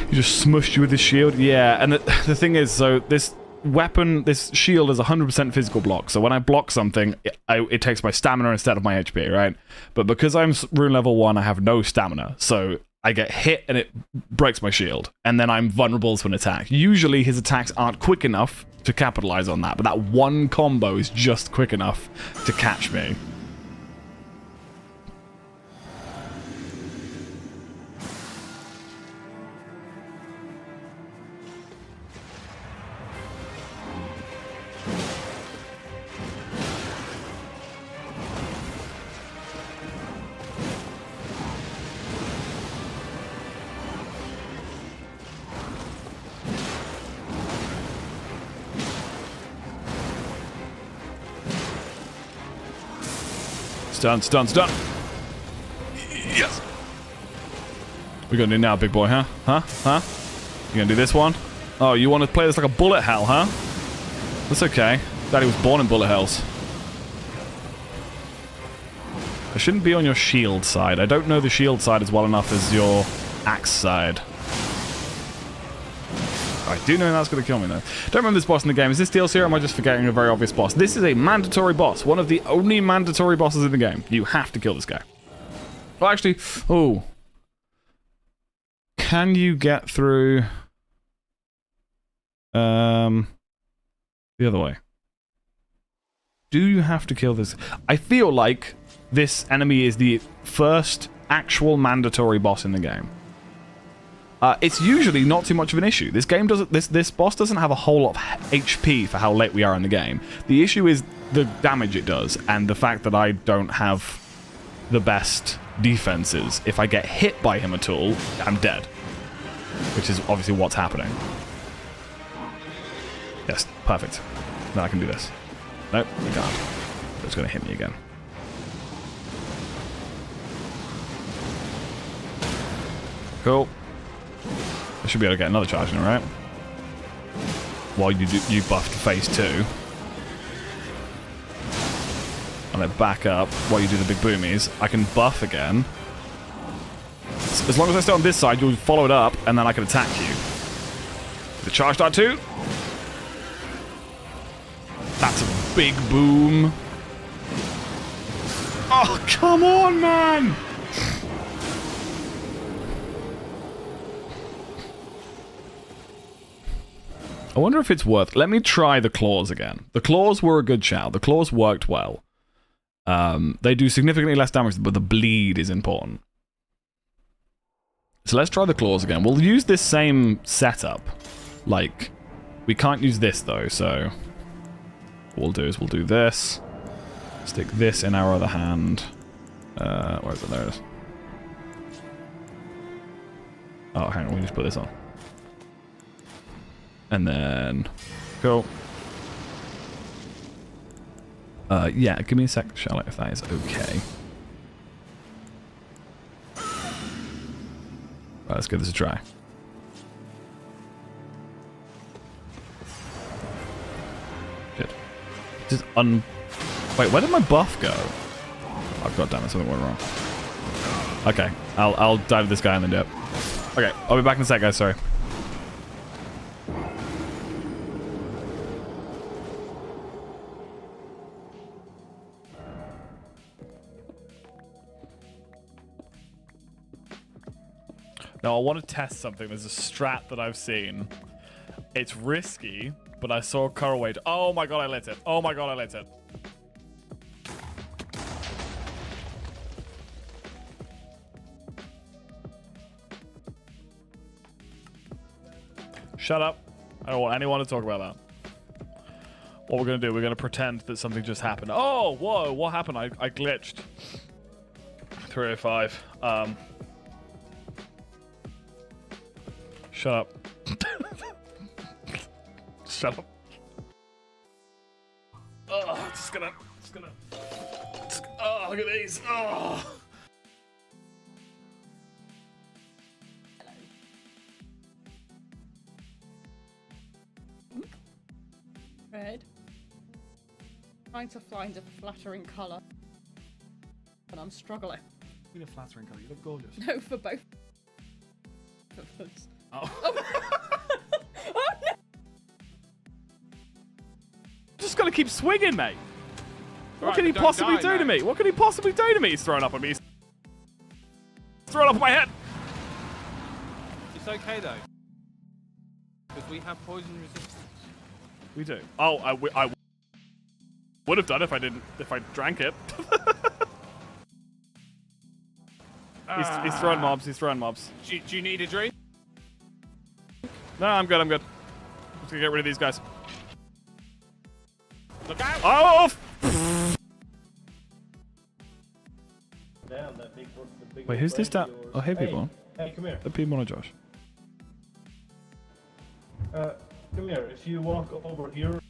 He just smushed you with his shield? Yeah, and the thing is, so this weapon, this shield is 100% physical block. So when I block something, it takes my stamina instead of my HP, right? But because I'm rune level 1, I have no stamina. So I get hit and it breaks my shield. And then I'm vulnerable to an attack. Usually his attacks aren't quick enough to capitalize on that. But that one combo is just quick enough to catch me. Stun, stun, stun. Yes. We're gonna do now, big boy, huh? Huh? You gonna do this one? Oh, you want to play this like a bullet hell, huh? That's okay. Daddy was born in bullet hells. I shouldn't be on your shield side. I don't know the shield side as well enough as your axe side. I do know that's going to kill me, though. Don't remember this boss in the game. Is this DLC or am I just forgetting a very obvious boss? This is a mandatory boss. One of the only mandatory bosses in the game. You have to kill this guy. Well, actually... Oh. Can you get through... The other way? Do you have to kill this? I feel like this enemy is the first actual mandatory boss in the game. It's usually not too much of an issue. This game doesn't. This boss doesn't have a whole lot of HP for how late we are in the game. The issue is the damage it does and the fact that I don't have the best defenses. If I get hit by him at all, I'm dead. Which is obviously what's happening. Yes, perfect. Now I can do this. Nope, I can't. It's going to hit me again. Cool. I should be able to get another charge in, right? While you buffed phase 2. And then back up while you do the big boomies. I can buff again. As long as I stay on this side, you'll follow it up, and then I can attack you. The charge dart too. That's a big boom. Oh, come on, man! I wonder if it's worth... Let me try the claws again. The claws were a good shout. The claws worked well. They do significantly less damage, but the bleed is important. So let's try the claws again. We'll use this same setup. Like, we can't use this, though, so... What we'll do is we'll do this. Stick this in our other hand. Where is it? There it is. Oh, hang on. We just put this on. And then... Cool. Yeah, give me a sec, Charlotte, if that is okay. Right, let's give this a try. Shit. Just Wait, where did my buff go? Oh, god damn it, something went wrong. Okay, I'll dive this guy and then do it. Okay, I'll be back in a sec, guys, sorry. Now, I want to test something. There's a strat that I've seen. It's risky, but I saw Corway. Oh my god, I lit it. Oh my god, I lit it. Shut up. I don't want anyone to talk about that. What we're going to do, we're going to pretend that something just happened. Oh, whoa, what happened? I glitched. 305. Shut up. Shut up. Oh, just gonna. Oh, look at these. Oh. Red. Trying to find a flattering colour, but I'm struggling. You need a flattering colour. You look gorgeous. No, for both of us. Oh. Oh no! Just gotta keep swinging, mate. What can he possibly do to me? What can he possibly do to me? He's throwing up on me. He's throwing up on my head. It's okay though, because we have poison resistance. We do. Oh, I would have done if I drank it. He's throwing mobs. He's throwing mobs. Do you need a drink? No, I'm good. I'm good. Just gonna get rid of these guys. Look out! Oh! Damn, that big Wait, who's this down? Oh, hey, people. Hey, come here. The people on Josh. Come here. If you walk over here,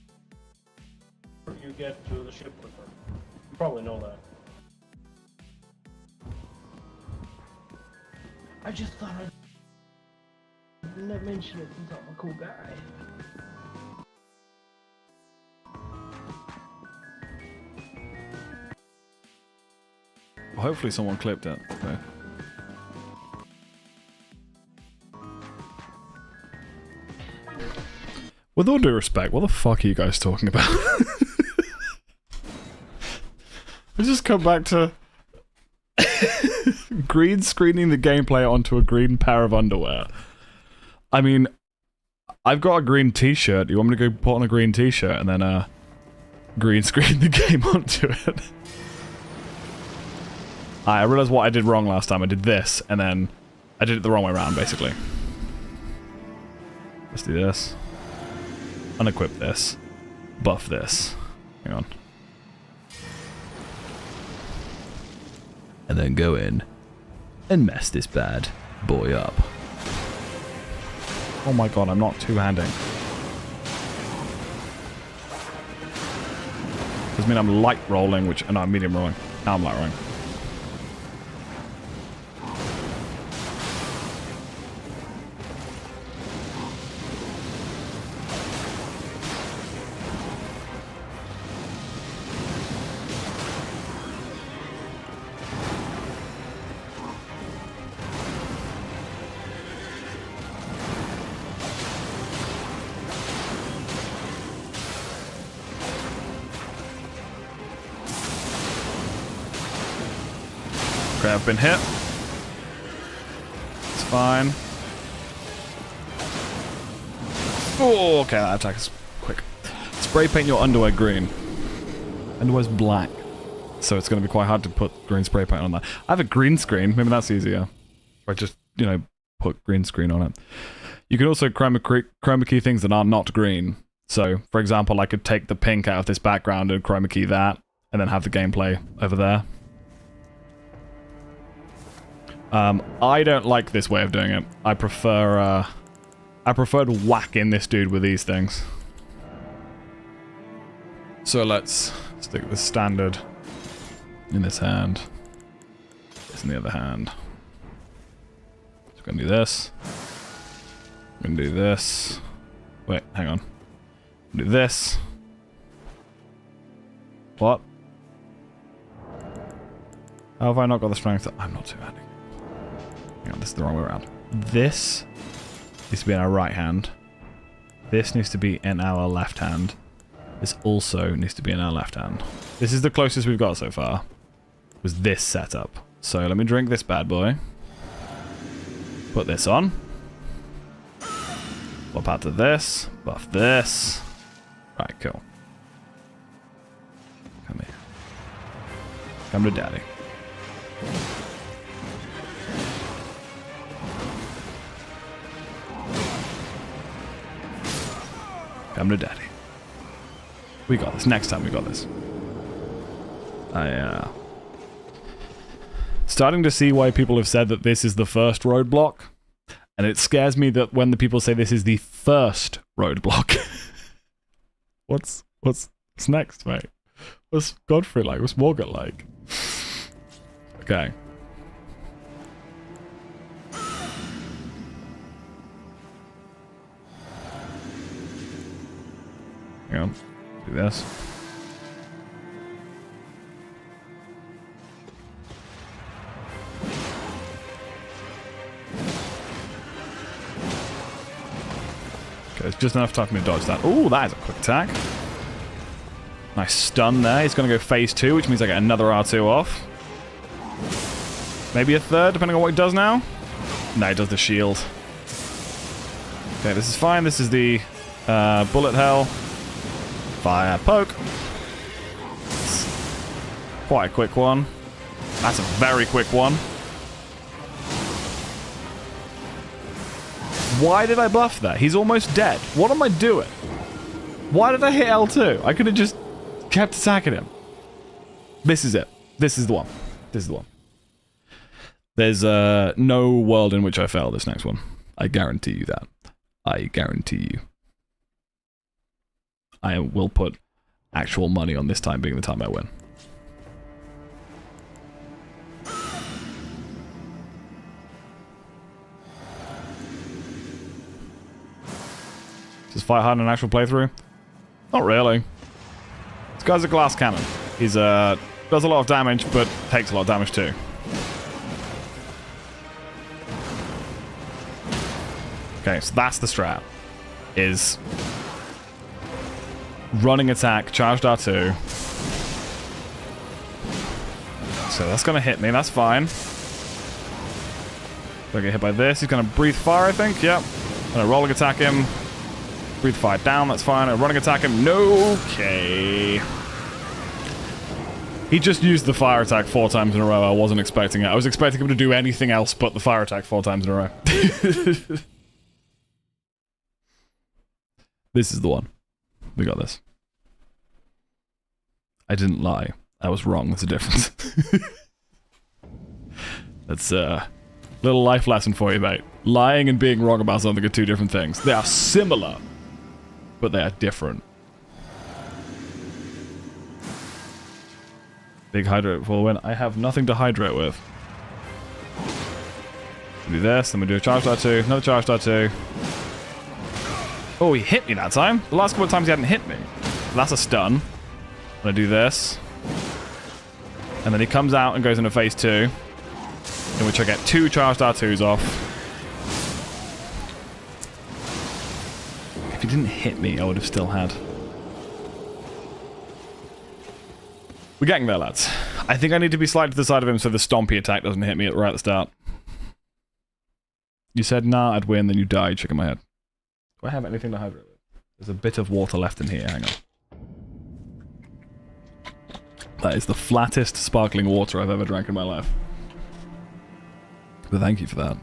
you get to the ship quicker. You probably know that. I just thought I'd mention it since I'm a cool guy. Hopefully someone clipped it. Okay. With all due respect, what the fuck are you guys talking about? Let's just come back to green screening the gameplay onto a green pair of underwear. I mean, I've got a green t-shirt. You want me to go put on a green t-shirt and then green screen the game onto it? I realized what I did wrong last time. I did this, and then I did it the wrong way around, basically. Let's do this. Unequip this. Buff this. Hang on. And then go in and mess this bad boy up. Oh my god, I'm not two-handing. Does mean I'm light rolling, which... No, I'm medium rolling. Now I'm light rolling. Okay, I've been hit. It's fine. Oh, okay, that attack is quick. Spray paint your underwear green. Underwear's black. So it's going to be quite hard to put green spray paint on that. I have a green screen. Maybe that's easier. Or just, you know, put green screen on it. You can also chroma key things that are not green. So, for example, I could take the pink out of this background and chroma key that, and then have the gameplay over there. I don't like this way of doing it. I prefer to whack in this dude with these things. So let's stick the standard in this hand. This in the other hand. So I'm gonna do this. I'm gonna do this. Wait, hang on. Do this. What? How have I not got the strength? I'm not too handy. Hang on, this is the wrong way around. This needs to be in our right hand. This needs to be in our left hand. This also needs to be in our left hand. This is the closest we've got so far. Was this setup. So let me drink this bad boy. Put this on. Swap out to this. Buff this. Right, cool. Come here. Come to daddy. Come to daddy. We got this. Next time we got this. Starting to see why people have said that this is the first roadblock. And it scares me that when the people say this is the first roadblock. What's next, mate? What's Godfrey like? What's Morgan like? Okay. Hang on. Do this. Okay, it's just enough time for me to dodge that. Ooh, that is a quick attack. Nice stun there. He's going to go phase 2, which means I get another R2 off. Maybe a third, depending on what he does now. No, he does the shield. Okay, this is fine. This is the bullet hell. Fire poke. Quite a quick one. That's a very quick one. Why did I buff that? He's almost dead. What am I doing? Why did I hit L2? I could have just kept attacking him. This is it. This is the one. This is the one. There's no world in which I fail this next one. I guarantee you that. I guarantee you. I will put actual money on this time being the time I win. Does this fight hard in an actual playthrough? Not really. This guy's a glass cannon. He's Does a lot of damage, but takes a lot of damage too. Okay, so that's the strat. Is running attack, charged R2. So that's going to hit me, that's fine. If I get hit by this, he's going to breathe fire, I think. Yep. I'm going to rolling attack him. Breathe fire down, that's fine. I'm running attack him. No. Okay. He just used the fire attack 4 times in a row. I wasn't expecting it. I was expecting him to do anything else but the fire attack 4 times in a row. This is the one. We got this. I didn't lie. I was wrong. There's a difference. That's a little life lesson for you, mate. Lying and being wrong about something are 2 different things. They are similar, but they are different. Big hydrate for the win. I have nothing to hydrate with. Do this, then we do a charge R2, another charge R2. Oh, he hit me that time. The last couple of times he hadn't hit me. That's a stun. I'm gonna do this. And then he comes out and goes into phase 2, in which I get 2 charged R2s off. If he didn't hit me, I would have still had. We're getting there, lads. I think I need to be slightly to the side of him so the stompy attack doesn't hit me right at the start. You said, nah, I'd win, then you died, shaking my head. Do I have anything to hydrate with? There's a bit of water left in here, hang on. That is the flattest sparkling water I've ever drank in my life. But thank you for that.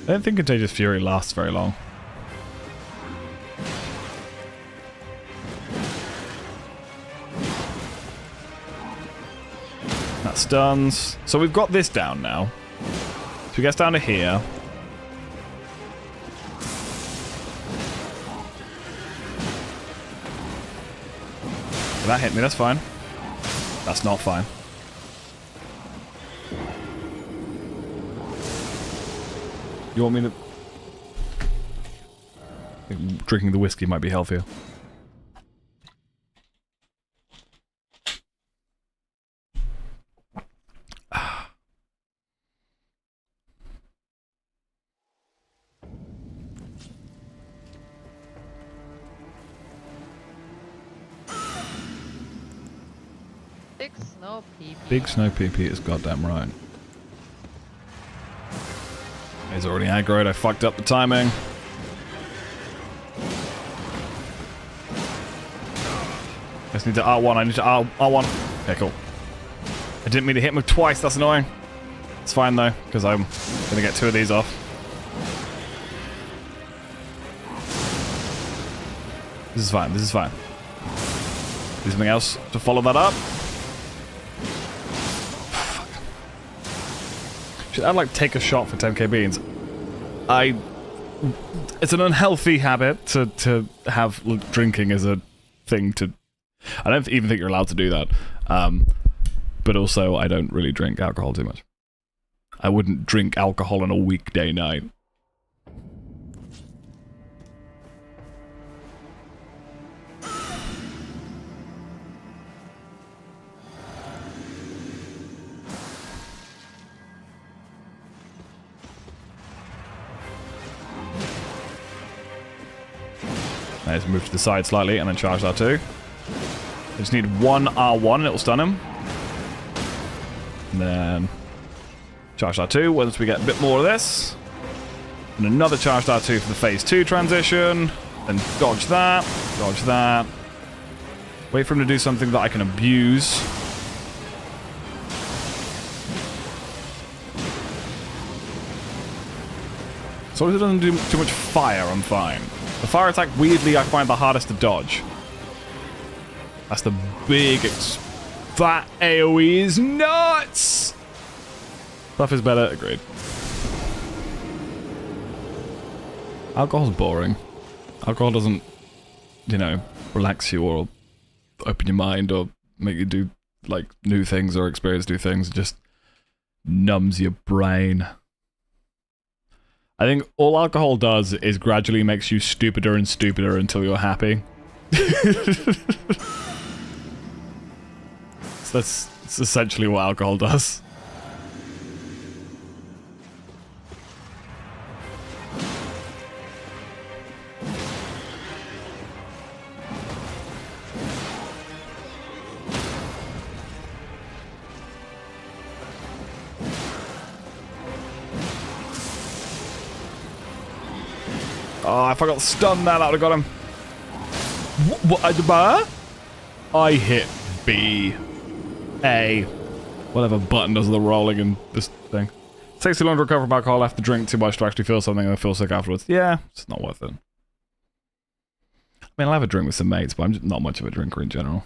I don't think Contagious Fury lasts very long. That stuns. So we've got this down now. So he gets down to here. That hit me, that's fine. That's not fine. You want me to... I think drinking the whiskey might be healthier. Big snow PP is goddamn right. He's already aggroed, I fucked up the timing. I just need to R1, I need to R1. Okay, cool. I didn't mean to hit him twice, that's annoying. It's fine though, because I'm gonna get 2 of these off. This is fine, this is fine. Do something else to follow that up. Should I like take a shot for 10k beans? It's an unhealthy habit to have drinking as a thing to... I don't even think you're allowed to do that. But also, I don't really drink alcohol too much. I wouldn't drink alcohol on a weekday night. Let's move to the side slightly and then charge R2. I just need 1 R1 and it'll stun him. And then charge R2 once we get a bit more of this. And another charged R2 for the phase 2 transition. Then dodge that, dodge that. Wait for him to do something that I can abuse. As long as it doesn't do too much fire, I'm fine. The fire attack, weirdly, I find the hardest to dodge. That's the big... That AoE is nuts! Buff is better, agreed. Alcohol's boring. Alcohol doesn't, you know, relax you or open your mind or make you do, like, new things or experience new things. It just numbs your brain. I think all alcohol does is gradually makes you stupider and stupider until you're happy. So that's essentially what alcohol does. Oh, if I got stunned there, that would have got him. What? I hit B. A. Whatever button does the rolling in this thing. It takes too long to recover from alcohol after drink too much to actually feel something and I feel sick afterwards. Yeah, it's not worth it. I mean, I'll have a drink with some mates, but I'm just not much of a drinker in general.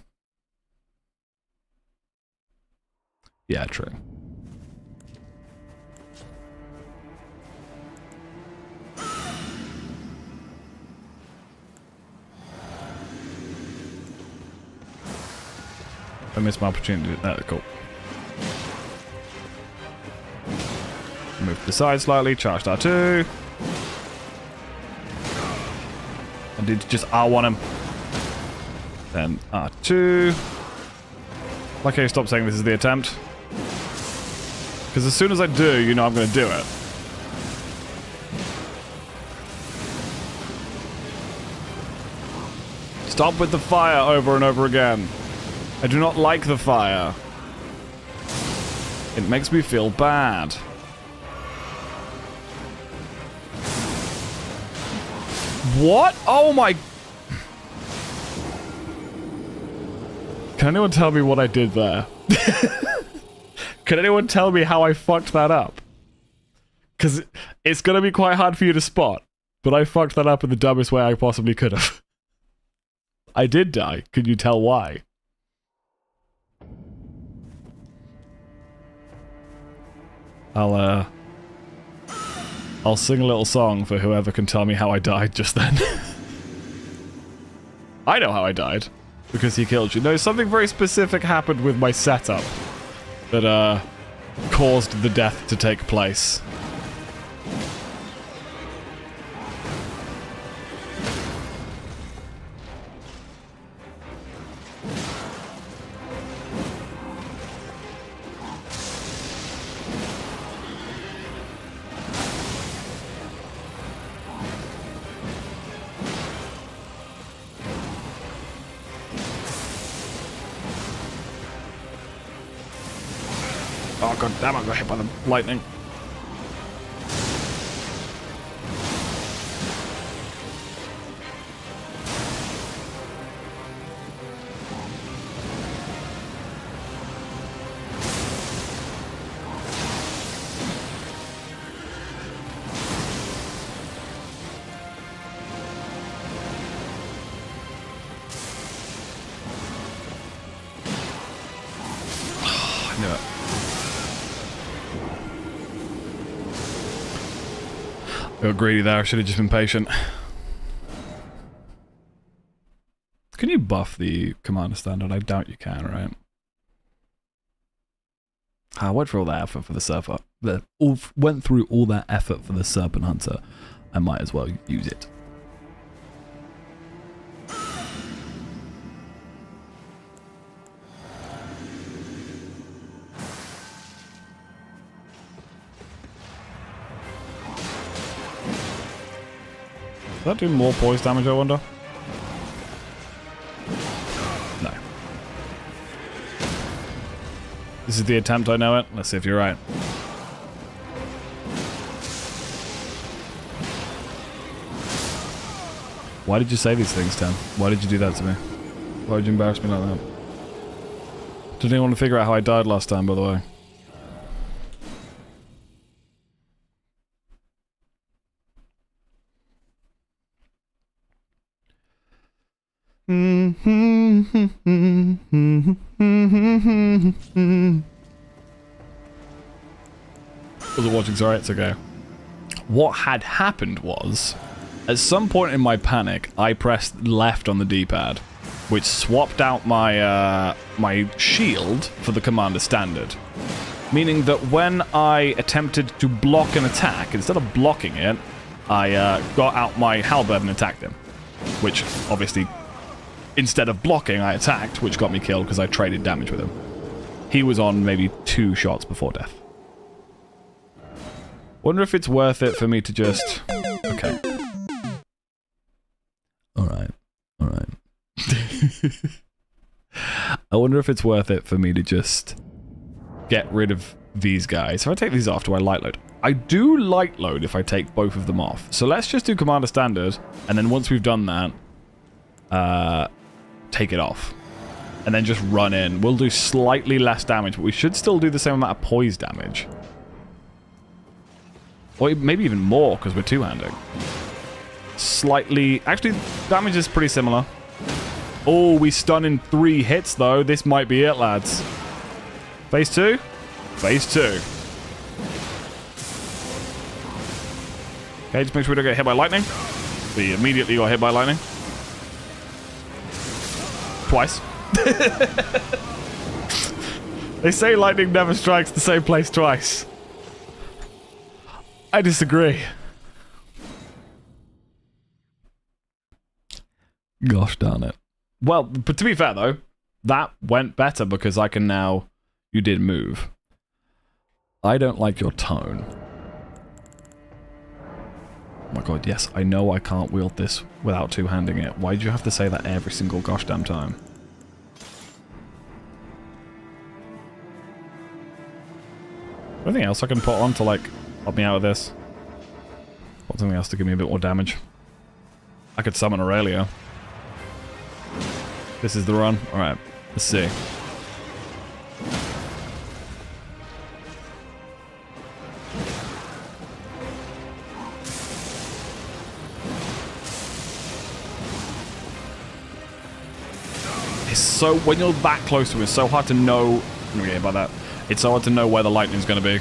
Yeah, true. I missed my opportunity. That's cool. Move to the side slightly, charged R2. I did just R1 him. Then R2. Like how you stop saying this is the attempt. Because as soon as I do, you know I'm going to do it. Stop with the fire over and over again. I do not like the fire. It makes me feel bad. What? Oh my... Can anyone tell me what I did there? Can anyone tell me how I fucked that up? Because it's going to be quite hard for you to spot. But I fucked that up in the dumbest way I possibly could have. I did die. Could you tell why? I'll sing a little song for whoever can tell me how I died just then. I know how I died. Because he killed you. No, something very specific happened with my setup that caused the death to take place. Oh god damn, I got hit by the lightning. I knew it. I got greedy there, I should have just been patient. Can you buff the commander standard? I doubt you can, right? I went through all that effort for the surfer. Went through all that effort for the serpent hunter. I might as well use it. Does that do more poise damage, I wonder? No. This is the attempt, I know it. Let's see if you're right. Why did you say these things, Tim? Why did you do that to me? Why would you embarrass me like that? Did anyone figure out how I died last time, by the way? Wasn't watching, sorry, it's okay. What had happened was, at some point in my panic, I pressed left on the D-pad, which swapped out my my shield for the commander standard. meaning that when I attempted to block an attack, instead of blocking it, I got out my halberd and attacked him. Which, obviously, instead of blocking, I attacked, which got me killed because I traded damage with him. He was on maybe 2 shots before death. Wonder if it's worth it for me to just... Okay. Alright. Alright. I wonder if it's worth it for me to just get rid of these guys. If I take these off, do I light load? I do light load if I take both of them off. So let's just do Commander Standard, and then once we've done that, take it off. And then just run in. We'll do slightly less damage, but we should still do the same amount of poise damage. Or maybe even more, because we're two-handing. Slightly... Actually, damage is pretty similar. Oh, we stun in 3 hits, though. This might be it, lads. Phase 2? Phase 2. Okay, just make sure we don't get hit by lightning. We immediately got hit by lightning. Twice. They say lightning never strikes the same place twice. I disagree. Gosh darn it. Well, but to be fair though, that went better because I can now... You did move. I don't like your tone. Oh my god, yes, I know I can't wield this without two-handing it. Why do you have to say that every single gosh damn time? Anything else I can put on to, like, help me out with this? Want something else to give me a bit more damage? I could summon Aurelia. This is the run? Alright, let's see. It's so, when you're that close to it, it's so hard to know... I'm gonna get hit by that. It's so hard to know where the lightning's gonna be.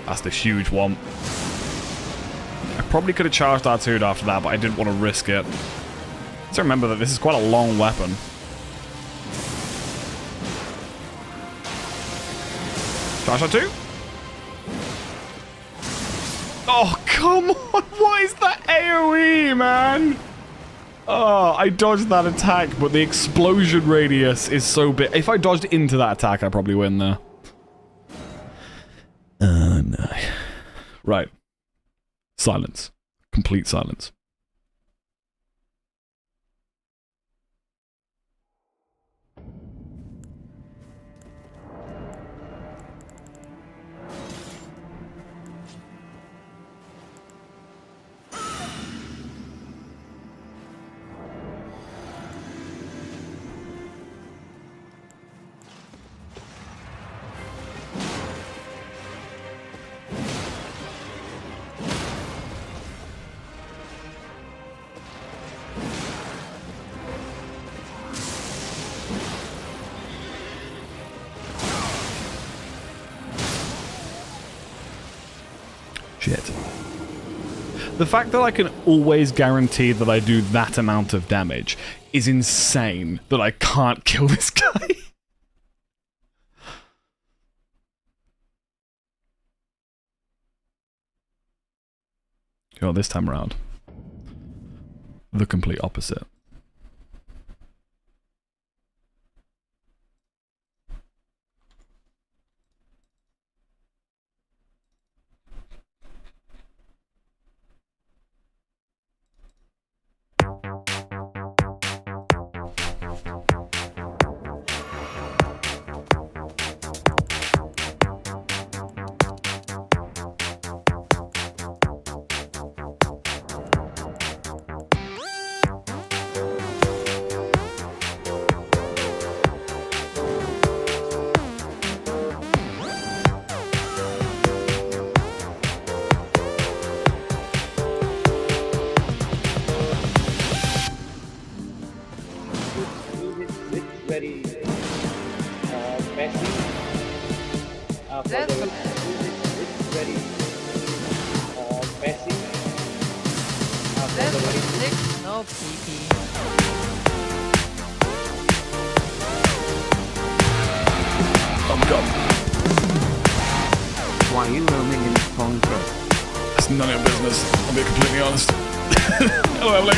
That's the huge one. I probably could have charged R2 after that, but I didn't want to risk it. So remember that this is quite a long weapon. Charge R2? Oh, come on! What is that AoE, man? Oh, I dodged that attack, but the explosion radius is so big. If I dodged into that attack, I'd probably win there. No. Right. Silence. Complete silence. Shit. The fact that I can always guarantee that I do that amount of damage is insane that I can't kill this guy. Well, this time around, the complete opposite. No pee-pee. I'm gone. Why are you roaming in Pong Pro? It's none of your business. I'll be completely honest. Hello, Emily.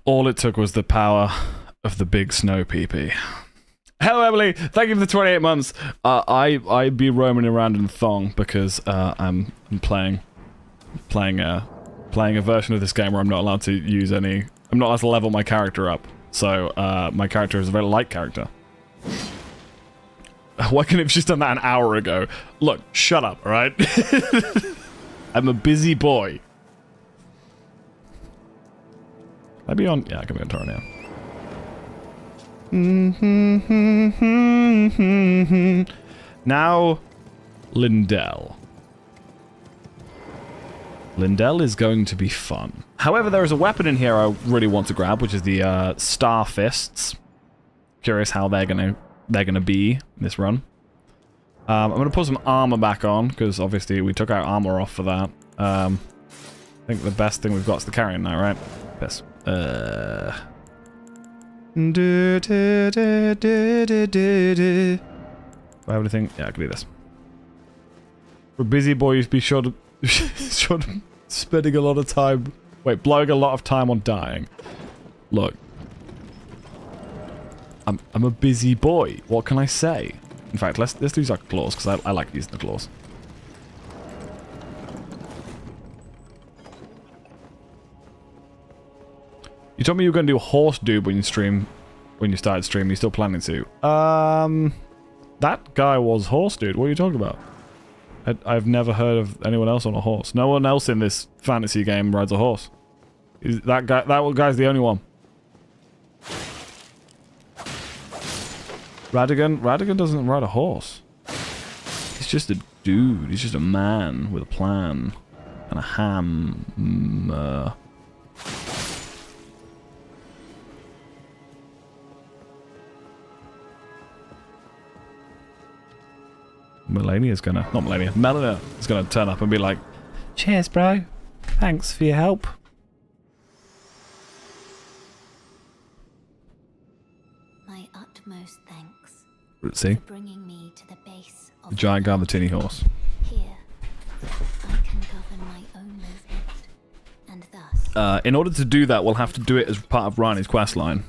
All it took was the power of the big snow peepee. Hello, Emily. Thank you for the 28 months. I'd be roaming around in thong because I'm playing a version of this game where I'm not allowed to use any. I'm not allowed to level my character up. So my character is a very light character. Why couldn't it have just done that an hour ago? Look, shut up, all right? I'm a busy boy. Can I be on? Yeah, I can be on Toro now. Now, Lindell. Lindell is going to be fun. However, there is a weapon in here I really want to grab, which is the Star Fists. Curious how they're gonna be in this run. I'm gonna put some armor back on because obviously we took our armor off for that. I think the best thing we've got is the carrying now, right? Piss. Do I have anything? Yeah, I can do this. For a busy boy, you'd be sure to spending a lot of time. Wait, blowing a lot of time on dying. Look, I'm a busy boy. What can I say? In fact, let's use our claws because I like using the claws. You told me you were going to do a horse dude when you started streaming. You're still planning to. That guy was horse dude. What are you talking about? I've never heard of anyone else on a horse. No one else in this fantasy game rides a horse. That guy's the only one. Radigan doesn't ride a horse. He's just a dude. He's just a man with a plan and a hammer. Melania is gonna turn up and be like, "Cheers, bro. Thanks for your help." My utmost thanks. See? For bringing me to the base of The giant guy on the tinny horse. Here, I can govern my own movement, and thus. In order to do that, we'll have to do it as part of Rani's questline.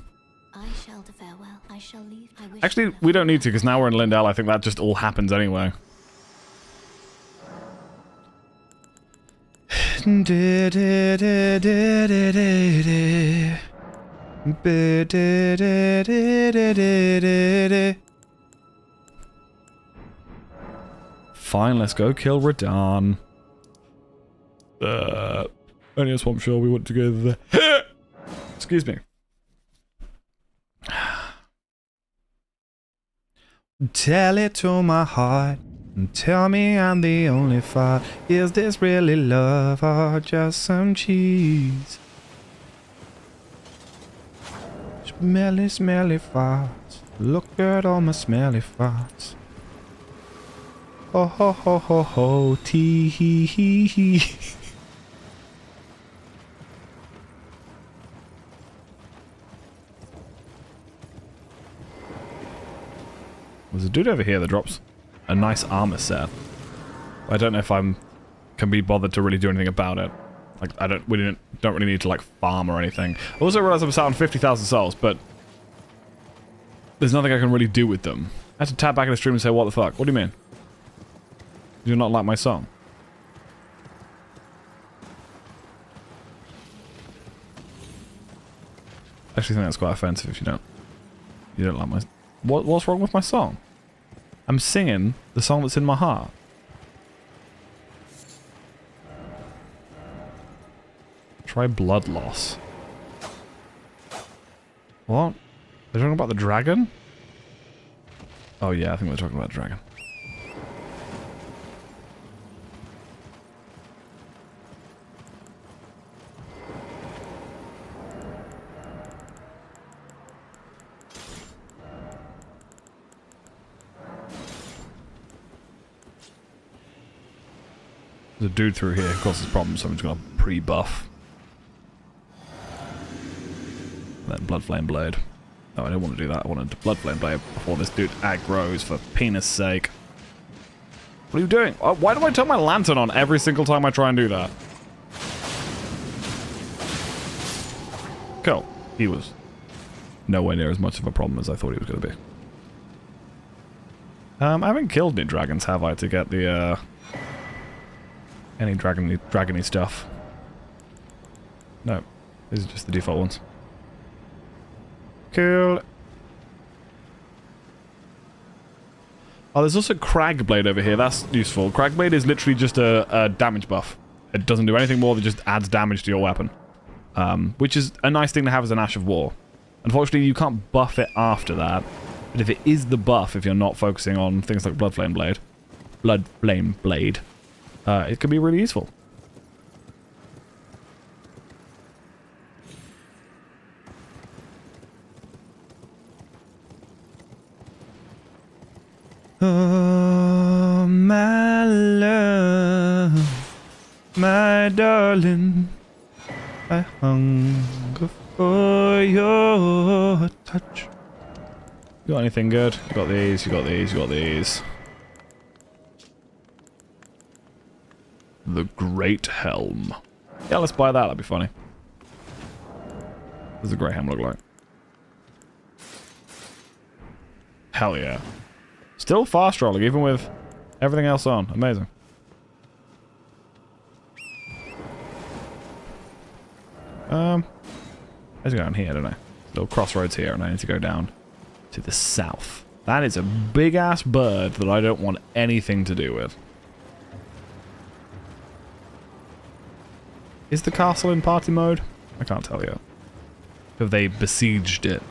I shall farewell. I shall leave. Actually, we don't need to, because now we're in Lindell. I think that just all happens anyway. Fine, let's go kill Radahn. Only a swamp shore, we went together there. Excuse me. Tell it to my heart, and tell me I'm the only fart. Is this really love or just some cheese? Smelly, smelly farts. Look at all my smelly farts. Ho ho ho ho ho, tee hee hee hee. There's a dude over here that drops a nice armor set. I don't know if I'm can be bothered to really do anything about it. Like, we don't really need to, like, farm or anything. I also realize I'm sat on 50,000 souls, but there's nothing I can really do with them. I had to tap back in the stream and say, what the fuck? What do you mean? Do you not like my song? I actually think that's quite offensive if you don't like my... What's wrong with my song? I'm singing the song that's in my heart. Try blood loss. What? They're talking about the dragon? Oh yeah, I think they're talking about the dragon. There's a dude through here, causes problems, so I'm just gonna pre-buff. Then Bloodflame Blade. No, I didn't want to do that. I wanted to Bloodflame Blade before this dude aggroes, for penis sake. What are you doing? Why do I turn my lantern on every single time I try and do that? Cool. He was nowhere near as much of a problem as I thought he was going to be. I haven't killed any dragons, have I, to get the, any dragony stuff? No. These are just the default ones. Cool. Oh, there's also Cragblade over here. That's useful. Cragblade is literally just a damage buff. It doesn't do anything more than just adds damage to your weapon. Which is a nice thing to have as an Ash of War. Unfortunately, you can't buff it after that. But if it is the buff, if you're not focusing on things like Bloodflame Blade, it can be really useful. Oh, my love, my darling, I hunger for your touch. You got anything good? You got these, you got these, you got these. The Great Helm. Yeah, let's buy that, that'd be funny. What does the Great Helm look like? Hell yeah. Still fast rolling, even with everything else on. Amazing. I need to go down here, don't I? Little crossroads here, and I need to go down to the south. That is a big-ass bird that I don't want anything to do with. Is the castle in party mode? I can't tell you. Have they besieged it?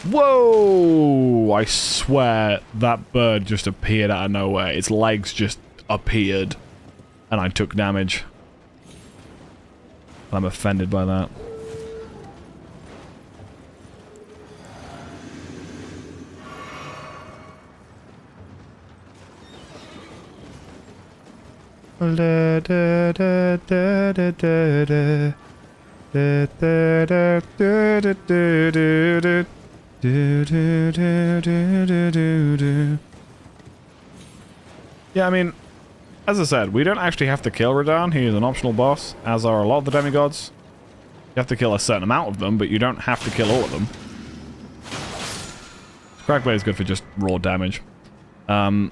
Whoa! I swear that bird just appeared out of nowhere. Its legs just appeared. And I took damage. I'm offended by that. Da, da, da, da, da, da, da. Da, da, da, da, da, da, da. Do, do, do, do, do, do, do. Yeah, I mean, as I said, we don't actually have to kill Radahn. He is an optional boss, as are a lot of the demigods. You have to kill a certain amount of them, but you don't have to kill all of them. Crackblade is good for just raw damage. Now,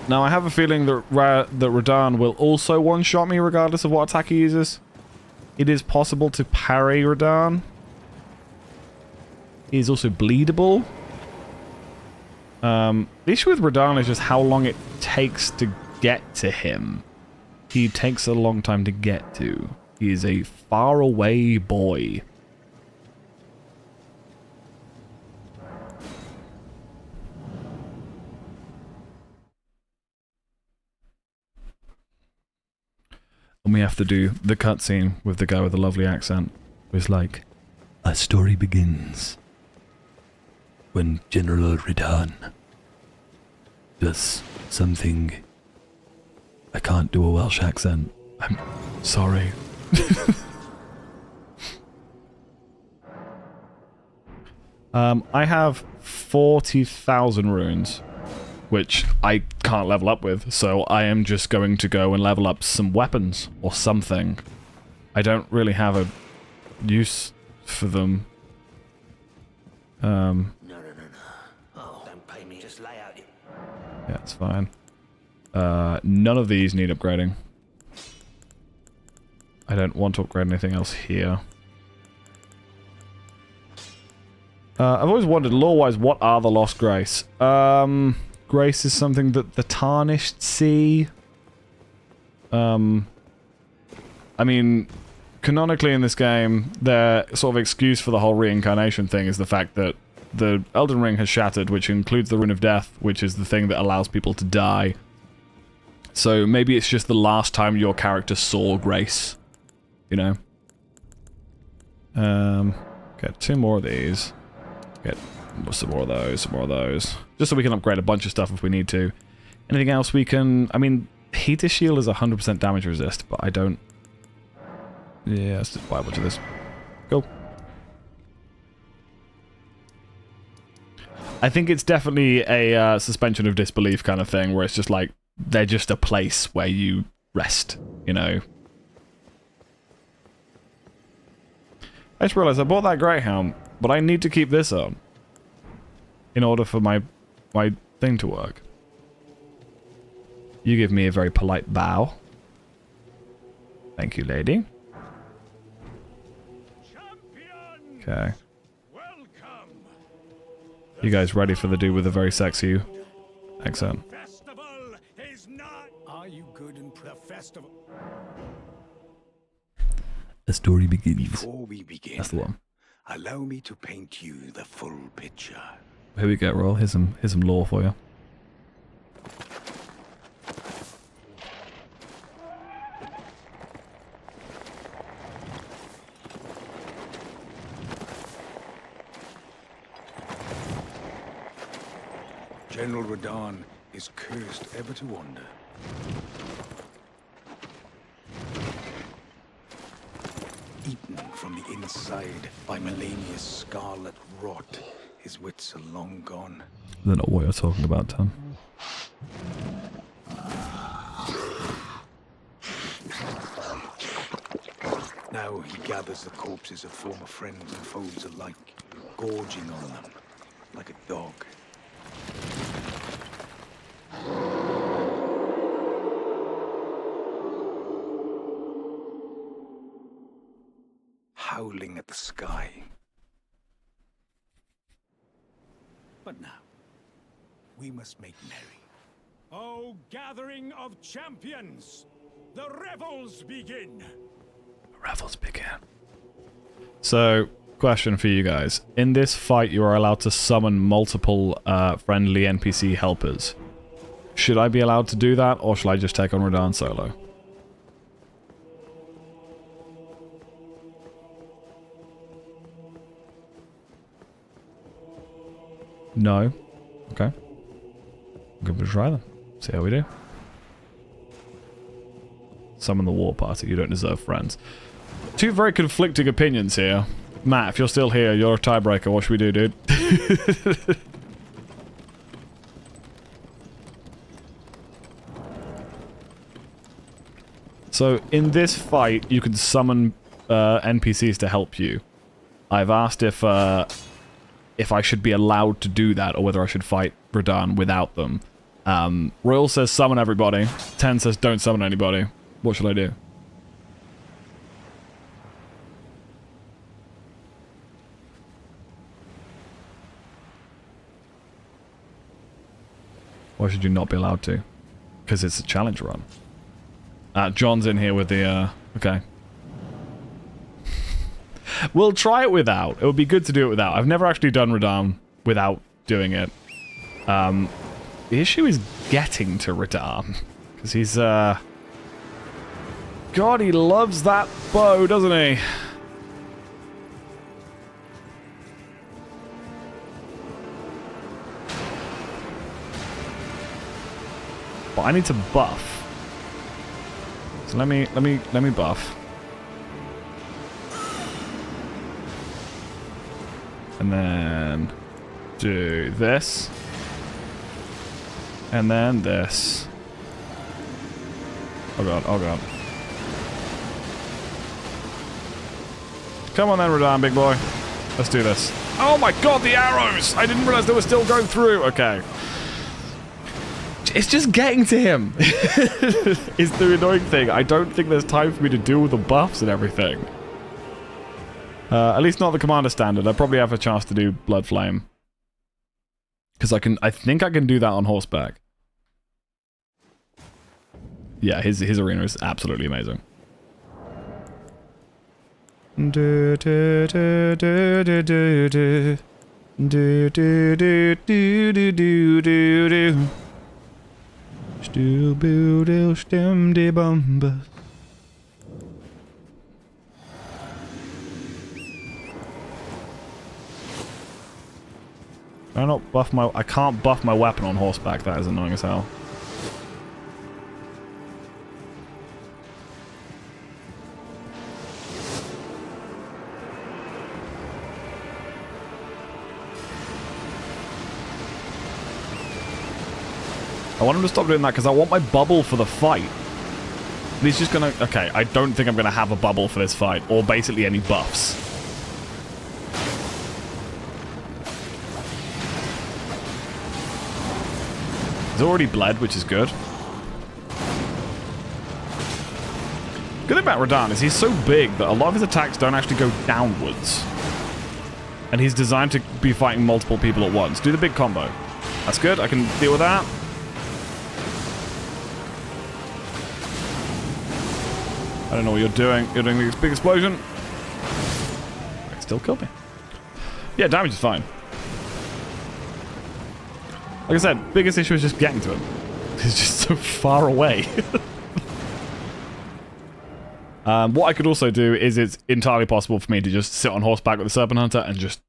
I have a feeling that Radahn will also one-shot me regardless of what attack he uses. It is possible to parry Radahn. He is also bleedable. The issue with Radahn is just how long it takes to get to him. He takes a long time to get to. He is a faraway boy. And we have to do the cutscene with the guy with the lovely accent. Who's like, "Our story begins when General Radahn does something." I can't do a Welsh accent. I'm sorry. I have 40,000 runes, which I can't level up with, so I am just going to go and level up some weapons or something. I don't really have a use for them. No. Oh, don't pay me. Just lay out. Yeah, it's fine. None of these need upgrading. I don't want to upgrade anything else here. I've always wondered, lore-wise, what are the Lost Grace? Grace is something that the Tarnished see. I mean, canonically in this game, their sort of excuse for the whole reincarnation thing is the fact that the Elden Ring has shattered, which includes the Rune of Death, which is the thing that allows people to die. So maybe it's just the last time your character saw Grace, you know? Get 2 more of these. Get some more of those, some more of those. Just so we can upgrade a bunch of stuff if we need to. Anything else we can... I mean, Heater Shield is 100% damage resist, but I don't... Yeah, let's just buy a bunch of this. Go. I think it's definitely a suspension of disbelief kind of thing, where it's just like, they're just a place where you rest, you know? I just realized I bought that Greyhound, but I need to keep this on in order for my thing to work. You give me a very polite bow. Thank you, lady. Okay. You guys ready for the dude with a very sexy accent? Are you good in the festival? The story begins. Before we begin, That's the one. allow me to paint you the full picture. Here we go, Roll. Here's some lore for you. General Radahn is cursed ever to wander. Eaten from the inside by Melania's scarlet rot, his wits are long gone. They're not what you're talking about, Tom. Now he gathers the corpses of former friends and foes alike, gorging on them like a dog. Howling at the sky. But now, we must make merry. Oh, gathering of champions! The revels begin! Revels begin. So, question for you guys. In this fight, you are allowed to summon multiple friendly NPC helpers. Should I be allowed to do that, or shall I just take on Radahn solo? No. Okay. Give it a try then. See how we do. Summon the war party. You don't deserve friends. Two very conflicting opinions here. Matt, if you're still here, you're a tiebreaker. What should we do, dude? So, in this fight, you can summon NPCs to help you. I've asked if I should be allowed to do that, or whether I should fight Radahn without them. Royal says summon everybody. Ten says don't summon anybody. What should I do? Why should you not be allowed to? Because it's a challenge run. John's in here with the, okay. We'll try it without. It would be good to do it without. I've never actually done Radahn without doing it. The issue is getting to Radahn. Because he's, God, he loves that bow, doesn't he? But I need to buff. So let me buff. And then do this. And then this. Oh god, oh god. Come on then, Radahn, big boy. Let's do this. Oh my god, the arrows! I didn't realize they were still going through. Okay. It's just getting to him. It's the annoying thing. I don't think there's time for me to do all the buffs and everything. At least not the commander standard. I probably have a chance to do Blood Flame. Because I think I can do that on horseback. Yeah, his arena is absolutely amazing. Do do do do do do do do do do do do do do. Still build stem de bombas. I can't buff my weapon on horseback. That is annoying as hell. I want him to stop doing that because I want my bubble for the fight. He's just gonna... Okay, I don't think I'm gonna have a bubble for this fight, or basically any buffs. He's already bled, which is good. Good thing about Radahn is he's so big that a lot of his attacks don't actually go downwards. And he's designed to be fighting multiple people at once. Do the big combo. That's good, I can deal with that. I don't know what you're doing. You're doing this big explosion. It still killed me. Yeah, damage is fine. Like I said, biggest issue is just getting to him. He's just so far away. What I could also do is it's entirely possible for me to just sit on horseback with the Serpent Hunter and just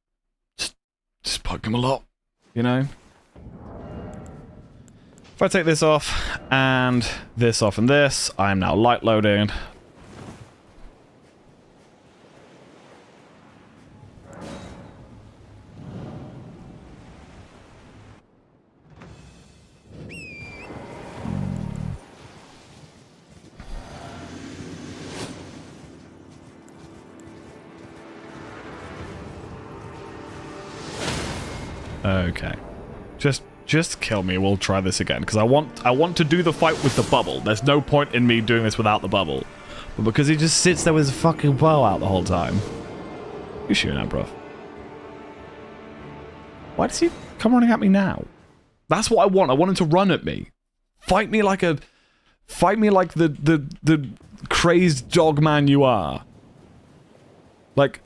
poke him a lot, you know? If I take this off and this off and this, I am now light loading. Okay. Just kill me. We'll try this again. Because I want to do the fight with the bubble. There's no point in me doing this without the bubble. But because he just sits there with his fucking bow out the whole time. You're shooting at, bruv. Why does he come running at me now? That's what I want. I want him to run at me. Fight me like the crazed dog man you are. Like,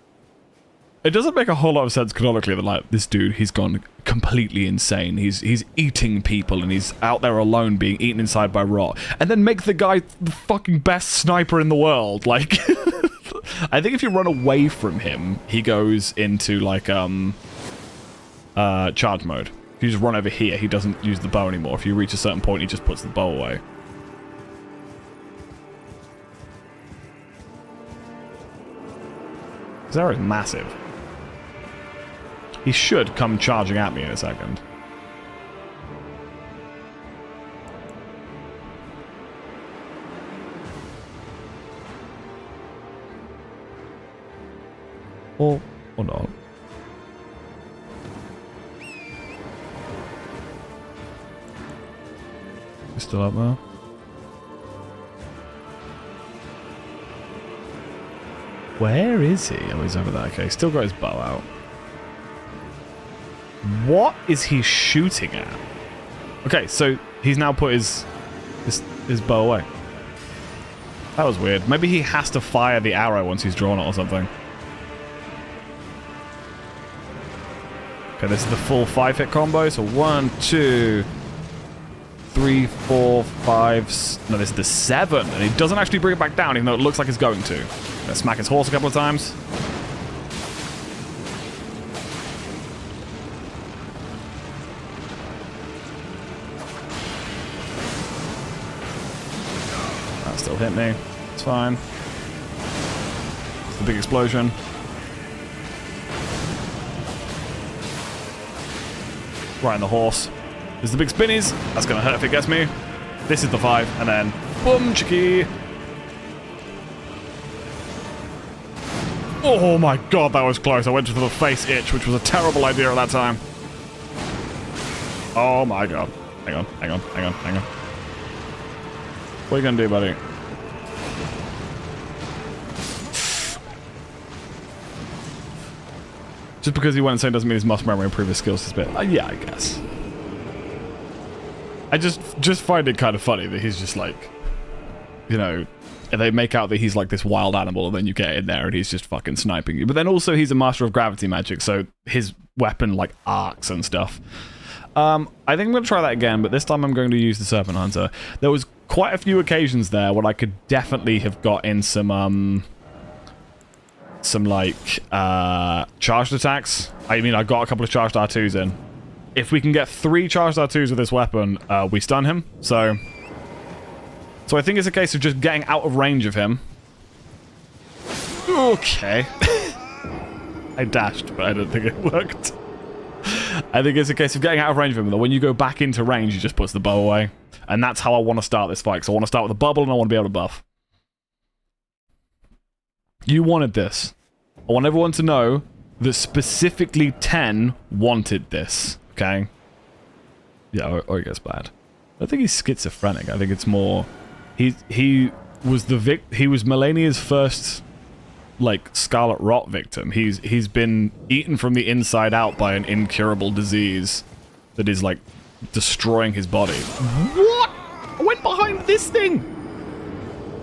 it doesn't make a whole lot of sense canonically that, like, this dude, he's gone completely insane. He's eating people and he's out there alone being eaten inside by rot. And then make the guy the fucking best sniper in the world. Like, I think if you run away from him, he goes into, like, charge mode. If you just run over here, he doesn't use the bow anymore. If you reach a certain point, he just puts the bow away. His arrow is massive. He should come charging at me in a second. Or not. He's still up there. Where is he? Oh, he's over there. Okay, he's still got his bow out. What is he shooting at? Okay, so he's now put his bow away. That was weird. Maybe he has to fire the arrow once he's drawn it or something. Okay, this is the full 5-hit combo. So 1, 2, 3, 4, 5... No, this is the 7. And he doesn't actually bring it back down, even though it looks like he's going to. Let's smack his horse a couple of times. That still hit me. It's fine. It's the big explosion. Right in the horse. There's the big spinnies. That's going to hurt if it gets me. This is the 5, and then boom, chicky. Oh my god, that was close. I went for the face itch, which was a terrible idea at that time. Oh my god. Hang on. What are you going to do, buddy? Just because he went insane doesn't mean his muscle memory and previous skills is bit. Yeah, I guess. I just find it kind of funny that he's just like, you know, they make out that he's like this wild animal, and then you get in there and he's just fucking sniping you. But then also he's a master of gravity magic, so his weapon like arcs and stuff. I think I'm going to try that again, but this time I'm going to use the Serpent Hunter. There was quite a few occasions there when I could definitely have got in some like charged attacks. I mean, I got a couple of charged R2s in. If we can get 3 charged R2s with this weapon, we stun him. So I think it's a case of just getting out of range of him. Okay. I dashed, but I don't think it worked. I think it's a case of getting out of range of him, though. When you go back into range, he just puts the bow away. And that's how I want to start this fight. So I want to start with a bubble, and I want to be able to buff. You wanted this. I want everyone to know that specifically 10 wanted this. Okay? Yeah, or it gets bad. I think he's schizophrenic. I think it's more... He was Melania's first, like, Scarlet Rot victim. He's been eaten from the inside out by an incurable disease that is, like, destroying his body. What? I went behind this thing!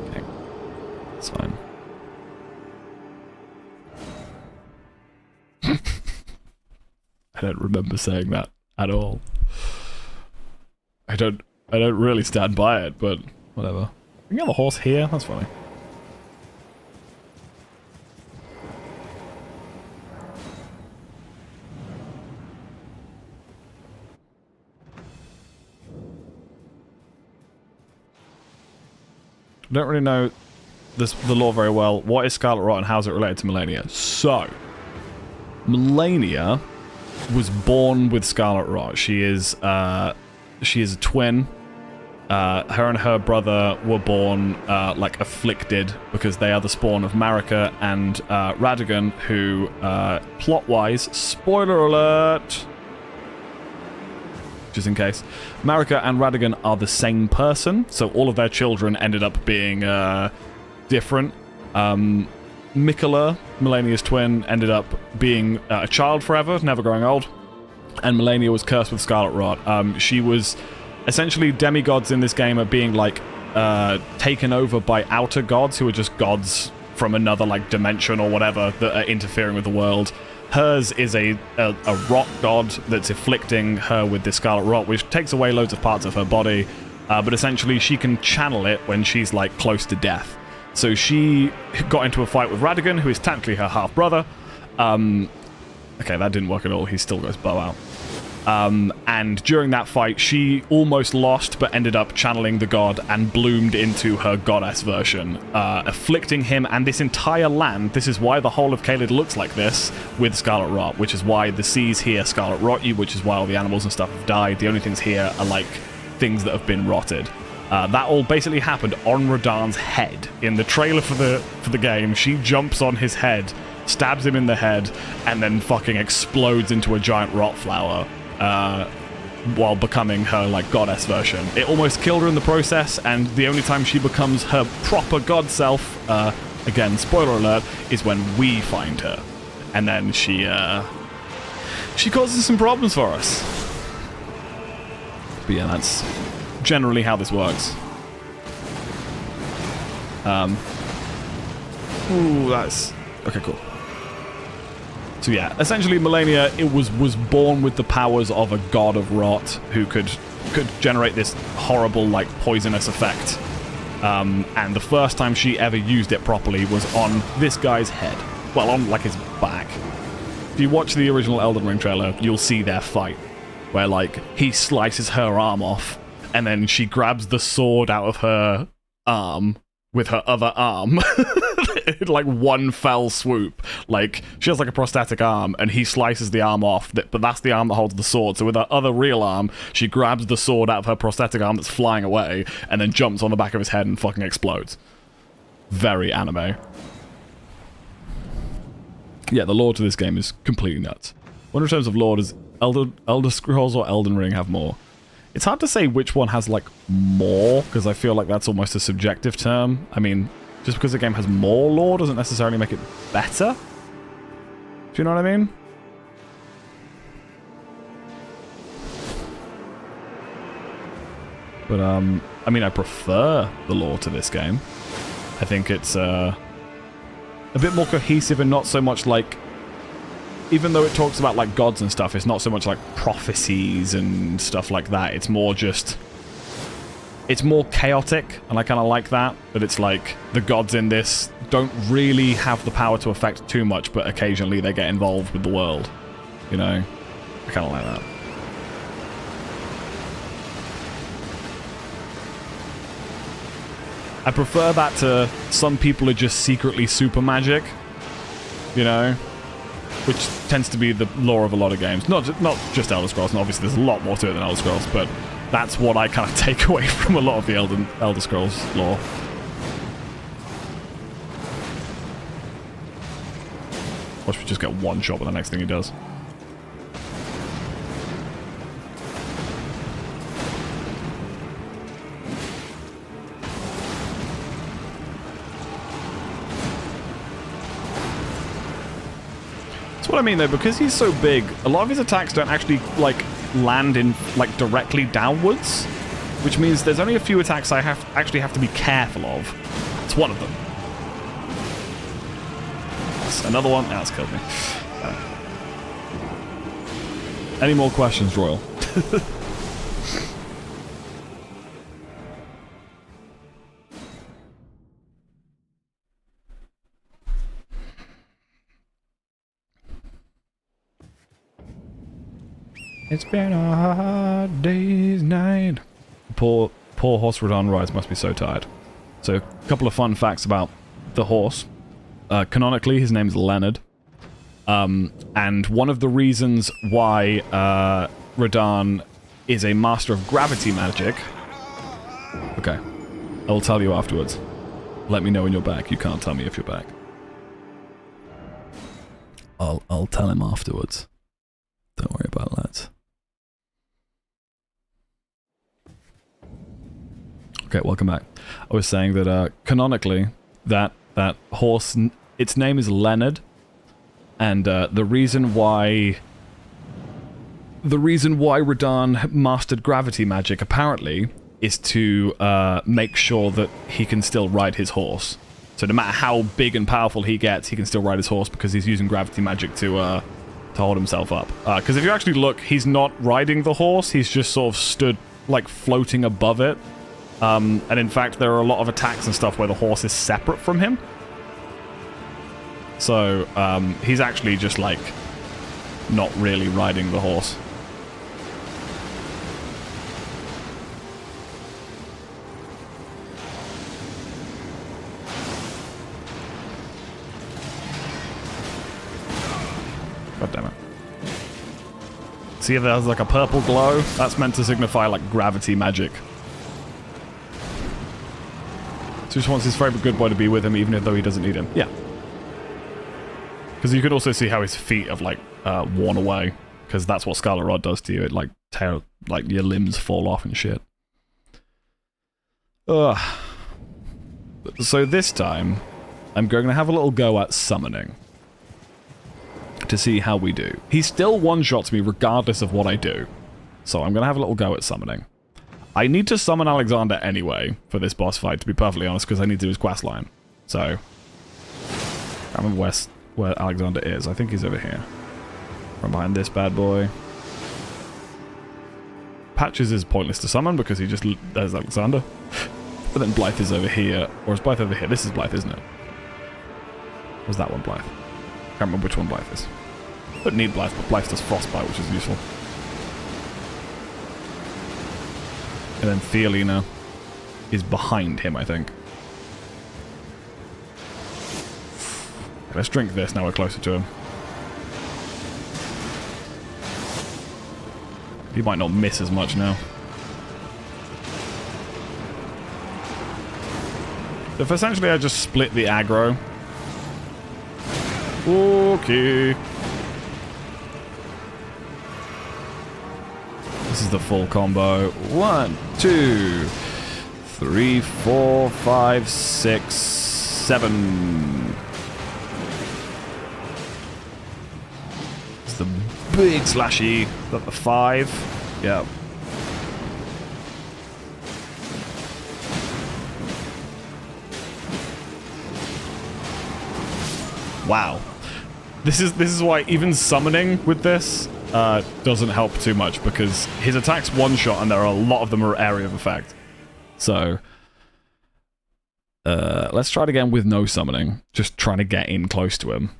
Okay. It's fine. I don't remember saying that at all. I don't really stand by it, but whatever. We can get the horse here, that's funny. I don't really know the lore very well. What is Scarlet Rot and how is it related to Melania? So, Melania was born with Scarlet Rot. She is a twin. Her and her brother were born like afflicted because they are the spawn of Marika and Radagon, who plot-wise, spoiler alert, just in case, Marika and Radagon are the same person, so all of their children ended up being different. Mikola, Melania's twin, ended up being a child forever, never growing old, and Melania was cursed with Scarlet Rot. She was essentially, demigods in this game are being like taken over by outer gods who are just gods from another like dimension or whatever that are interfering with the world. Hers is a rot god that's afflicting her with this Scarlet Rot, which takes away loads of parts of her body, but essentially she can channel it when she's like close to death. So she got into a fight with Radagon, who is technically her half-brother. Okay, that didn't work at all. He still goes bow out. And during that fight, she almost lost, but ended up channeling the god and bloomed into her goddess version, afflicting him and this entire land. This is why the whole of Caelid looks like this with Scarlet Rot, which is why the seas here Scarlet Rot you, which is why all the animals and stuff have died. The only things here are like things that have been rotted. That all basically happened on Radahn's head. In the trailer for the game, she jumps on his head, stabs him in the head, and then fucking explodes into a giant rot flower. While becoming her, like, goddess version. It almost killed her in the process, and the only time she becomes her proper god self, again, spoiler alert, is when we find her. And then she causes some problems for us. But yeah, that's generally how this works. Ooh, that's... Okay, cool. So yeah, essentially Melania was born with the powers of a god of rot who could generate this horrible, like, poisonous effect. And the first time she ever used it properly was on this guy's head. Well, on, like, his back. If you watch the original Elden Ring trailer, you'll see their fight, where, like, he slices her arm off, and then she grabs the sword out of her arm, with her other arm. Like one fell swoop. Like, she has like a prosthetic arm, and he slices the arm off, but that's the arm that holds the sword. So with her other real arm, she grabs the sword out of her prosthetic arm that's flying away, and then jumps on the back of his head and fucking explodes. Very anime. Yeah, the lore to this game is completely nuts. I wonder in terms of lore, does Elder Scrolls or Elden Ring have more? It's hard to say which one has, like, more, because I feel like that's almost a subjective term. I mean, just because a game has more lore doesn't necessarily make it better. Do you know what I mean? But, I mean, I prefer the lore to this game. I think it's, a bit more cohesive and not so much like... Even though it talks about, like, gods and stuff, it's not so much like prophecies and stuff like that. It's more just... It's more chaotic, and I kind of like that. That it's like, the gods in this don't really have the power to affect too much, but occasionally they get involved with the world. You know? I kind of like that. I prefer that to some people are just secretly super magic. You know? Which tends to be the lore of a lot of games. Not just Elder Scrolls, and obviously there's a lot more to it than Elder Scrolls, but that's what I kind of take away from a lot of the Elder Scrolls lore. Watch me just get one shot with the next thing he does. That's what I mean though, because he's so big, a lot of his attacks don't actually, like, land in, like, directly downwards, which means there's only a few attacks I actually have to be careful of. It's one of them. That's another one. That's killed me. Any more questions, Royal? It's been a hard day's night. Poor horse Radahn rides must be so tired. So, a couple of fun facts about the horse. Canonically, his name's Leonard. And one of the reasons why Radahn is a master of gravity magic... Okay. I'll tell you afterwards. Let me know when you're back. You can't tell me if you're back. I'll tell him afterwards. Don't worry about that. Okay, welcome back. I was saying that canonically, that horse, its name is Leonard, and the reason why Radahn mastered gravity magic apparently is to make sure that he can still ride his horse. So no matter how big and powerful he gets, he can still ride his horse because he's using gravity magic to hold himself up. Because if you actually look, he's not riding the horse, he's just sort of stood, like, floating above it. And in fact, there are a lot of attacks and stuff where the horse is separate from him. So, he's actually just, like, not really riding the horse. God damn it. See if there's like a purple glow? That's meant to signify like gravity magic. So he just wants his favorite good boy to be with him even though he doesn't need him. Yeah. Because you could also see how his feet have like worn away. Because that's what Scarlet Rot does to you. It like like your limbs fall off and shit. Ugh. So this time, I'm going to have a little go at summoning. To see how we do. He still one-shots me regardless of what I do. So I'm going to have a little go at summoning. I need to summon Alexander anyway for this boss fight, to be perfectly honest, because I need to do his quest line. So, I can't remember where Alexander is. I think he's over here. From behind this bad boy. Patches is pointless to summon because he just... There's Alexander. But then Blythe is over here. Or is Blythe over here? This is Blythe, isn't it? Or is that one Blythe? Can't remember which one Blythe is. Don't need Blythe, but Blythe does Frostbite, which is useful. And then Thealina is behind him, I think. Let's drink this now we're closer to him. He might not miss as much now. If essentially I just split the aggro. Okay. This is the full combo. 1, 2, 3, 4, 5, 6, 7. It's the big slashy. Got the 5. Yeah. Wow. This is why even summoning with this doesn't help too much, because his attack's one shot and there are a lot of them are area of effect. So let's try it again with no summoning. Just trying to get in close to him.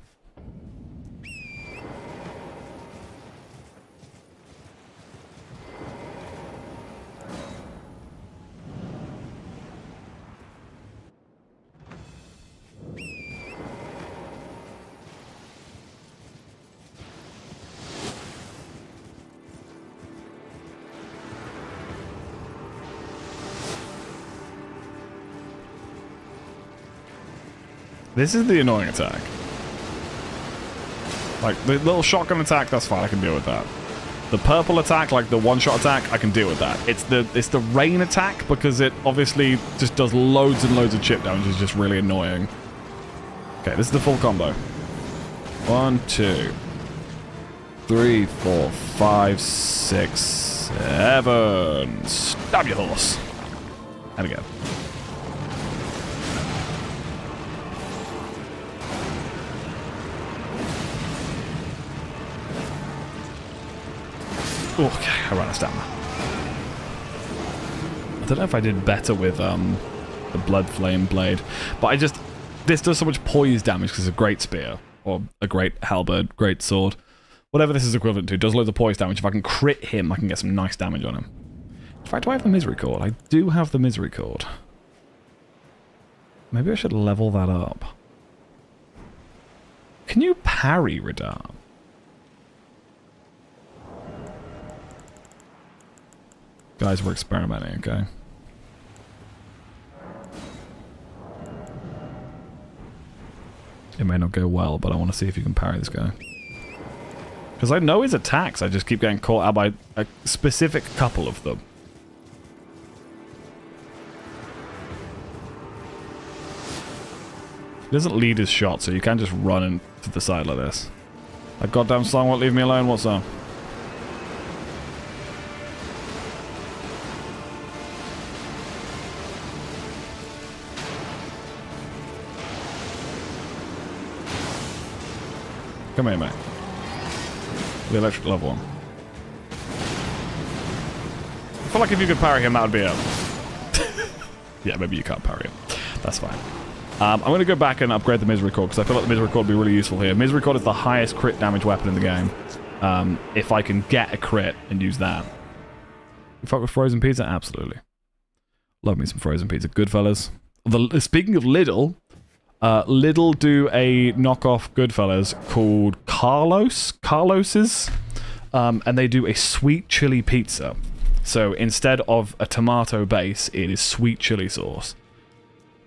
This is the annoying attack. Like, the little shotgun attack, that's fine, I can deal with that. The purple attack, like the one-shot attack, I can deal with that. It's the rain attack, because it obviously just does loads and loads of chip damage, is just really annoying. Okay, this is the full combo. 1, 2, 3, 4, 5, 6, 7. Stab your horse. There we go. Okay, I ran out of stamina. I don't know if I did better with the Blood Flame Blade, but this does so much poise damage because it's a great spear, or a great halberd, great sword. Whatever this is equivalent to, it does loads of poise damage. If I can crit him, I can get some nice damage on him. In fact, do I have the Misery Cord? I do have the Misery Cord. Maybe I should level that up. Can you parry Radar? Guys, we're experimenting, okay? It may not go well, but I want to see if you can parry this guy. Because I know his attacks, I just keep getting caught out by a specific couple of them. He doesn't lead his shot, so you can't just run into the side like this. That goddamn song won't leave me alone, what song? Come here, mate. The electric level one. I feel like if you could parry him, that would be it. Yeah, maybe you can't parry him. That's fine. I'm going to go back and upgrade the Misery Cord, because I feel like the Misery Cord would be really useful here. Misery Cord is the highest crit damage weapon in the game. If I can get a crit and use that. You fuck with frozen pizza? Absolutely. Love me some frozen pizza. Goodfellas. Speaking of Lidl... Lidl do a knockoff Goodfellas called Carlos's, and they do a sweet chili pizza. So instead of a tomato base, it is sweet chili sauce.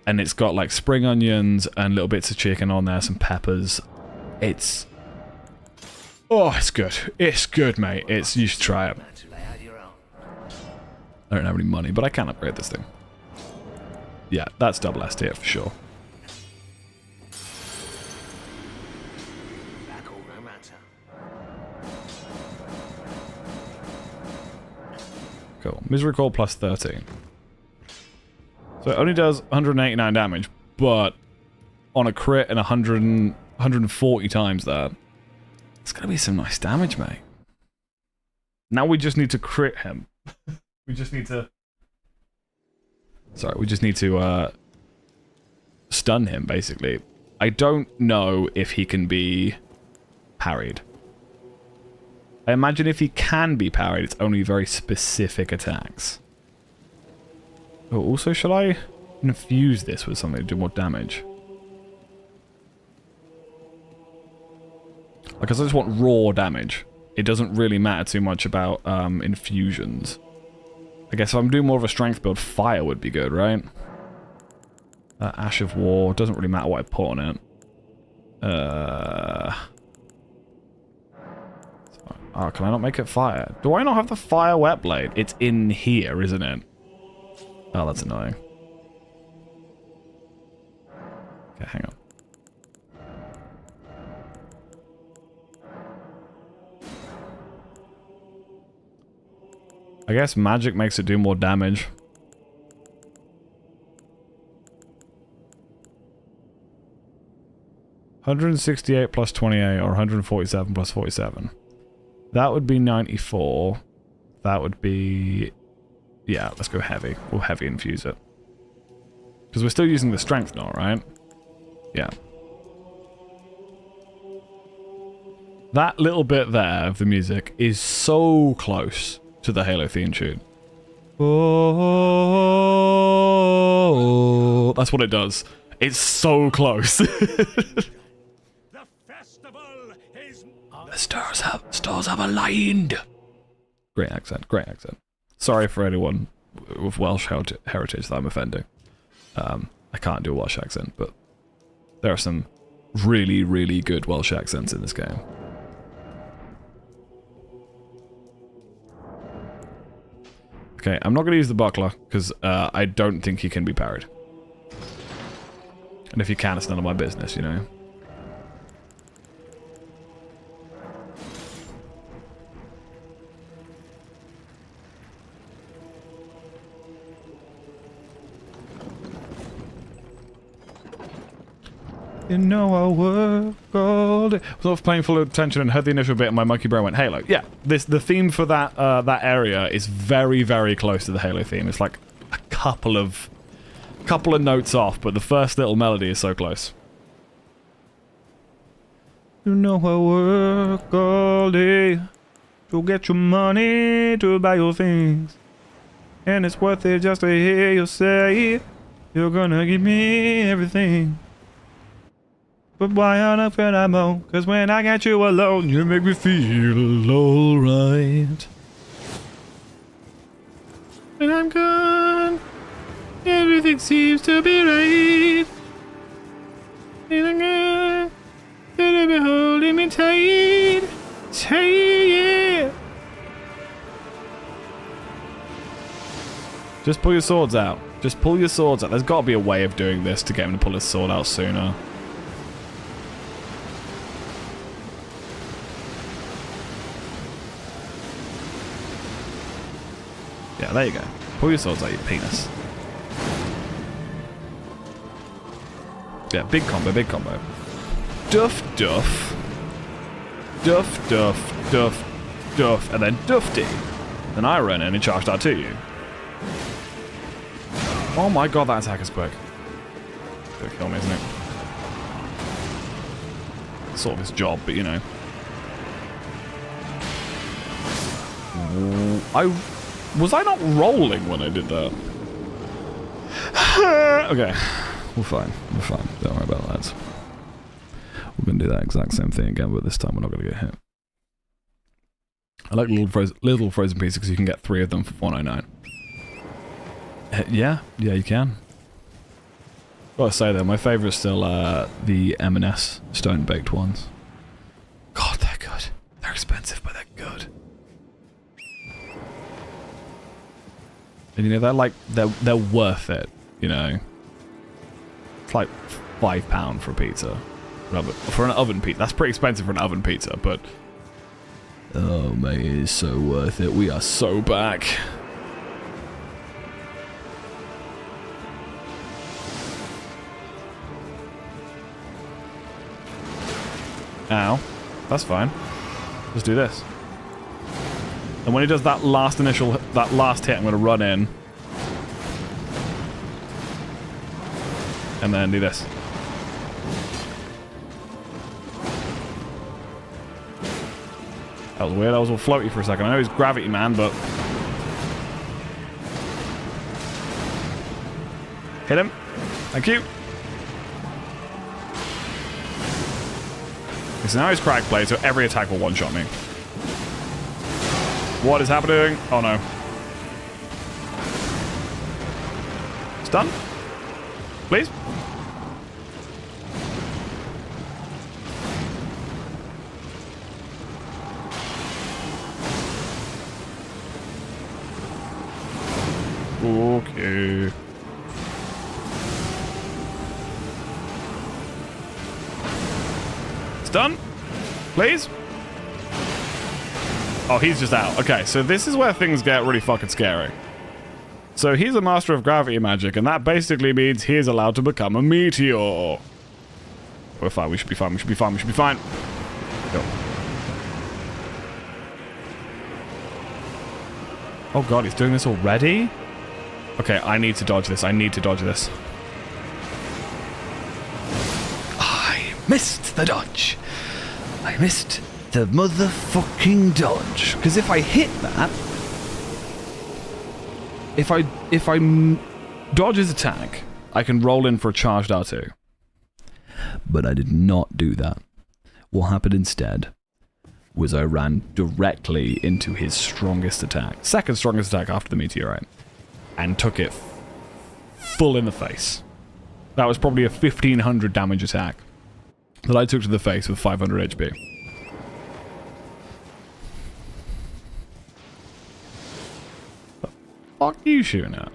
And it's got like spring onions and little bits of chicken on there, some peppers. It's... Oh, it's good. It's good, mate. You should try it. I don't have any money, but I can upgrade this thing. Yeah, that's double S tier for sure. Cool. Misery Core plus 13. So it only does 189 damage, but on a crit and 140 times that, it's going to be some nice damage, mate. Now we just need to crit him. We just need to... Sorry, we just need to stun him, basically. I don't know if he can be parried. I imagine if he can be parried, it's only very specific attacks. Oh, also, shall I infuse this with something to do more damage? Like, I just want raw damage. It doesn't really matter too much about infusions. I guess if I'm doing more of a strength build, fire would be good, right? Ash of War. Doesn't really matter what I put on it. Oh, can I not make it fire? Do I not have the fire wet blade? It's in here, isn't it? Oh, that's annoying. Okay, hang on. I guess magic makes it do more damage. $168 plus 28, or 147 plus 47. That would be 94. That would be... Yeah, let's go heavy. We'll heavy infuse it. Because we're still using the strength now, right? Yeah. That little bit there of the music is so close to the Halo theme tune. Oh, that's what it does. It's so close. The stars have aligned. Great accent, great accent. Sorry for anyone with Welsh heritage that I'm offending. I can't do a Welsh accent, but there are some really, really good Welsh accents in this game. Okay, I'm not going to use the buckler, because I don't think he can be parried. And if he can, it's none of my business, you know? You know I work all day. I was off paying full attention and heard the initial bit and my monkey brain went, Halo. Yeah, the theme for that that area is very, very close to the Halo theme. It's like a couple of notes off, but the first little melody is so close. You know I work all day to get your money to buy your things. And it's worth it just to hear you say you're gonna give me everything. But why on earth would I moan? Cause when I got you alone, you make me feel alright. When I'm gone, everything seems to be right. And I'm gone, you'll be holding me tight. Tight, yeah. Just pull your swords out. Just pull your swords out. There's gotta be a way of doing this to get him to pull his sword out sooner. Yeah, there you go. Pull your swords out, you penis. Yeah, big combo, big combo. Duff, duff. Duff, duff, duff, duff, and then duffty. Then I ran in and charged out to you. Oh my god, that attack is quick. It's gonna kill me, isn't it? Sort of his job, but you know. Was I not rolling when I did that? Okay. We're fine. We're fine. Don't worry about that. We're going to do that exact same thing again, but this time we're not going to get hit. I like little frozen pieces because you can get 3 of them for $4.99. Yeah, you can. Gotta say though, my favourite is still the M&S stone-baked ones. God, they're good. They're expensive, but they're good. And you know, they're like, they're worth it, you know. It's like £5 for a pizza. For an oven pizza. That's pretty expensive for an oven pizza, but... Oh man, it's so worth it. We are so back. Ow. That's fine. Let's do this. And when he does that last hit, I'm going to run in. And then do this. That was weird. I was all floaty for a second. I know he's Gravity Man, but... Hit him. Thank you. So now he's crack play, so every attack will one-shot me. What is happening? Oh no. Stun? Please? Okay. Stun? Please? Oh, he's just out. Okay, so this is where things get really fucking scary. So he's a master of gravity magic, and that basically means he is allowed to become a meteor. We're fine, we should be fine, we should be fine, we should be fine. Go. Oh god, he's doing this already? Okay, I need to dodge this, I need to dodge this. I missed the dodge. I missed the motherfucking dodge. Because if I hit that... If I dodge his attack, I can roll in for a charged R2. But I did not do that. What happened instead was I ran directly into his strongest attack. Second strongest attack after the meteorite. And took it full in the face. That was probably a 1500 damage attack that I took to the face with 500 HP. What the fuck are you shooting at?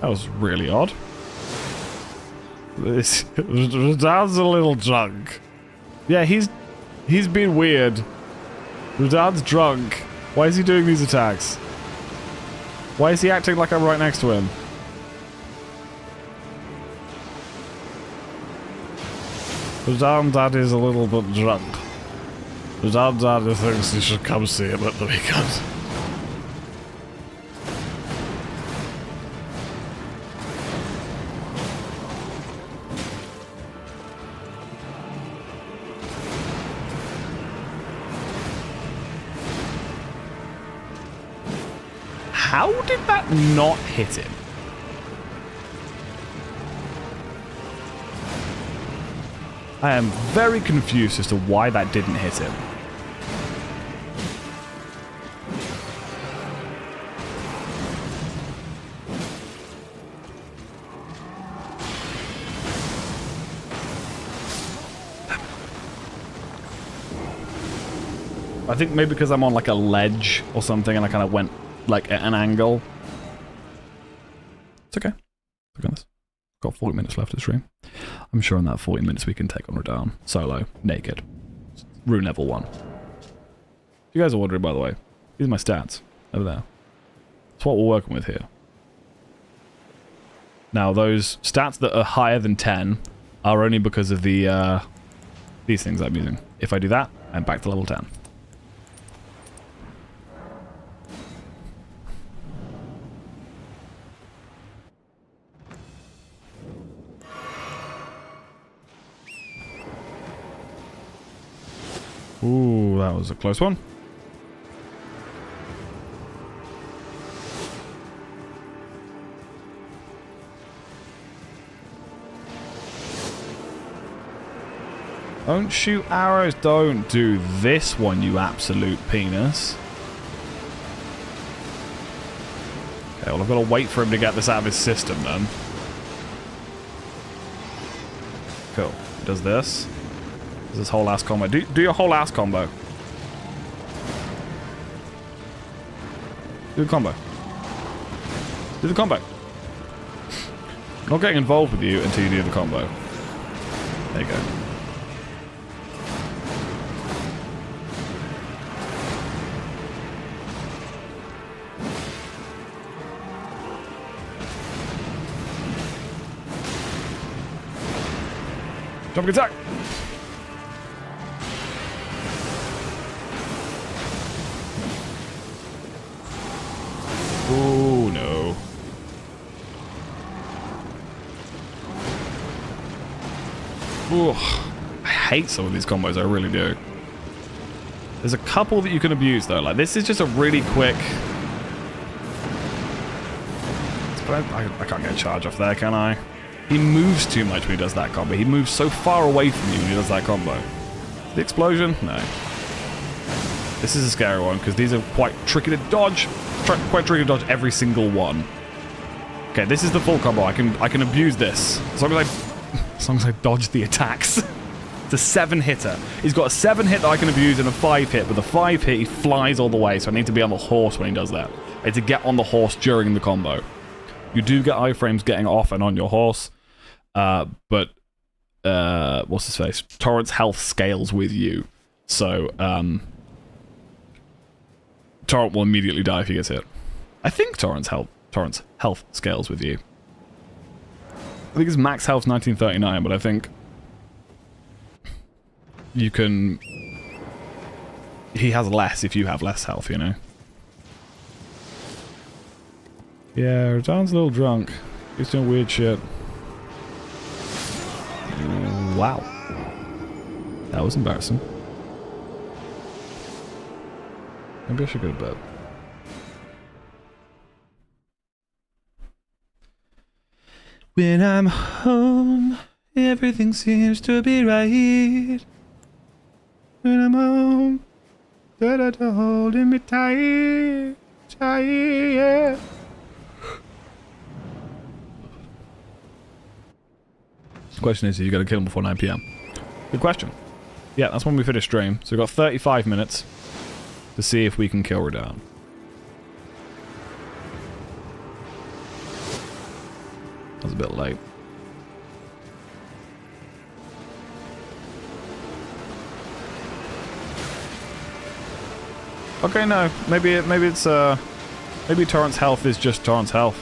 That was really odd. This Radad's a little drunk. Yeah, he's been weird. Radad's drunk. Why is he doing these attacks? Why is he acting like I'm right next to him? Dad is a little bit drunk. Dad thinks you should come see him at the weekend. How did that not hit him? I am very confused as to why that didn't hit him. I think maybe because I'm on like a ledge or something and I kind of went like at an angle. It's okay. Look at this. Got 40 minutes left to stream. I'm sure in that 40 minutes we can take on Radahn. Solo. Naked. Rune level 1. You guys are wondering, by the way. These are my stats. Over there. That's what we're working with here. Now, those stats that are higher than 10 are only because of the, these things I'm using. If I do that, I'm back to level 10. Ooh, that was a close one. Don't shoot arrows. Don't do this one, you absolute penis. Okay, well, I've got to wait for him to get this out of his system, then. Cool. He does this. Does this whole ass combo. Do your whole ass combo. Do the combo. Do the combo. I'm not getting involved with you until you do the combo. There you go. Jumping attack! Oh no. Ooh, I hate some of these combos, I really do. There's a couple that you can abuse though, like this is just a really quick... I can't get a charge off there, can I? He moves too much when he does that combo. He moves so far away from you when he does that combo. The explosion? No. This is a scary one, because these are quite tricky to dodge. Quite tricky to dodge every single one. Okay, this is the full combo. I can abuse this. As long as I dodge the attacks. It's a 7-hitter. He's got a 7-hit that I can abuse and a 5-hit. With a 5-hit, he flies all the way, so I need to be on the horse when he does that. I need to get on the horse during the combo. You do get iframes getting off and on your horse, but what's his face? Torrent's health scales with you, so Torrent will immediately die if he gets hit. I think Torrent's health scales with you. I think his max health's 1939, but I think you can... He has less if you have less health, you know? Yeah, Radan's a little drunk. He's doing weird shit. Wow. That was embarrassing. Maybe I should go to bed. When I'm home, everything seems to be right. When I'm home, da-da-da, holding me tight, tight, yeah. The question is, you got to kill him before 9 PM. Good question. Yeah, that's when we finish stream. So we've got 35 minutes to see if we can kill Radan. That was a bit late. Okay, no. Maybe Torrent's health is just Torrent's health.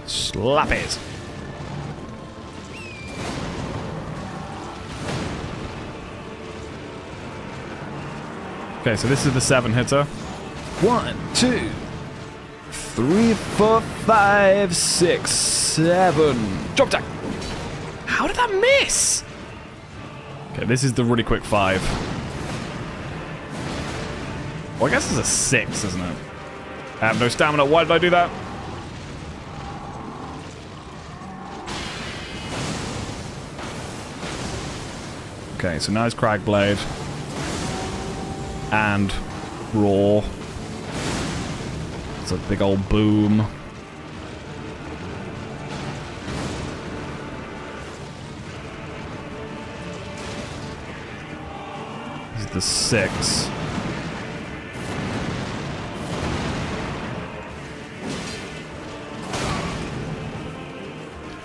Slap it. Okay, so this is the 7-hitter. 1, 2, 3, 4, 5, 6, 7. Drop attack. How did that miss? Okay, this is the really quick 5. Well, I guess it's a 6, isn't it? I have no stamina. Why did I do that? Okay, so now it's Cragblade. And Roar. It's a big old boom. This is the 6.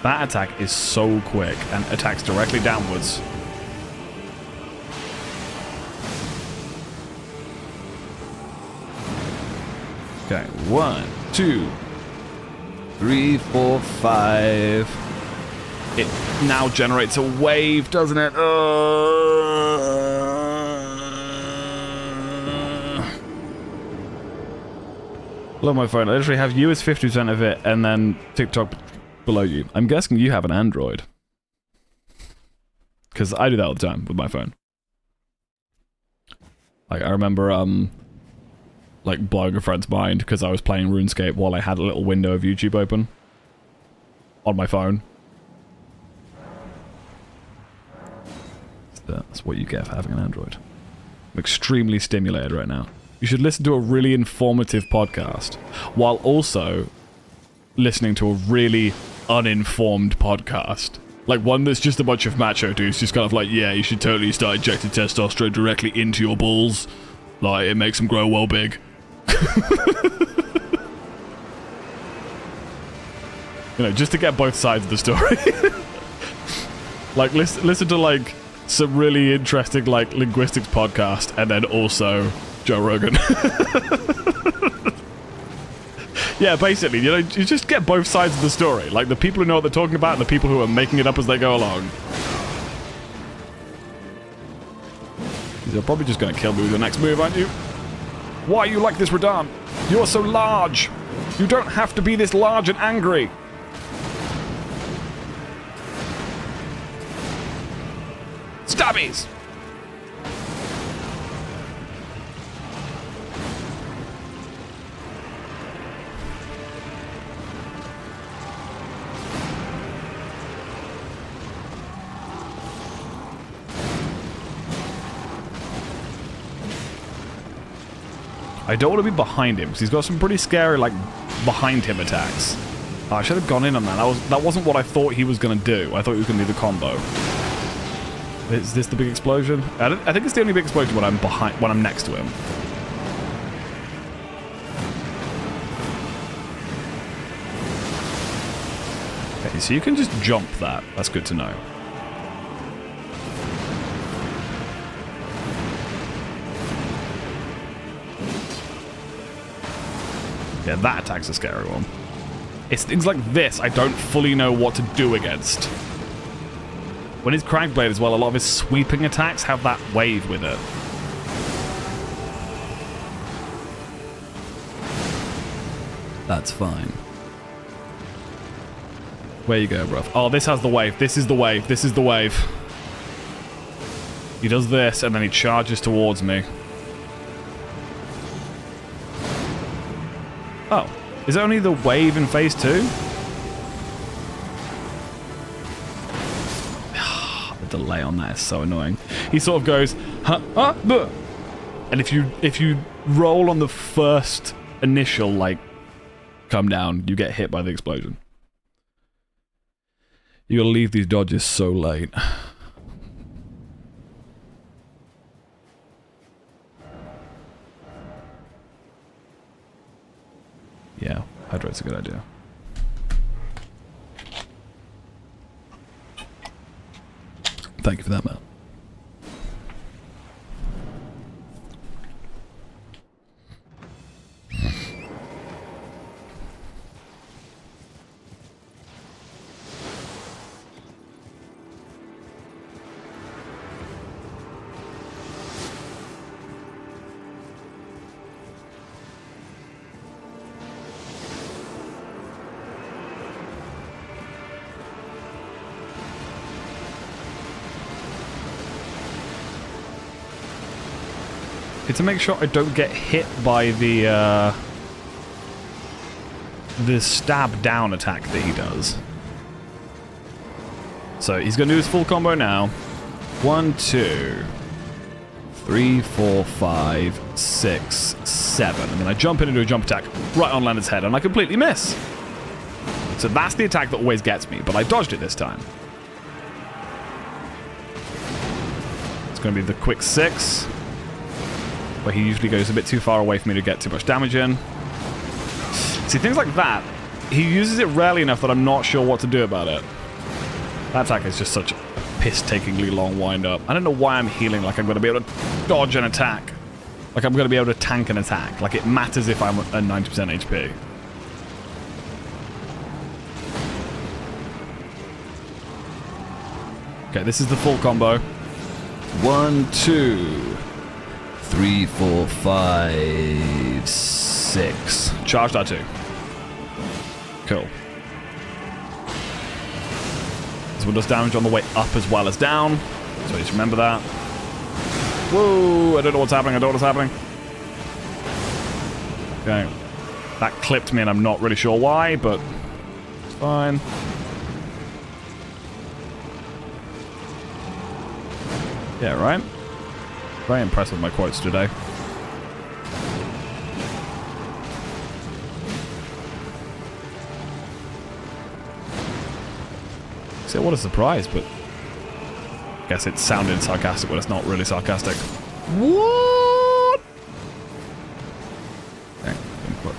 That attack is so quick and attacks directly downwards. Okay, 1, 2, 3, 4, 5. It now generates a wave, doesn't it? Love my phone. I literally have you as 50% of it, and then TikTok below you. I'm guessing you have an Android. Because I do that all the time with my phone. Like, I remember, like, blowing a friend's mind because I was playing RuneScape while I had a little window of YouTube open on my phone. That's what you get for having an Android. I'm extremely stimulated right now. You should listen to a really informative podcast while also listening to a really uninformed podcast. Like one that's just a bunch of macho dudes just kind of like, yeah, you should totally start injecting testosterone directly into your balls. Like, it makes them grow well big. You know, just to get both sides of the story. Like, listen to, like, some really interesting, like, linguistics podcast, and then also Joe Rogan. Yeah, basically, you know, you just get both sides of the story. Like, the people who know what they're talking about and the people who are making it up as they go along. You're probably just going to kill me with your next move, aren't you? Why are you like this, Radan? You're so large. You don't have to be this large and angry. Stabbies! I don't want to be behind him, because he's got some pretty scary, like, behind him attacks. Oh, I should have gone in on that. That wasn't what I thought he was going to do. I thought he was going to do the combo. Is this the big explosion? I think it's the only big explosion when I'm next to him. Okay, so you can just jump that. That's good to know. Yeah, that attack's a scary one. It's things like this I don't fully know what to do against. When his Cragblade as well, a lot of his sweeping attacks have that wave with it. That's fine. Where you go, bruv? Oh, this has the wave. This is the wave. This is the wave. He does this, and then he charges towards me. Oh, is it only the wave in phase 2? The delay on that is so annoying. He sort of goes, huh, buh. And if you roll on the first initial, like, come down, you get hit by the explosion. You gotta leave these dodges so late. Yeah, Hydrate's a good idea. Thank you for that, Matt. To make sure I don't get hit by the stab down attack that he does. So he's going to do his full combo now. 1, 2, 3, 4, 5, 6, 7. And then I jump in and do a jump attack right on Leonard's head, and I completely miss. So that's the attack that always gets me, but I dodged it this time. It's going to be the quick 6. Where he usually goes a bit too far away for me to get too much damage in. See, things like that, he uses it rarely enough that I'm not sure what to do about it. That attack is just such a piss-takingly long wind-up. I don't know why I'm healing like I'm going to be able to dodge an attack. Like I'm going to be able to tank an attack. Like it matters if I'm at 90% HP. Okay, this is the full combo. 1, 2... 3, 4, 5, 6. Charge that too. Cool. This one does damage on the way up as well as down. So just remember that. Whoa! I don't know what's happening. I don't know what's happening. Okay. That clipped me and I'm not really sure why, but it's fine. Yeah, right? Very impressed with my quotes today. See, what a surprise, but I guess it sounded sarcastic, but it's not really sarcastic. What?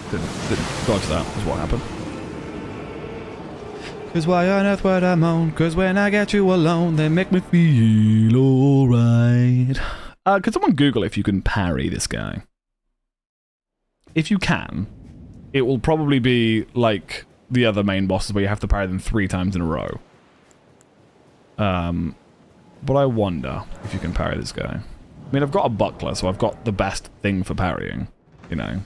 Didn't dodge that, is what happened. Cause why on earth would I moan? Cause when I get you alone, they make me feel alright. Could someone Google if you can parry this guy? If you can, it will probably be like the other main bosses where you have to parry them 3 times in a row. But I wonder if you can parry this guy. I mean, I've got a buckler, so I've got the best thing for parrying, you know.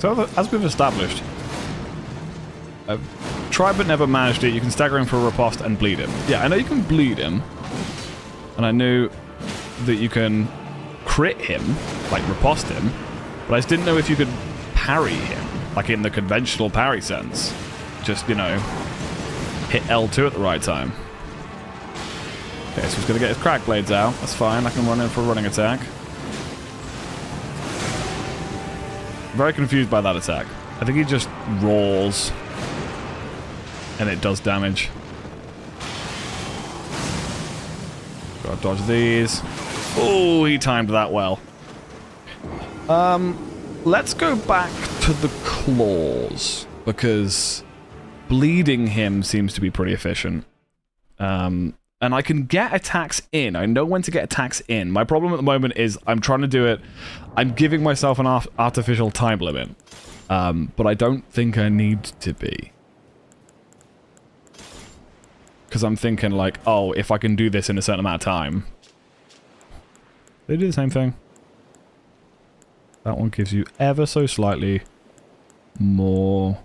So as we've established, I've tried but never managed it. You can stagger him for a riposte and bleed him. Yeah, I know you can bleed him. And I knew that you can crit him, like riposte him. But I just didn't know if you could parry him, like in the conventional parry sense. Just, you know, hit L2 at the right time. Okay, so he's going to get his crack blades out. That's fine. I can run in for a running attack. Very confused by that attack. I think he just roars. And it does damage. Gotta dodge these. Oh, he timed that well. Let's go back to the claws. Because bleeding him seems to be pretty efficient. And I can get attacks in. I know when to get attacks in. My problem at the moment is I'm trying to do it. I'm giving myself an artificial time limit. But I don't think I need to be. Because I'm thinking like, oh, if I can do this in a certain amount of time. They do the same thing. That one gives you ever so slightly more.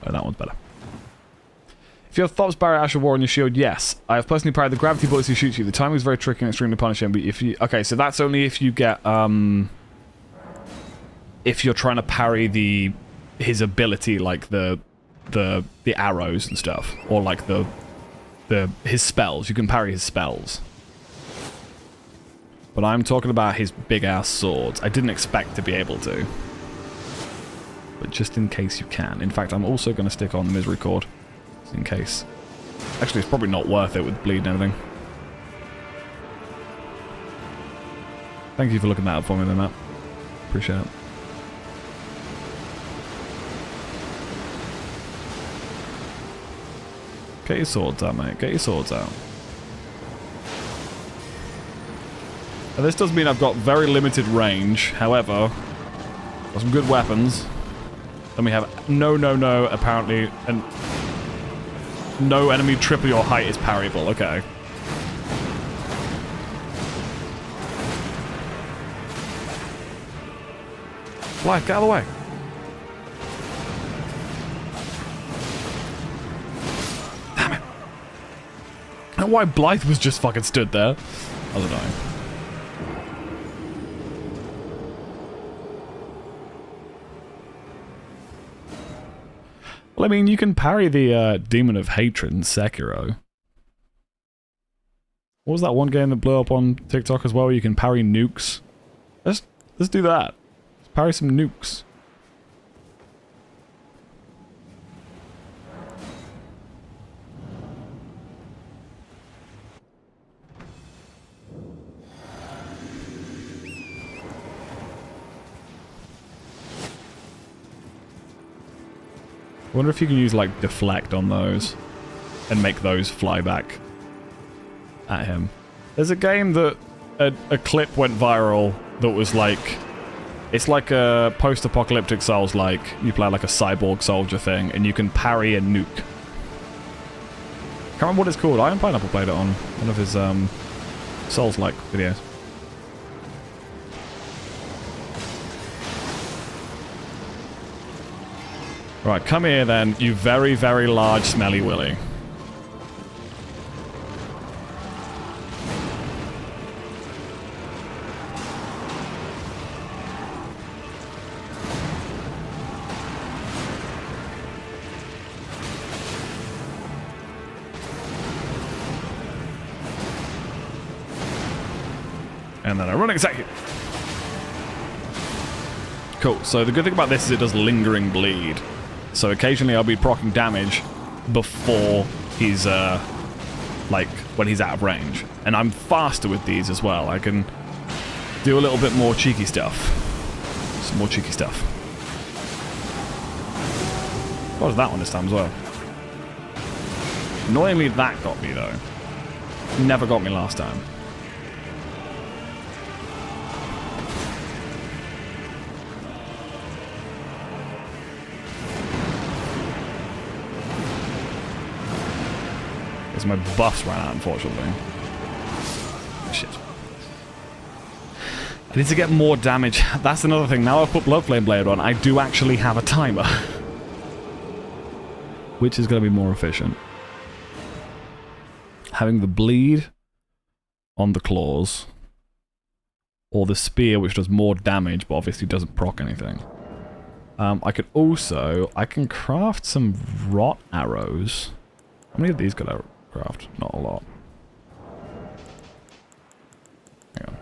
Oh, that one's better. If you have Thop's Barrier Asher War on your shield, yes. I have personally parried the gravity bullets he shoots you. The timing is very tricky and extremely punishing, but if you... Okay, so that's only if you get, if you're trying to parry his ability, like the arrows and stuff. Or like his spells. You can parry his spells. But I'm talking about his big-ass swords. I didn't expect to be able to. But just in case you can. In fact, I'm also going to stick on the Misery Cord. In case. Actually, it's probably not worth it with bleed and everything. Thank you for looking that up for me then, Matt. Appreciate it. Get your swords out, mate. Get your swords out. Now, this does mean I've got very limited range. However, got some good weapons. Then we have no, apparently, and no enemy triple your height is parryable. Okay. Life, get out of the way. Damn it. I don't know why Blythe was just fucking stood there. I don't know. Well, I mean, you can parry the Demon of Hatred in Sekiro. What was that one game that blew up on TikTok as well, where you can parry nukes? Let's do that. Let's parry some nukes. I wonder if you can use, like, deflect on those and make those fly back at him. There's a game that a clip went viral that was like... It's like a post-apocalyptic Souls-like. You play like a cyborg soldier thing, and you can parry a nuke. Can't remember what it's called. Iron Pineapple played it on one of his Souls-like videos. Right, come here then, you very, very large smelly willy. And then I run exactly. Cool, so the good thing about this is it does lingering bleed. So occasionally I'll be proccing damage before he's, like, when he's out of range. And I'm faster with these as well. I can do a little bit more cheeky stuff. Some more cheeky stuff. What was that one this time as well? Annoyingly, that got me, though. Never got me last time. My buffs ran out, unfortunately. Shit. I need to get more damage. That's another thing. Now I've put Bloodflame Blade on, I do actually have a timer. Which is going to be more efficient. Having the bleed on the claws. Or the spear, which does more damage, but obviously doesn't proc anything. I can craft some rot arrows. How many of these could I craft? Not a lot. Hang on.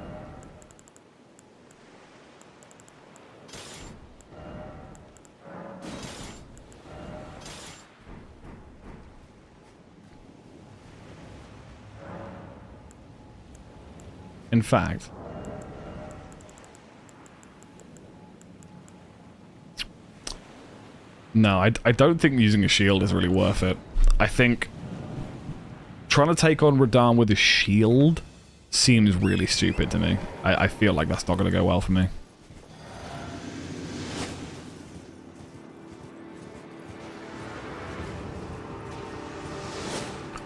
In fact, no, I don't think using a shield is really worth it. I think trying to take on Radahn with a shield seems really stupid to me. I feel like that's not going to go well for me.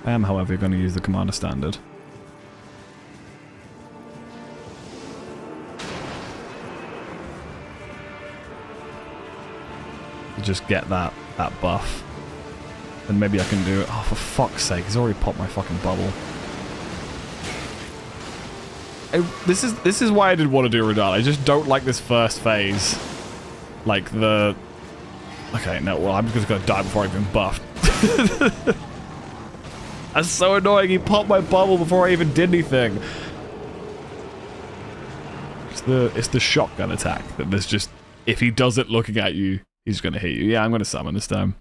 I am, however, going to use the Commander Standard. Just get that buff. And maybe I can do it. Oh, for fuck's sake, he's already popped my fucking bubble. This is why I didn't want to do Radahn. I just don't like this first phase. Like the... Okay, no, well, I'm just gonna die before I've been buffed. That's so annoying, he popped my bubble before I even did anything. It's the shotgun attack that there's just... If he does it looking at you, he's gonna hit you. Yeah, I'm gonna summon this time.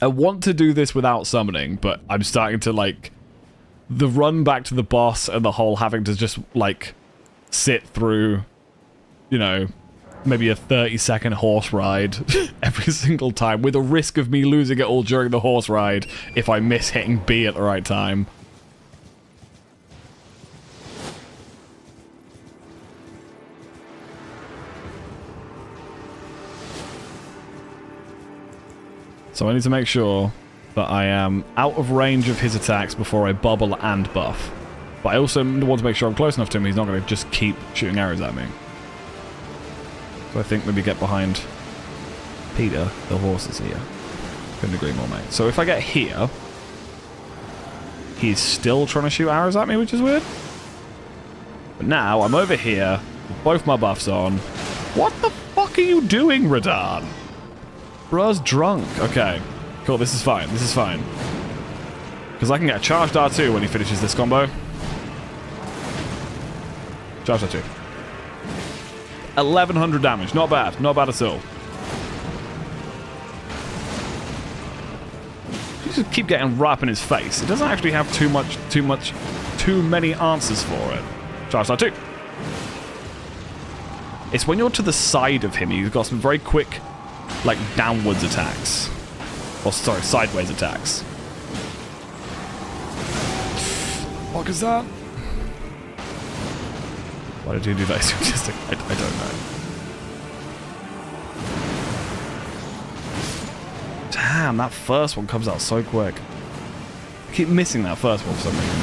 I want to do this without summoning, but I'm starting to, like... The run back to the boss and the whole having to just, like, sit through, you know, maybe a 30-second horse ride every single time, with a risk of me losing it all during the horse ride if I miss hitting B at the right time. So I need to make sure that I am out of range of his attacks before I bubble and buff. But I also want to make sure I'm close enough to him, he's not going to just keep shooting arrows at me. So I think maybe get behind Peter, the horse is here. Couldn't agree more, mate. So if I get here, he's still trying to shoot arrows at me, which is weird. But now I'm over here, with both my buffs on. What the fuck are you doing, Radahn? Bruh's drunk. Okay. Cool, this is fine. This is fine. Because I can get a charged R2 when he finishes this combo. Charged R2. 1100 damage. Not bad. Not bad at all. You just keep getting right up in his face. It doesn't actually have too many answers for it. Charged R2. It's when you're to the side of him, he's got some very quick, like, downwards attacks. Or, sorry, sideways attacks. What is that? Why did you do that? I don't know. Damn, that first one comes out so quick. I keep missing that first one for some reason.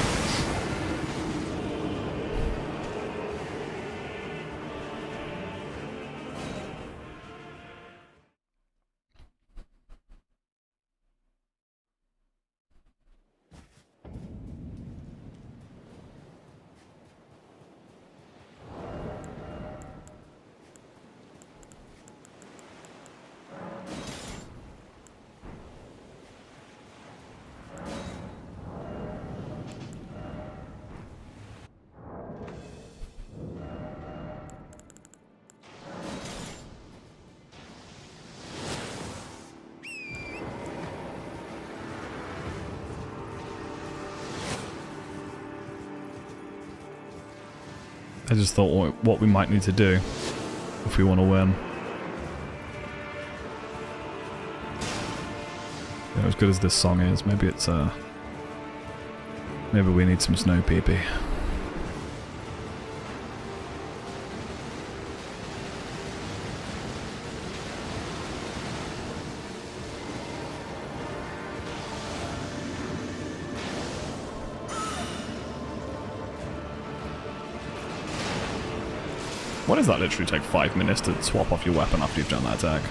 I just thought what we might need to do if we want to win. You know, as good as this song is, maybe it's maybe we need some snow pee-pee. What does that literally take 5 minutes to swap off your weapon after you've done that attack?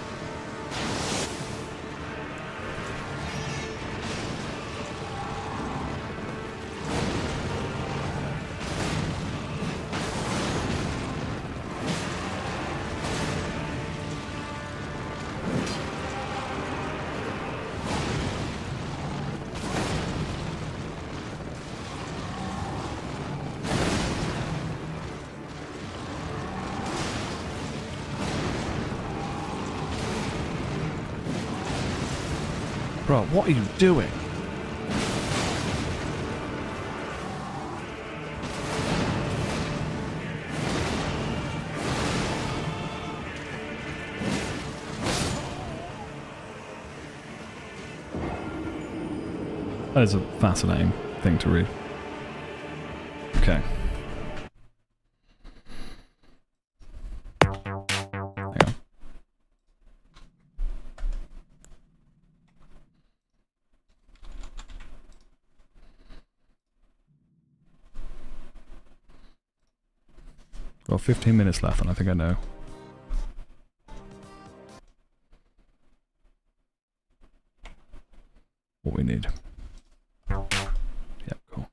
Bro, what are you doing? That is a fascinating thing to read. Okay. Hang on. Well, 15 minutes left, and I think I know. What we need. Yep, cool.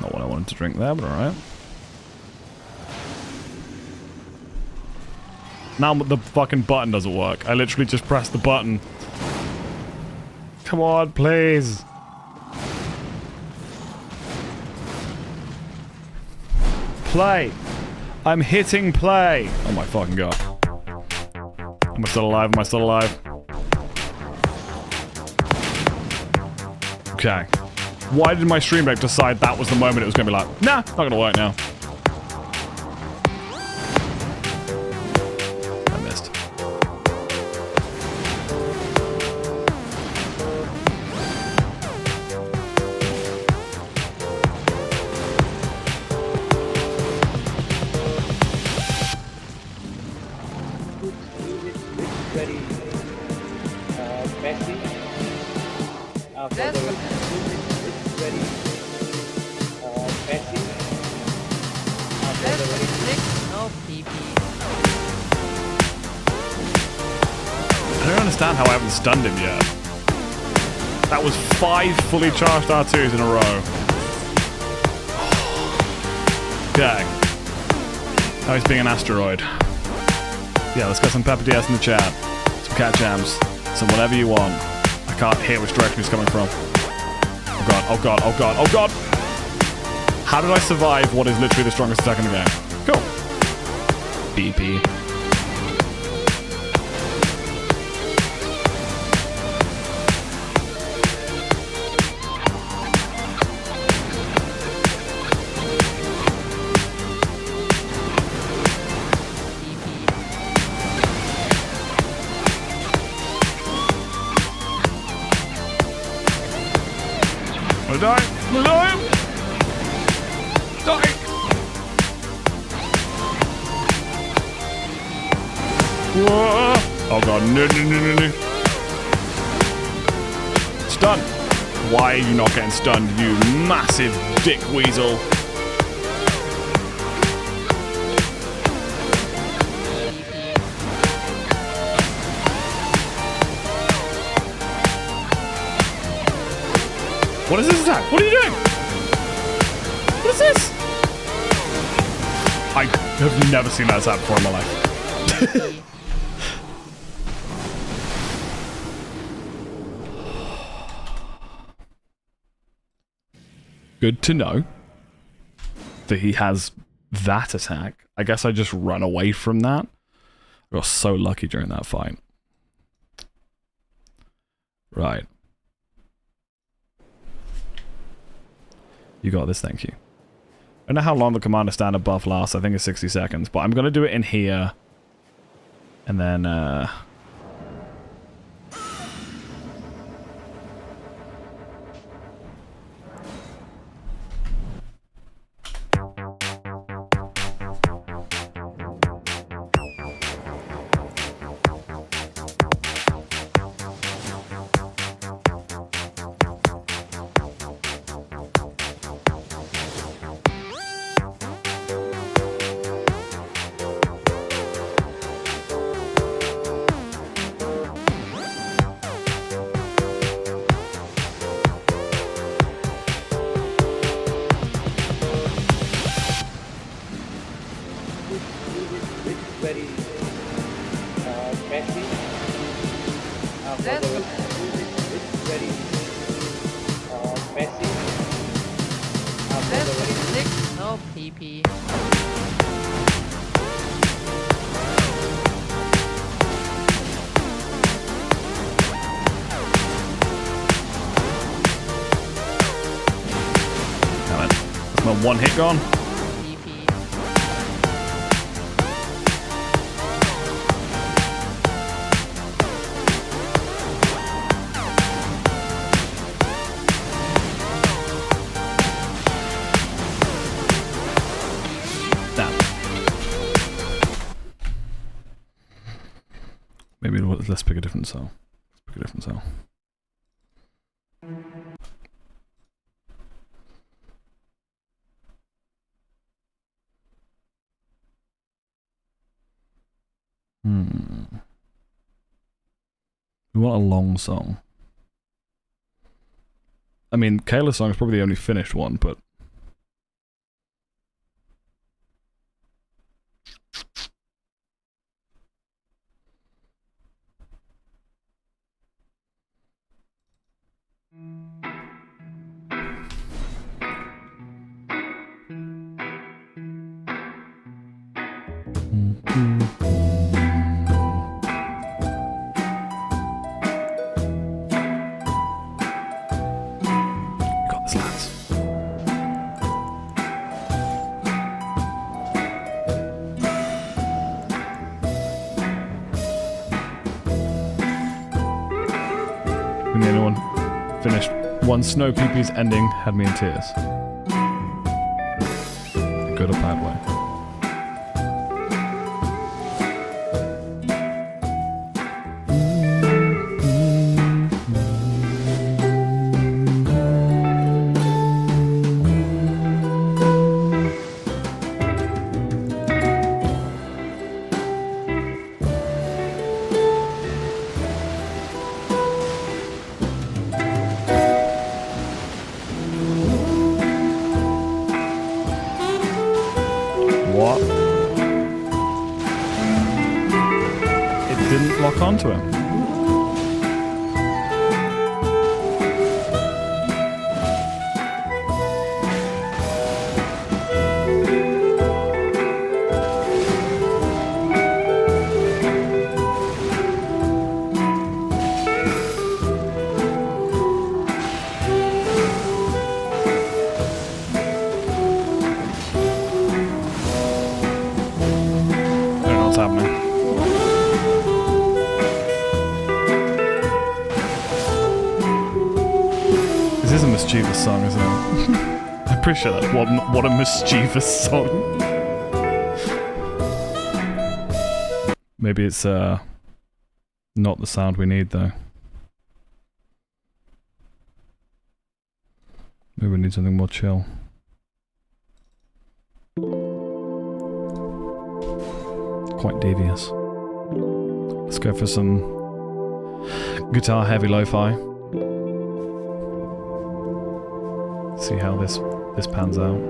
Not what I wanted to drink there, but alright. Now the fucking button doesn't work. I literally just pressed the button. Come on, please. Play. I'm hitting play. Oh my fucking god. Am I still alive? Am I still alive? Okay. Why did my stream deck decide that was the moment it was going to be like, nah, not going to work now? I missed. Very messy. Very messy. No PP. I don't understand how I haven't stunned him yet. That was 5 fully charged R2s in a row. Okay. Now he's being an asteroid. Yeah, let's get some Pepper DS in the chat. Some cat jams. Some whatever you want. I can't hear which direction he's coming from. Oh god, oh god, oh god, oh god! How did I survive what is literally the strongest attack in the game? Cool. BP. I'm gonna die! I'm gonna die! Die! Whoa. Oh god, no, no, no, no, no. Stun! Why are you not getting stunned, you massive dick weasel? What is this attack? What are you doing? What is this? I have never seen that attack before in my life. good to know that he has that attack. I guess I just run away from that. I got so lucky during that fight. Right. You got this, thank you. I don't know how long the commander standard buff lasts. I think it's 60 seconds, but I'm going to do it in here. And then, Very messy. That's It's very messy. sick. No PP. damn it. That's my one hit gone. Maybe let's pick a different cell. Let's pick a different cell. We want a long song. I mean, Kayla's song is probably the only finished one, but... One Snow PP's ending had me in tears. Good or bad way. Onto him. I don't know what's happening. This is a mischievous song, isn't it? I appreciate that. What a mischievous song. Maybe it's not the sound we need though. Maybe we need something more chill. Quite devious. Let's go for some guitar heavy lo-fi. See how this pans out.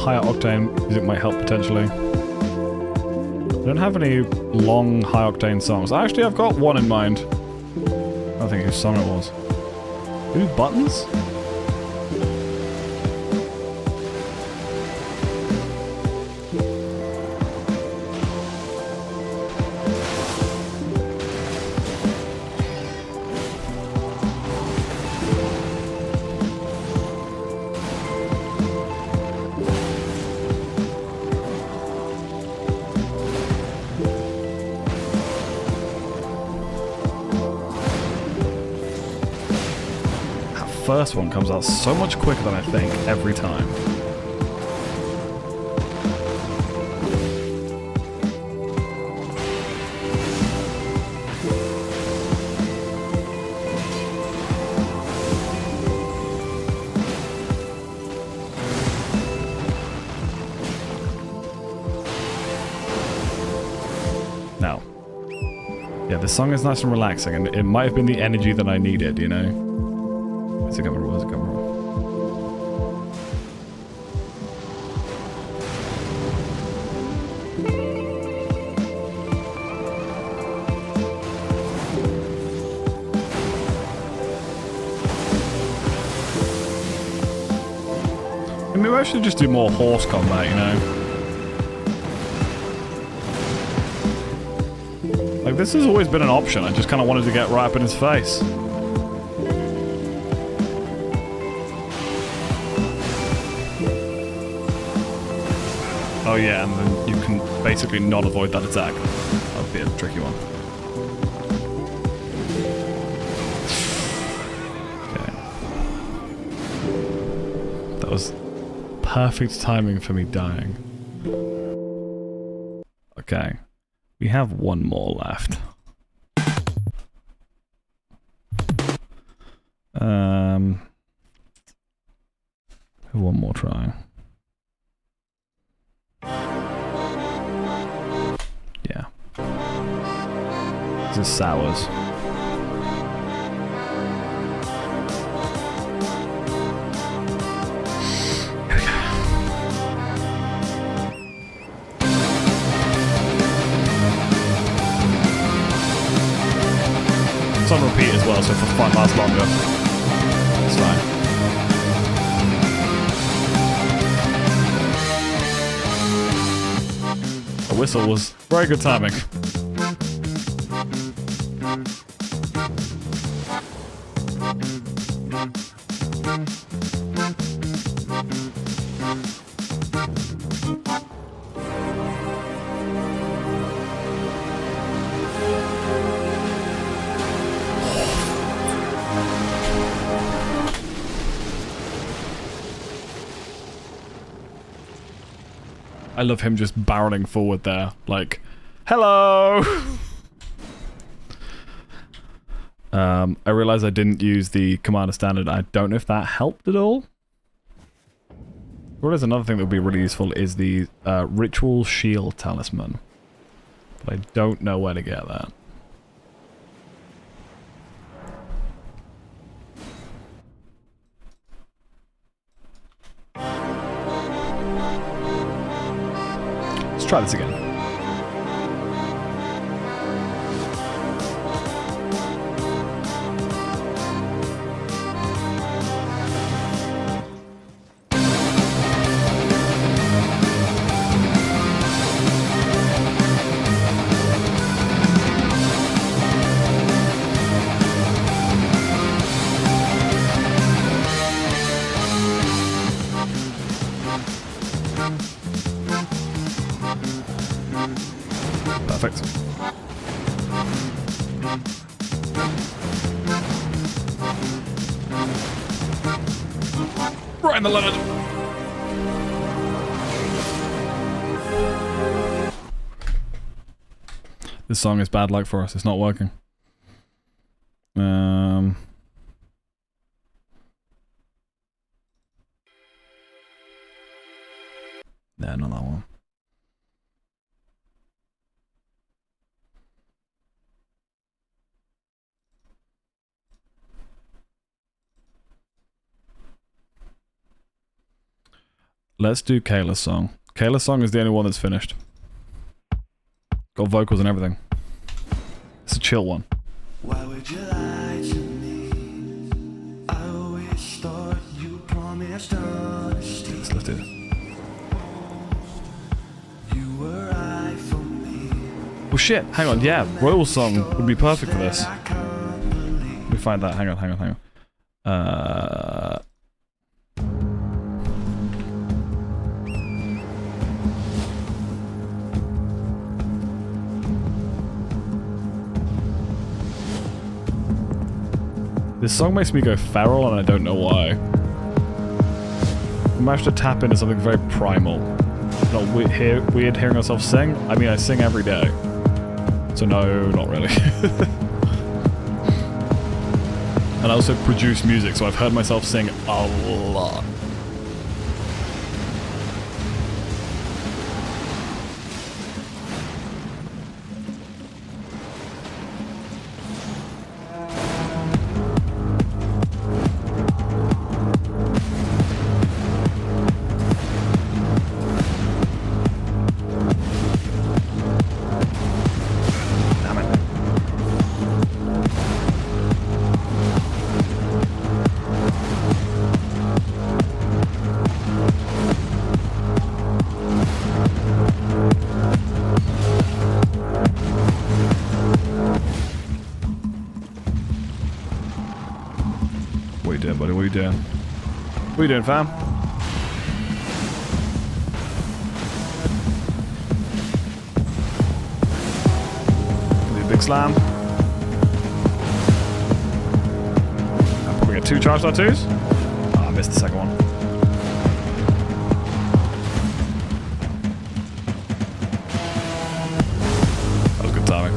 higher octane music might help potentially. I don't have any long high octane songs. Actually, I've got one in mind. I don't think whose song it was. Ooh, buttons? First one comes out so much quicker than I think every time. Now, yeah, this song is nice and relaxing, and it might have been the energy that I needed, you know? Where's it coming from? Where's it coming from? Maybe I should just do more horse combat, you know? Like, this has always been an option. I just kind of wanted to get right up in his face. Oh yeah, and then you can basically not avoid that attack. That would be a tricky one. Okay. That was perfect timing for me dying. Okay. We have one more left. One more try. Yeah. This is sours. It's on repeat as well, so if the fight lasts longer, it's fine. The whistle was very good timing. I love him just barreling forward there, like, hello! I realize I didn't use the Commander Standard. I don't know if that helped at all. What is another thing that would be really useful is the Ritual Shield Talisman. But I don't know where to get that. Let's try this again. Perfect. Right in the limit. This song is bad luck for us. It's not working. Yeah, not that one. Let's do Kayla's song. Kayla's song is the only one that's finished. Got vocals and everything. It's a chill one. Why would you lie to me? I always thought you promised honesty. Let's do this. You were right for me. Well, shit. Hang on. Yeah, Royal song would be perfect for this. Let me find that. Hang on. This song makes me go feral, and I don't know why. We managed to tap into something very primal. Not weird hearing ourselves sing. I mean, I sing every day. So no, not really. And I also produce music, so I've heard myself sing a lot. What you doing, buddy? What you doing? What you doing, fam? Do a big slam. I'll probably get 2 charge tattoos. Oh, I missed the second one. That was good timing.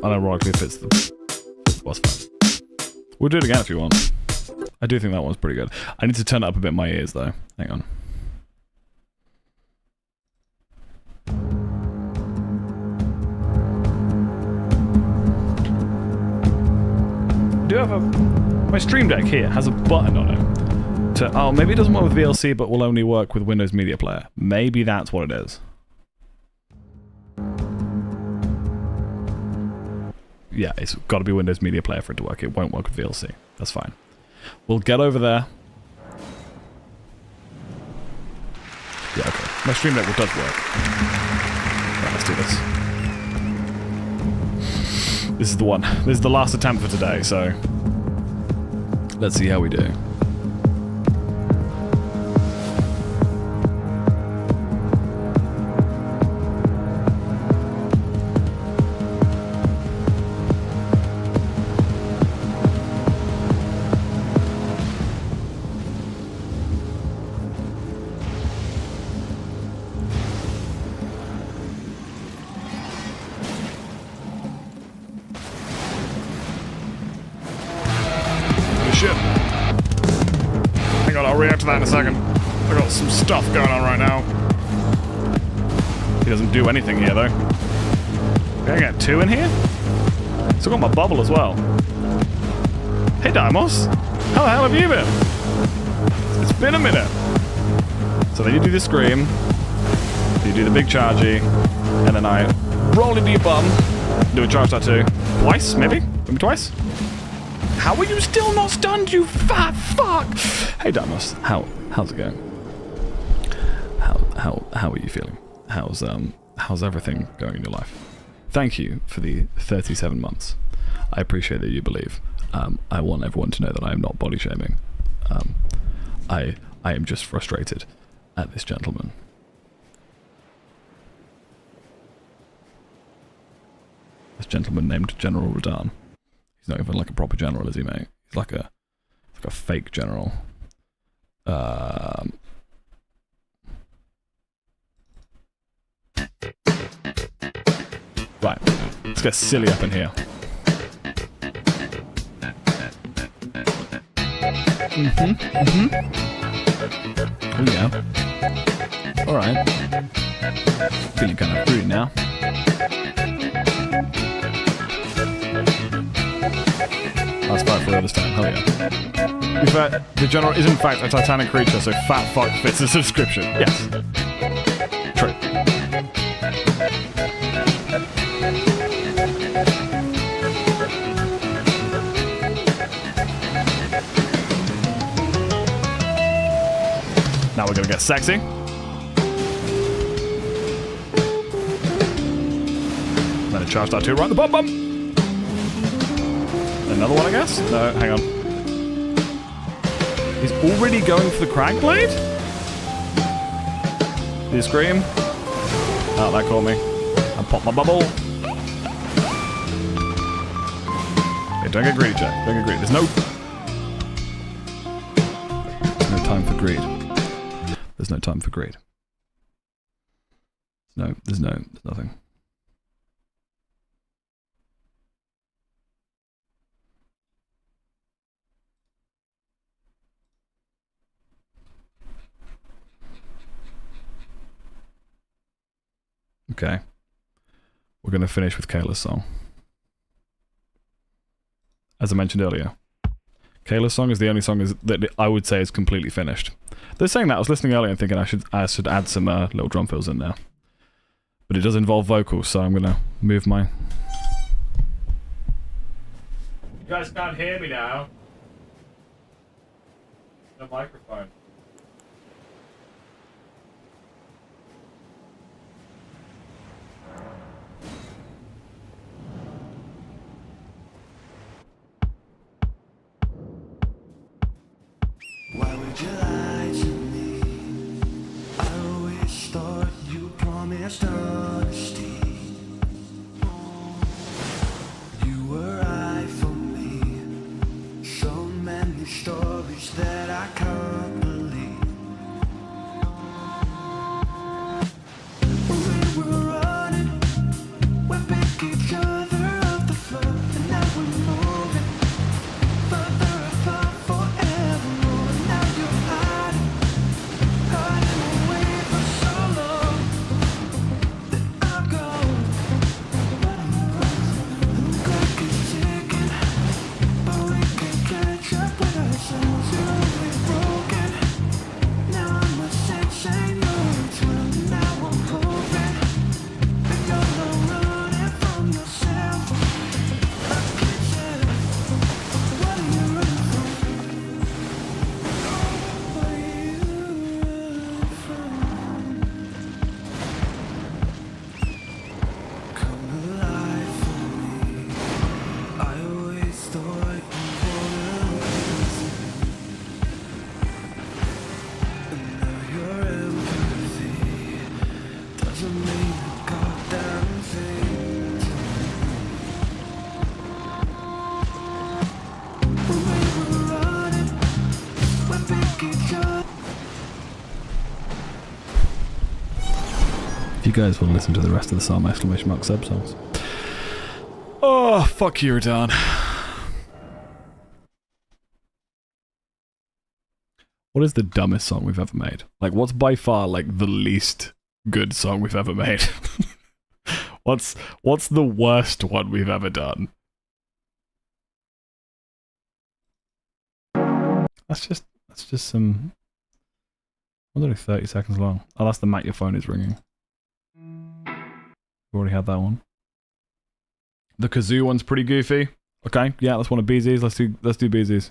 Unironically fits the boss fight. We'll do it again if you want. I do think that one's pretty good. I need to turn it up a bit in my ears though. Hang on. I do have a... My Stream Deck here has a button on it. Oh, maybe it doesn't work with VLC but will only work with Windows Media Player. Maybe that's what it is. Yeah, it's got to be Windows Media Player for it to work. It won't work with VLC. That's fine. We'll get over there. Yeah, okay. My Stream Deck does work. Right, let's do this. This is the one. This is the last attempt for today, so... Let's see how we do. Hang on, I'll react to that in a second. I've got some stuff going on right now. He doesn't do anything here, though. Can I get 2 in here? Still got my bubble as well. Hey, Dimos. How the hell have you been? It's been a minute. So then you do the scream. You do the big chargy. And then I roll into your bum. Do a charge tattoo. Twice, maybe? Maybe twice? How are you still not stunned, you fat fuck? Hey, Damos, how's it going? How are you feeling? How's everything going in your life? Thank you for the 37 months. I appreciate that you believe. I want everyone to know that I am not body shaming. I am just frustrated at this gentleman. This gentleman named General Radan. He's not even like a proper general, is he, mate? He's like a fake general. Right, let's get silly up in here. Oh yeah. Alright. Feeling kind of fruity now. Let's fight for real this time, hell yeah. In fact, the general is in fact a titanic creature, so fat fuck fits the subscription. Yes. True. Now we're gonna get sexy. Then a charge that two right the bum bum. Another one, I guess? No, hang on. He's already going for the crag blade? Did he scream? Oh, that caught me. I popped my bubble. Okay, don't get greedy, Jack. Don't get greedy. There's no time for greed. There's no time for greed. No, there's nothing. Okay. We're going to finish with Kayla's song. As I mentioned earlier, Kayla's song is the only song that I would say is completely finished. They're saying that. I was listening earlier and thinking I should add some little drum fills in there. But it does involve vocals, so I'm going to move my... You guys can't hear me now. No microphone. Why would you lie to me? I always thought you promised honesty. You were right for me. So many stories that I can't believe. We were running, we pick each other off the floor, and now we're moving further apart forever. If you guys want to listen to the rest of the song, exclamation mark sub songs. Oh, fuck you, Radon. What is the dumbest song we've ever made? Like, what's by far, like, the least good song we've ever made? What's the worst one we've ever done? That's just some... It's only 30 seconds long. Oh, that's the Matt, your phone is ringing. We already had that one. The kazoo one's pretty goofy. Okay, yeah, that's one of BZ's. Let's do BZ's.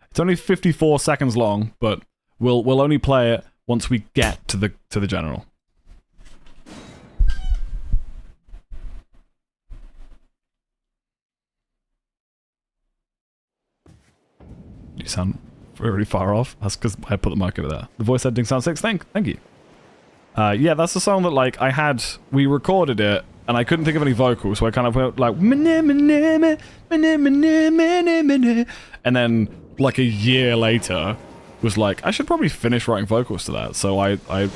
It's only 54 seconds long, but we'll only play it once we get to the general. You sound very far off. That's because I put the mic over there. The voice editing sound 6. Thank you. Yeah, that's the song that, like, we recorded it, and I couldn't think of any vocals, so I kind of went, like, and then, like, a year later, was like, I should probably finish writing vocals to that, so I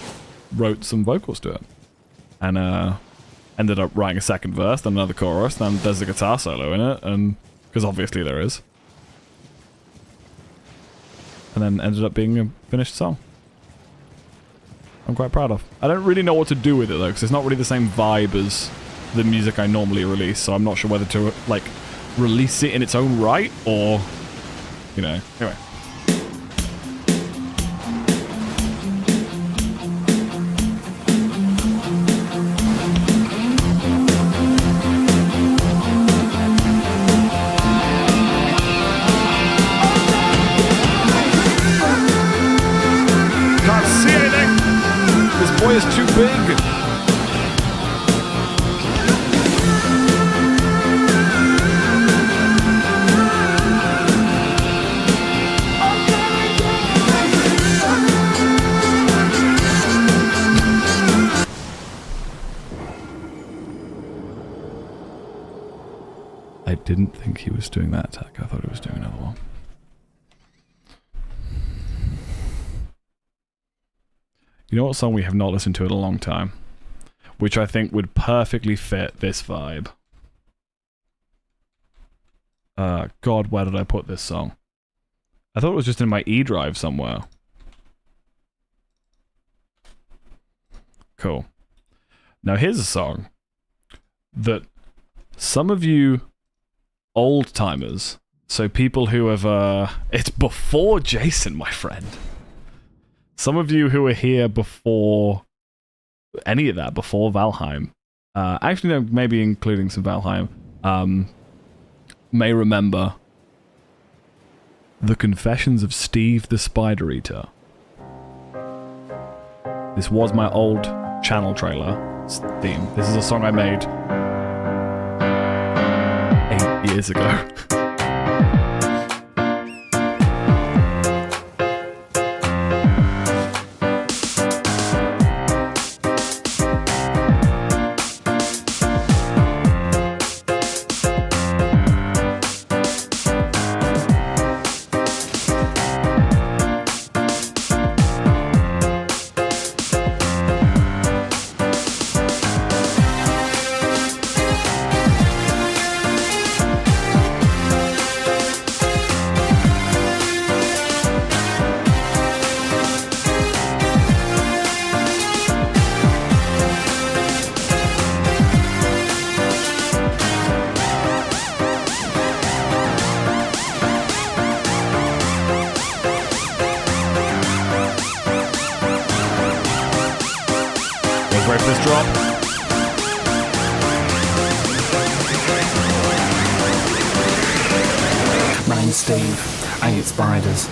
wrote some vocals to it. And, ended up writing a second verse, then another chorus, then there's a guitar solo in it, and, because obviously there is. and then ended up being a finished song. I'm quite proud of. I don't really know what to do with it though, because it's not really the same vibe as the music I normally release, so I'm not sure whether to, like, release it in its own right, or, you know, anyway. Can't see anything! This boy is too big! I didn't think he was doing that attack. I thought he was doing another one. You know what song we have not listened to in a long time? Which I think would perfectly fit this vibe. God, where did I put this song? I thought it was just in my E drive somewhere. Cool. Now here's a song that some of you old timers, so people who have, it's before Jason, my friend. Some of you who were here before any of that, before Valheim, actually no, maybe including some Valheim, may remember The Confessions of Steve the Spider Eater. This was my old channel trailer theme. This is a song I made 8 years ago. Wait for this drop. My name's Steve. I eat spiders.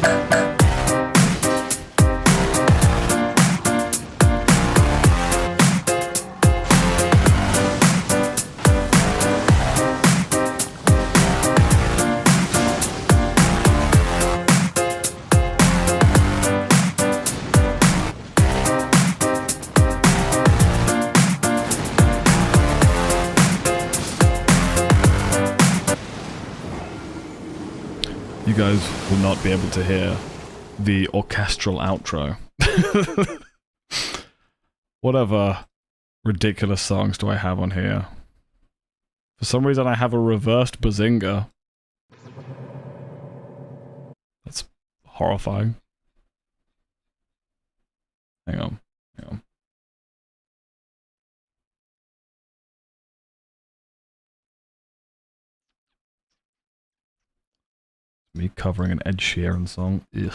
You guys will not be able to hear the orchestral outro. What other ridiculous songs do I have on here? For some reason I have a reversed bazinga. That's horrifying. Hang on, hang on. Me covering an Ed Sheeran song. Ugh.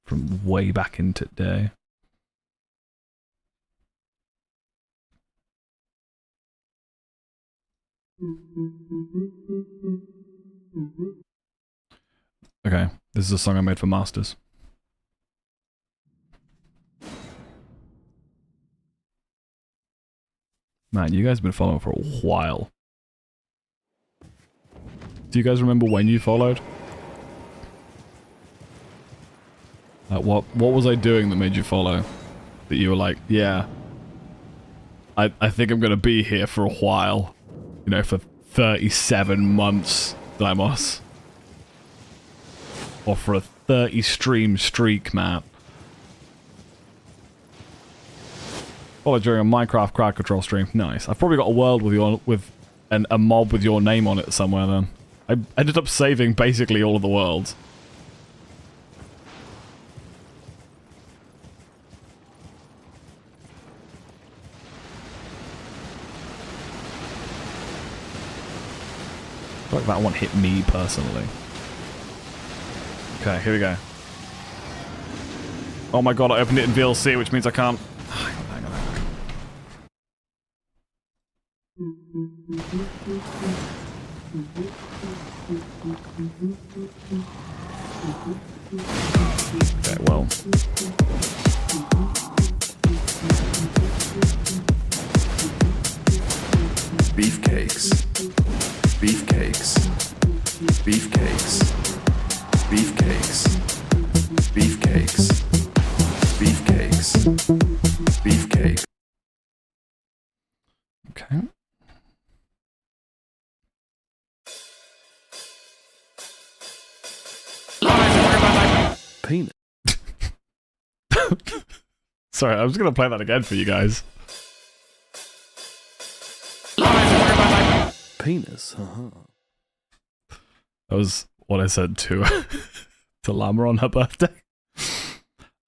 From way back in today. Okay, this is a song I made for Masters. Man, you guys have been following for a while. Do you guys remember when you followed? What was I doing that made you follow? That you were like, yeah, I think I'm gonna be here for a while. You know, for 37 months, Demos. Or for a 30 stream streak, Matt. Follow during a Minecraft crowd control stream. Nice. I've probably got a world with a mob with your name on it somewhere then. I ended up saving basically all of the worlds. feel like that one hit me personally. Okay, here we go. Oh my god, I opened it in VLC, which means I can't... Hang on. Okay, well... Beefcakes. Beefcakes. Beefcakes. Beefcakes. Beefcakes. Beefcakes. Beefcake. Okay. Penis. Sorry, I was gonna play that again for you guys. Penis. That was what I said to to Llama on her birthday. You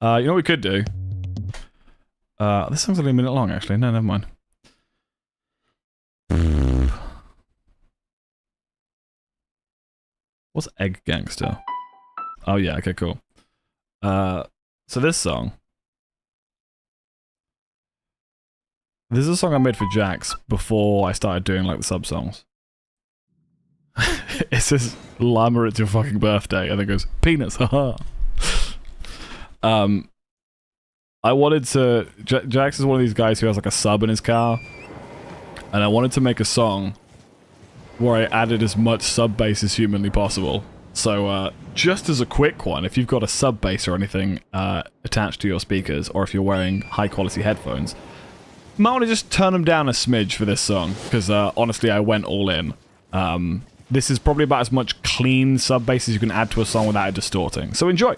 know what we could do? This song's only a minute long, actually. No, never mind. What's Egg Gangster? Oh yeah, okay, cool. So this song. This is a song I made for Jax before I started doing like the sub songs. It says, Llama, it's your fucking birthday, and then goes, penis, haha. I wanted to... Jax is one of these guys who has like a sub in his car, and I wanted to make a song where I added as much sub bass as humanly possible. So, just as a quick one, if you've got a sub bass or anything attached to your speakers, or if you're wearing high quality headphones, you might want to just turn them down a smidge for this song, because honestly I went all in. This is probably about as much clean sub bass as you can add to a song without it distorting. So enjoy!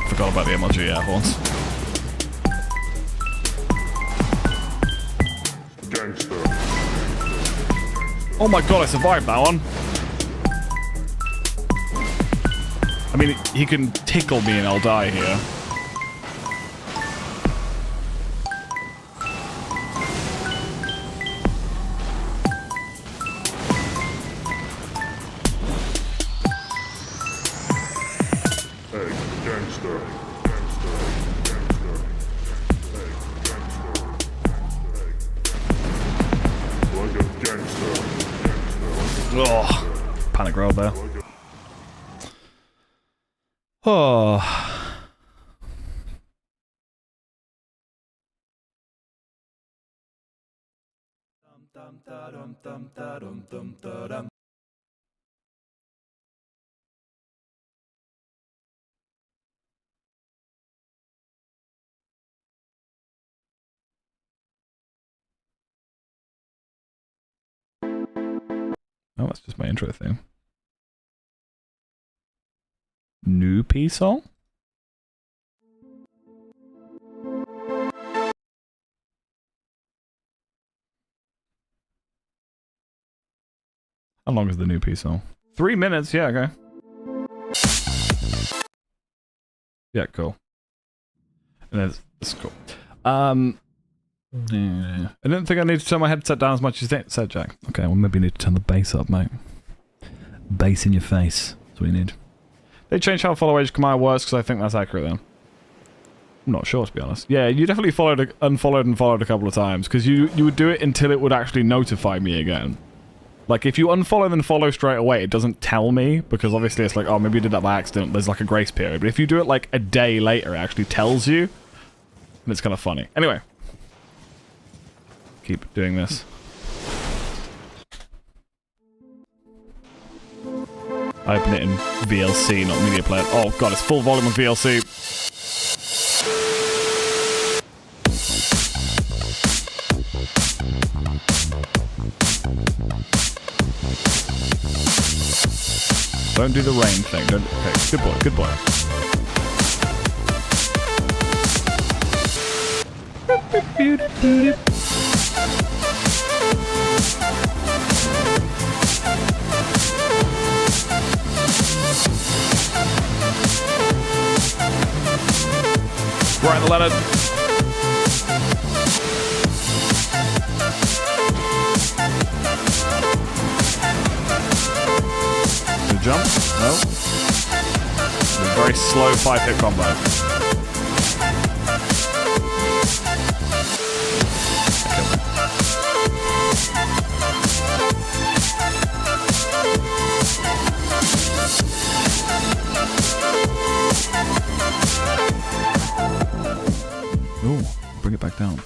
Forgot about the MLG air horns. Oh my god, I survived that one. I mean, he can tickle me and I'll die here. Oh, panic roll there. Oh. Oh, that's just my intro theme. New P song? How long is the new P song? 3 minutes, yeah, okay. Yeah, cool. And that's cool. Yeah. I didn't think I need to turn my headset down as much as you said, Jack. Okay, well maybe you need to turn the bass up, mate. Bass in your face. That's what you need. They changed how follow age command works because I think that's accurate then. I'm not sure, to be honest. Yeah, you definitely unfollowed and followed a couple of times because you would do it until it would actually notify me again. Like, if you unfollow then follow straight away, it doesn't tell me because obviously it's like, oh, maybe you did that by accident. There's like a grace period. But if you do it like a day later, it actually tells you. And it's kind of funny. Anyway. keep doing this. I open it in VLC, not media player. Oh god, it's full volume on VLC. Don't do the rain thing. Don't. Okay, good boy. Good boy. Right in the ladder. Good jump? No. A very slow 5-hit combo. Ooh, bring it back down.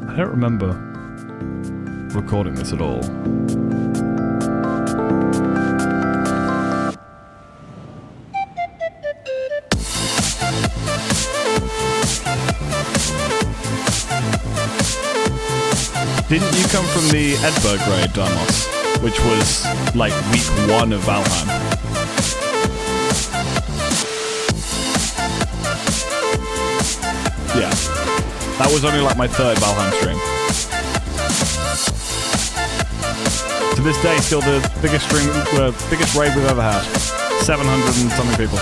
I don't remember recording this at all. Didn't you come from the Edberg raid, Damos? Which was like week 1 of Valheim. Yeah. That was only like my 3rd Valheim stream. To this day, still the biggest stream, biggest raid we've ever had. 700 and something people.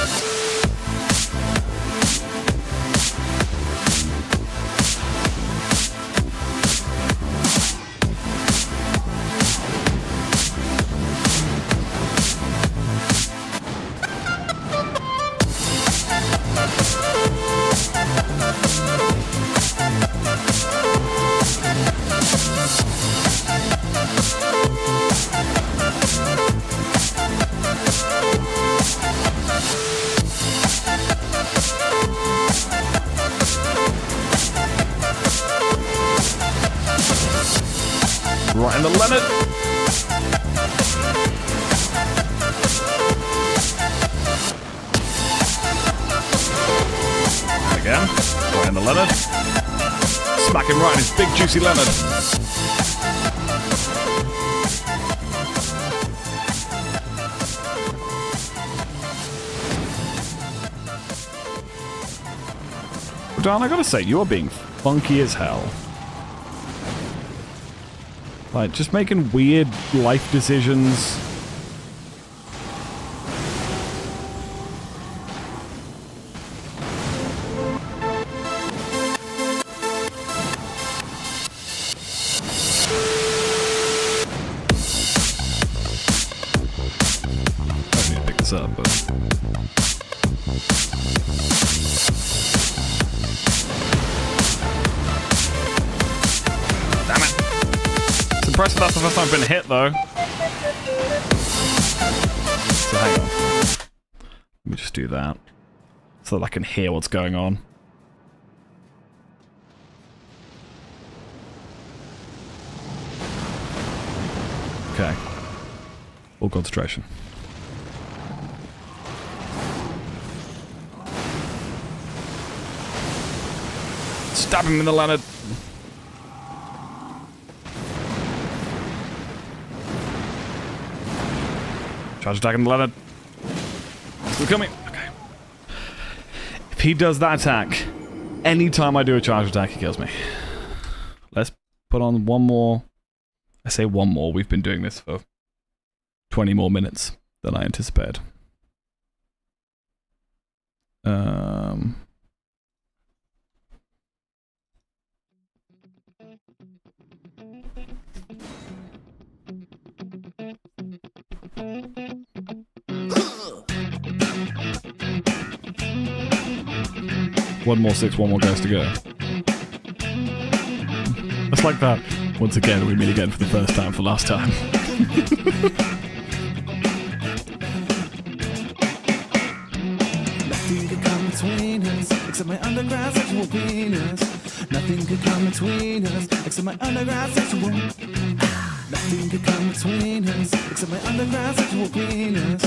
Right in the Leonard. And again. Right in the Leonard. Smack him right in his big juicy Leonard. Dan, I gotta say, you are being funky as hell. Like, just making weird life decisions. I need to pick this up, but... Impressive that's the first time I've been hit, though. So hang on. Let me just do that. So that I can hear what's going on. Okay. Full concentration. Stab him in the Leonard. Charge attack in the Leonard. Still coming. Okay. If he does that attack, anytime I do a charge attack, he kills me. Let's put on one more. I say one more. We've been doing this for 20 more minutes than I anticipated. One more 6, one more goes to go. Just like that. Once again, we meet again for the first time for last time. between us, except my underground sexual penis. Nothing could come between us, except my underground sexual. Nothing could come between us, except my underground sexual penis.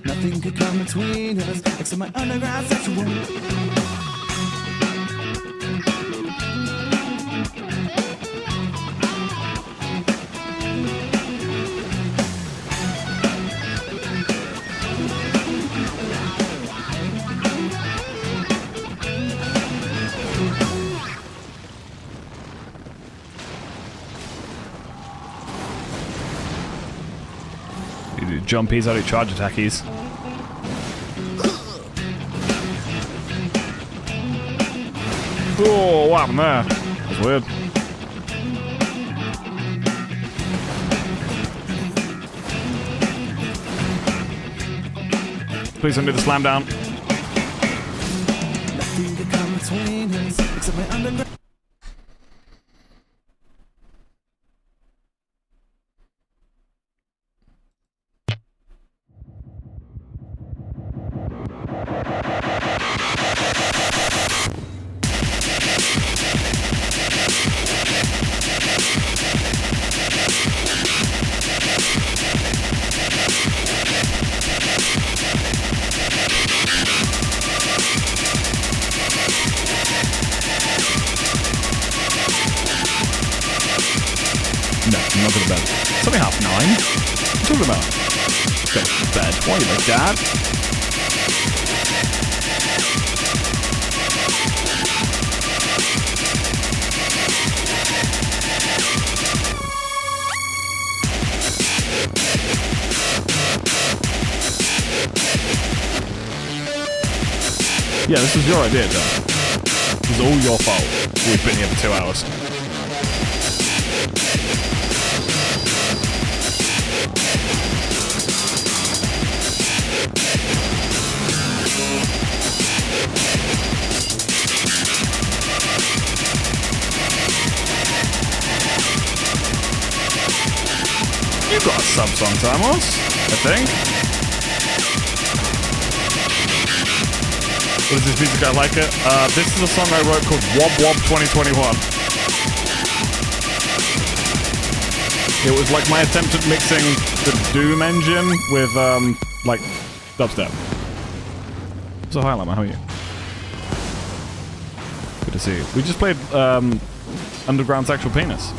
Nothing could come between us, except my underground sexual. You do jumpies, I do charge attackies. Oh, what happened there? That's weird. Please don't do the slam down. Nothing could come between us, except my underground. No, I'm not going to bed. It's only 9:30. What are you talking about? Go to bed. Why are you like Dad? Yeah, this was your idea, Dad. This is all your fault. We've been here for 2 hours. You got a sub-song, Tamos, I think. What is this music? I like it. This is a song I wrote called Wob Wob 2021. It was like my attempt at mixing the Doom engine with, like, dubstep. So hi, Lama, how are you? Good to see you. We just played, Underground Sexual Penis.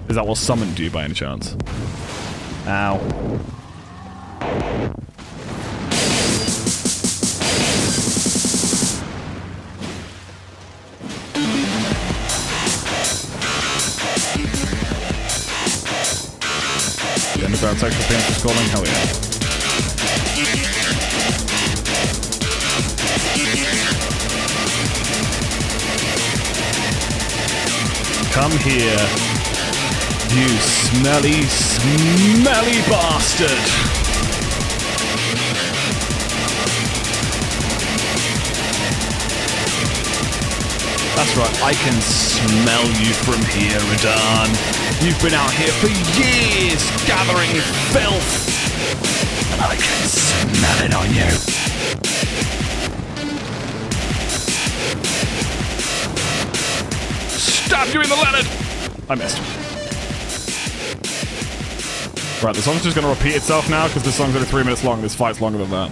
Is that what summoned you by any chance? Ow. The Underground Sexual Penis is calling? Hell yeah. Come here, you smelly, smelly bastard! That's right, I can smell you from here, Radon. You've been out here for years, gathering filth, and I can smell it on you. Stab you in the leonard! I missed. Right, the song's just going to repeat itself now because this song's only 3 minutes long. This fight's longer than that.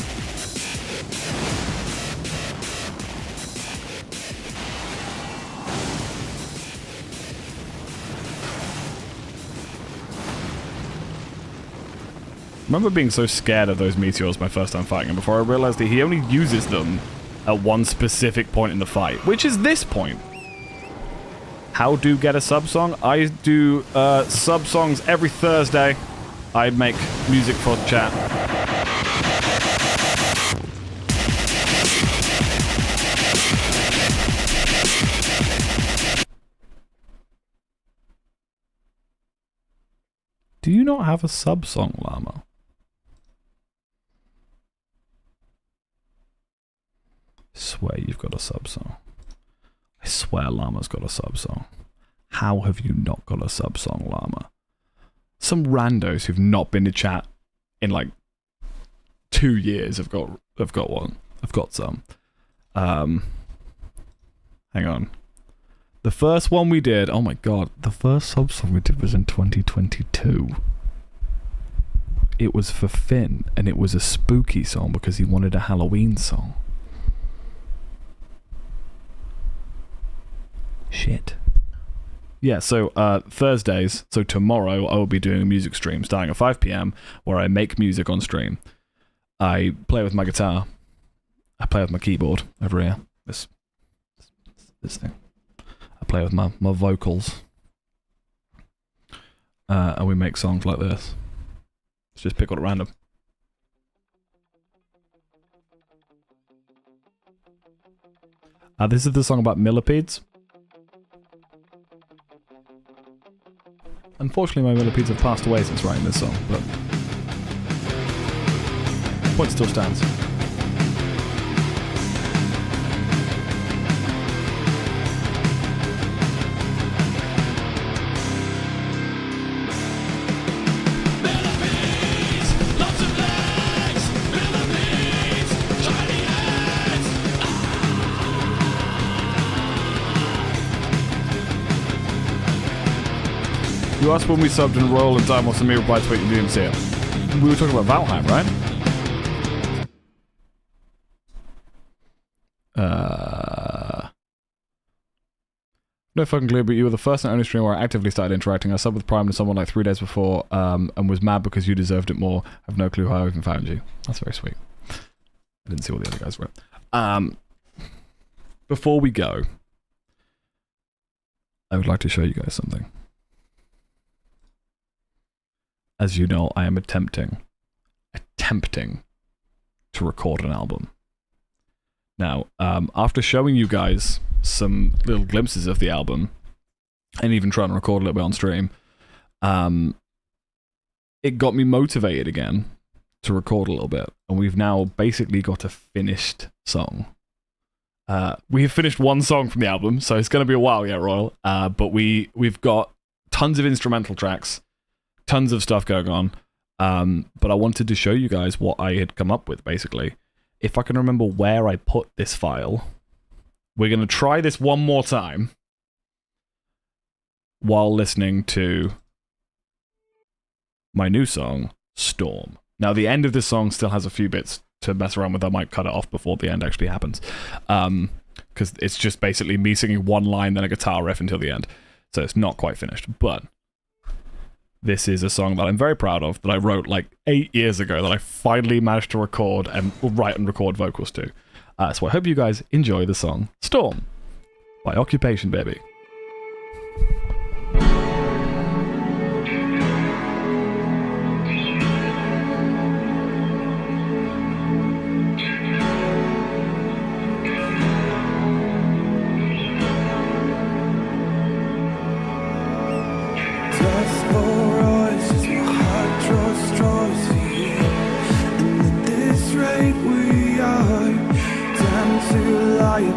I remember being so scared of those meteors my first time fighting him before I realized that he only uses them at one specific point in the fight, which is this point. How do get a sub song? I do sub songs every Thursday. I make music for the chat. Do you not have a sub song, Llama? I swear you've got a sub song. I swear Llama's got a sub song. How have you not got a sub song, Llama? Some randos who've not been to chat in like 2 years. I've got one. I've got some. Hang on. The first one we did, oh my god, the first sub-song we did was in 2022. It was for Finn, and it was a spooky song because he wanted a Halloween song. Shit. Yeah, so Thursdays, so tomorrow I will be doing a music stream starting at 5 PM where I make music on stream. I play with my guitar. I play with my keyboard over here. This thing. I play with my vocals. And we make songs like this. Let's just pick one at random. This is the song about millipedes. Unfortunately, my millipedes have passed away since writing this song, but the point still stands. You asked when we subbed and Royal and Dimos and me replied to it, you didn't see it. We were talking about Valheim, right? No fucking clue, but you were the first and only streamer where I actively started interacting. I subbed with Prime to someone like 3 days before, and was mad because you deserved it more. I have no clue how I even found you. That's very sweet. I didn't see what the other guys were. Before we go, I would like to show you guys something. As you know, I am attempting to record an album. Now, after showing you guys some little glimpses of the album, and even trying to record a little bit on stream, it got me motivated again to record a little bit, and we've now basically got a finished song. We have finished one song from the album, so it's going to be a while yet, Royal, but we've got tons of instrumental tracks, tons of stuff going on, but I wanted to show you guys what I had come up with, basically. If I can remember where I put this file, we're going to try this one more time while listening to my new song, Storm. Now, the end of this song still has a few bits to mess around with. I might cut it off before the end actually happens, because it's just basically me singing one line, then a guitar riff until the end. So it's not quite finished, but this is a song that I'm very proud of, that I wrote like 8 years ago, that I finally managed to record and write and record vocals to. So I hope you guys enjoy the song Storm by Occupation Baby.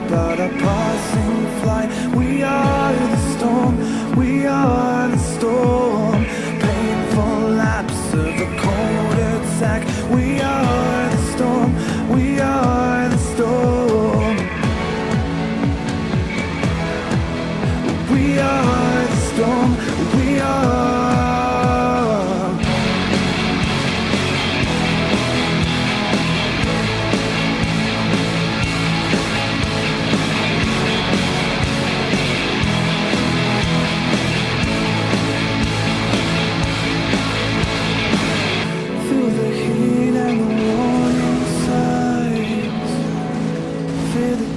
About a passing flight, we are the storm, we are the storm. Painful lapse of a cold attack, we are the storm, we are the storm. We are the storm, we are.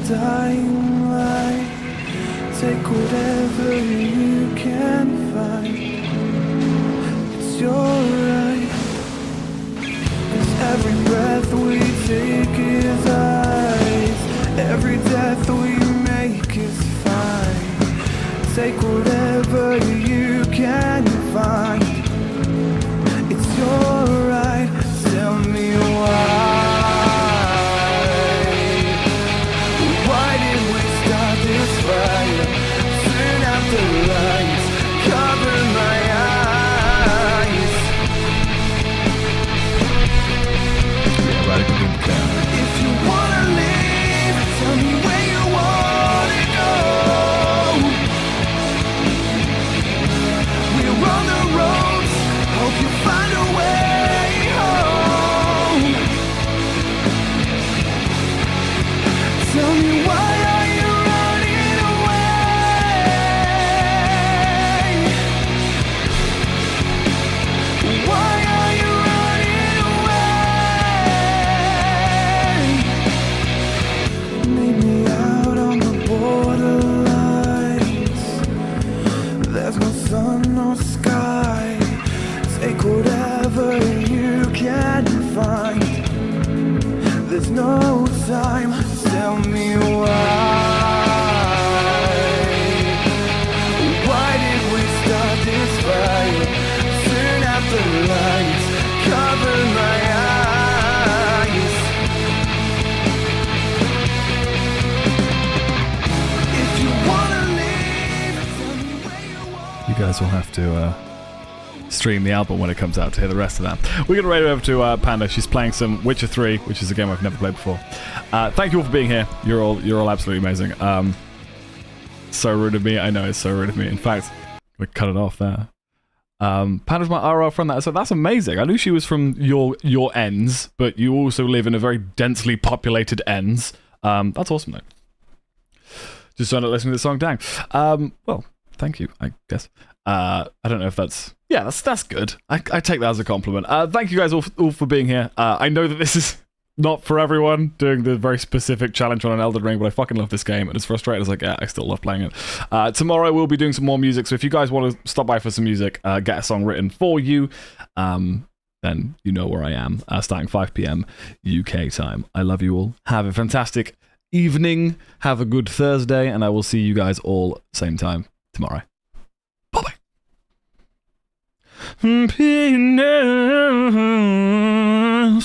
Dying light, take whatever you can find. It's your right, 'cause every breath we take is ice, every death we make is fine. Take whatever you can find. It's your right, tell me why. Turn out the lights, cover my eyes. no time. Tell me why did we start this fight? Turn out the lights, cover my eyes. If you wanna leave, tell me where you want. You guys will have to stream the album when it comes out to hear the rest of that. We're going to radio over to Panda. She's playing some Witcher 3, which is a game I've never played before. Thank you all for being here. You're all absolutely amazing. So rude of me. I know it's so rude of me. In fact, we cut it off there. Panda's my RL friend. So that's amazing. I knew she was from your ends, but you also live in a very densely populated ends. That's awesome, though. Just started listening to the song. Dang. Well, thank you, I guess. I don't know if that's... Yeah, that's good. I take that as a compliment. Thank you guys all for being here. I know that this is not for everyone, doing the very specific challenge on an Elden Ring, but I fucking love this game, and as frustrated as I get, I still love playing it. Tomorrow we'll be doing some more music, so if you guys want to stop by for some music, get a song written for you, then you know where I am, starting 5 p.m. UK time. I love you all. Have a fantastic evening. Have a good Thursday, and I will see you guys all same time tomorrow. Bye-bye.